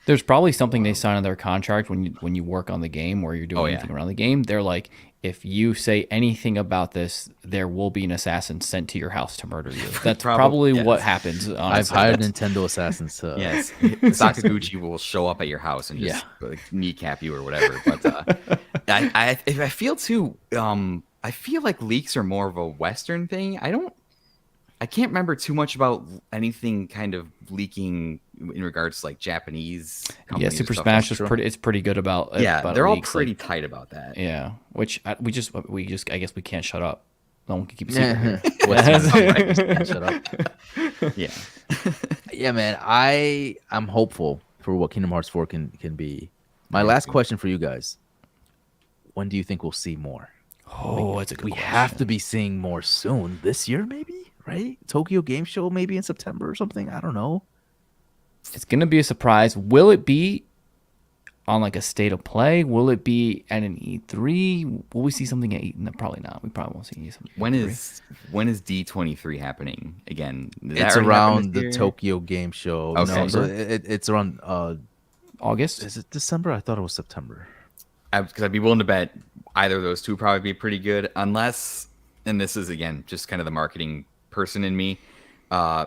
There's probably something they sign in their contract when you work on the game or you're doing anything around the game. They're like, if you say anything about this, there will be an assassin sent to your house to murder you. That's probably what happens. Honestly. I've hired Nintendo assassins to. Yes, Sakaguchi will show up at your house and just like, kneecap you or whatever. But I feel too. I feel like leaks are more of a Western thing. I can't remember too much about anything kind of leaking in regards to like Japanese companies. Yeah, Super Smash is pretty good about it. Yeah, about they're all leaks, pretty like, tight about that. Yeah, which we just I guess we can't shut up. No one can keep a secret here. Shut up. Yeah. Yeah, man. I'm hopeful for what Kingdom Hearts 4 can be. My last question for you guys: when do you think we'll see more? Oh, it's a good We question. have to be seeing more soon. This year, maybe. Right? Tokyo Game Show, maybe in September or something. I don't know. It's gonna be a surprise. Will it be on like a state of play? Will it be at an E3? Will we see something at E3? No, probably not. We probably won't see something. When is D23 happening again? It's around the Tokyo Game Show. Okay. No, so it's around August? Is it December? I thought it was September. Because I'd be willing to bet either of those two probably be pretty good, unless, and this is again just kind of the marketing person in me,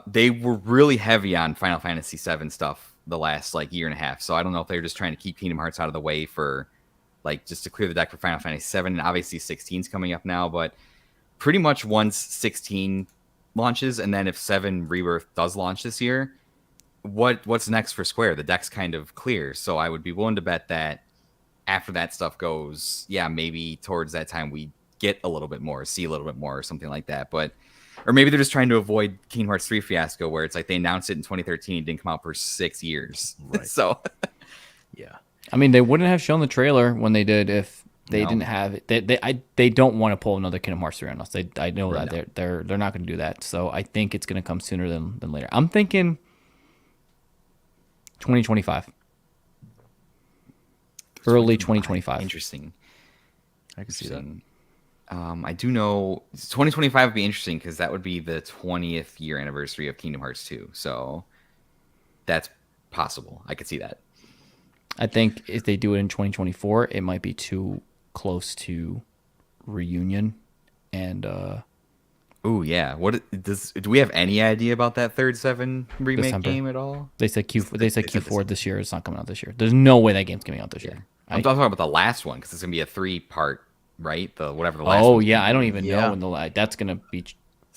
they were really heavy on Final Fantasy VII stuff the last like year and a half. So I don't know if they're just trying to keep Kingdom Hearts out of the way for like just to clear the deck for Final Fantasy VII. And obviously 16's coming up now, but pretty much once 16 launches, and then if 7 Rebirth does launch this year, what's next for Square? The deck's kind of clear. So I would be willing to bet that after that stuff goes, yeah, maybe towards that time we get a little bit more, see a little bit more or something like that. But or maybe they're just trying to avoid Kingdom Hearts 3 fiasco, where it's like they announced it in 2013 and didn't come out for 6 years. Right. So, yeah. I mean, they wouldn't have shown the trailer when they did if they didn't have it. They don't want to pull another Kingdom Hearts 3 on us. I know that they're not going to do that. So I think it's going to come sooner than later. I'm thinking 2025. Early 2025. Interesting. I can see that. I do know 2025 would be interesting because that would be the 20th year anniversary of Kingdom Hearts 2. So that's possible. I could see that. I think if they do it in 2024, it might be too close to Reunion. And oh yeah, do we have any idea about that third 7 remake December. game at all? They said Q4 this year. It's not coming out this year. There's no way that game's coming out this year. I'm talking about the last one because it's gonna be a 3-part right? The whatever the last. Oh one yeah, came I don't out. even Yeah. know when that's gonna be.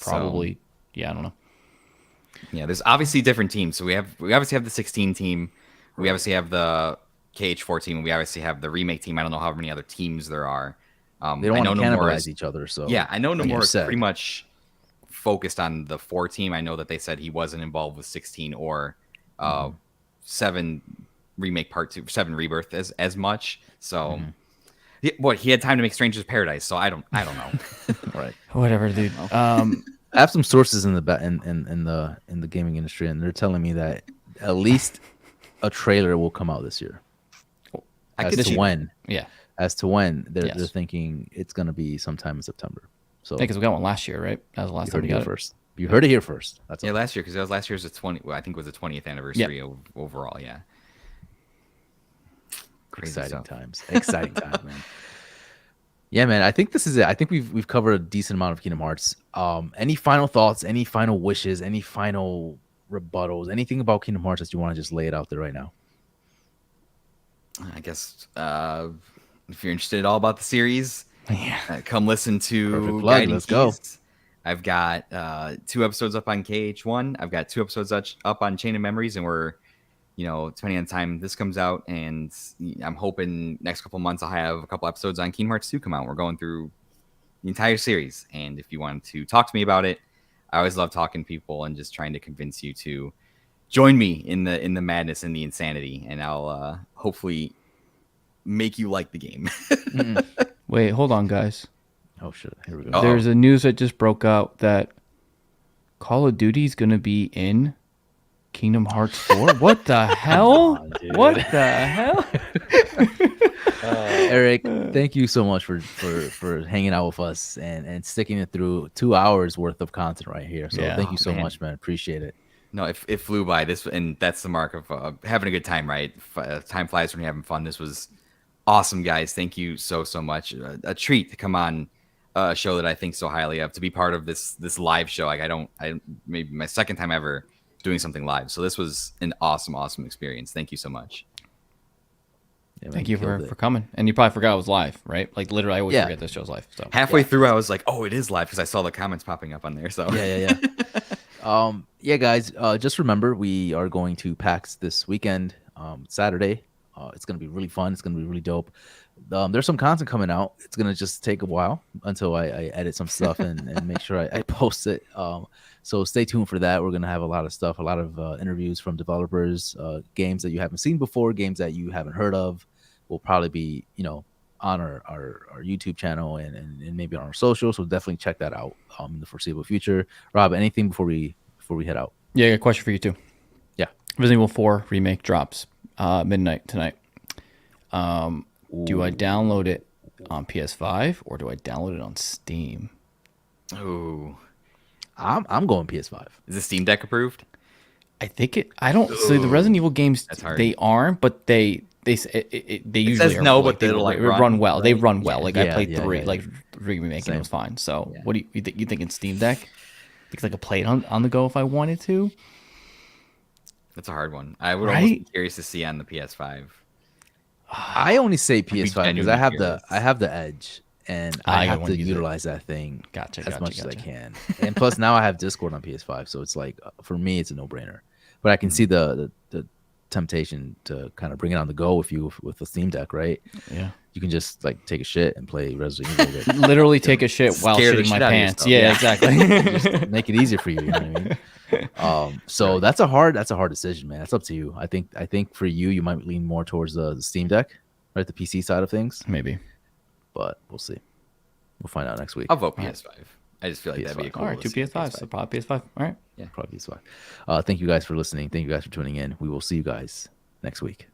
Probably. Yeah, I don't know. Yeah, there's obviously different teams. So we obviously have the 16 team. We obviously have the KH4 team. We obviously have the remake team. I don't know how many other teams there are. They don't I want know to Nomura cannibalize is. each other. So Yeah, I know like you Nomura is said. pretty much focused on the 4 team. I know that they said he wasn't involved with 16 or 7 remake part 2, 7 rebirth as much. So he had time to make Stranger's Paradise. So I don't know. Right. Whatever, dude. I have some sources in the gaming industry, and they're telling me that at least a trailer will come out this year. I As could to see- when, Yeah, they're Yes. thinking it's gonna be sometime in September. So because we got one last year, right? That was the last you time heard we it here got it. first. You heard it here first. That's Yeah, all. last year because that was last year's 20. Well, I think it was the 20th anniversary overall. Yeah. Crazy Exciting stuff. times. Exciting times, man. Yeah, man. I think this is it. I think we've covered a decent amount of Kingdom Hearts. Any final thoughts? Any final wishes? Any final rebuttals? Anything about Kingdom Hearts that you want to just lay it out there right now? I guess if you're interested at all about the series, come listen to Perfect plug. Guiding Let's go. Keys. I've got 2 episodes up on KH1. I've got 2 episodes up on Chain of Memories, and we're, depending on the time this comes out, and I'm hoping next couple months I'll have a couple episodes on Kingdom Hearts 2 come out. We're going through the entire series, and if you want to talk to me about it, I always love talking to people and just trying to convince you to join me in the madness and the insanity, and I'll hopefully make you like the game. Wait, hold on, guys. Oh shit! Here we go. Uh-oh. There's a news that just broke out that Call of Duty is gonna be in Kingdom Hearts 4. What the hell? on, dude. What the hell? Eric, thank you so much for hanging out with us and sticking it through 2 hours worth of content right here. So Yeah. thank you so Man. much, man. Appreciate it. No, it flew by this, and that's the mark of having a good time, right? Time flies when you're having fun. This was awesome, guys. Thank you so much. A treat to come on a show that I think so highly of, to be part of this live show. Like I maybe my second time ever doing something live. So this was an awesome experience. Thank you so much. Yeah, man, Thank you killed it. for coming. And you probably forgot it was live, right? Like literally, I always Yeah. forget this show's live. So Halfway through, I was like, "Oh, it is live," because I saw the comments popping up on there. So Yeah. Yeah, guys. Just remember, we are going to PAX this weekend, Saturday. It's gonna be really fun. It's gonna be really dope. There's some content coming out. It's gonna just take a while until I edit some stuff and make sure I post it. So stay tuned for that. We're gonna have a lot of stuff, a lot of interviews from developers, games that you haven't seen before, games that you haven't heard of. Will probably be on our YouTube channel and maybe on our socials. So definitely check that out in the foreseeable future. Rob, anything before we head out? yeah, I got a question for you too. Yeah. Resident Evil 4 remake drops midnight tonight. Do I download it on PS5 or do I download it on Steam? Ooh, I'm going PS5. is the Steam Deck approved? I think it. I don't. So the Resident Evil games, That's hard. they aren't, but they usually says are, no, like, but they it'll, like, run well. They right? run well. Like I Yeah, played yeah, 3, yeah. like 3 remake, and Same. it was fine. So Yeah. what do you think in Steam Deck? Because I could play it on the go if I wanted to. That's a hard one. I would almost be Right? curious to see on the PS5. I only say PS5 because genuinely I have the Edge and I I have wanna to use it. utilize that thing Gotcha, as much as I gotcha. can. And plus now I have Discord on PS5, so it's like for me it's a no-brainer. But I can see the temptation to kind of bring it on the go with the Steam Deck, right? Yeah. You can just like take a shit and play Resident Evil. with it. Literally take a shit while Scare the shitting my shit out of pants. yourself. Yeah, Yeah. exactly. Just make it easier for you. You know what I mean? So that's a hard decision, man. It's up to you. I think for you might lean more towards the Steam Deck, right? The PC side of things, Maybe. but we'll see. We'll find out next week. I'll vote PS5. I just feel like that'd be a PS5. cool. All right, 2 PS5s. So probably PS5. All right. Probably PS5. Thank you guys for listening. Thank you guys for tuning in. We will see you guys next week.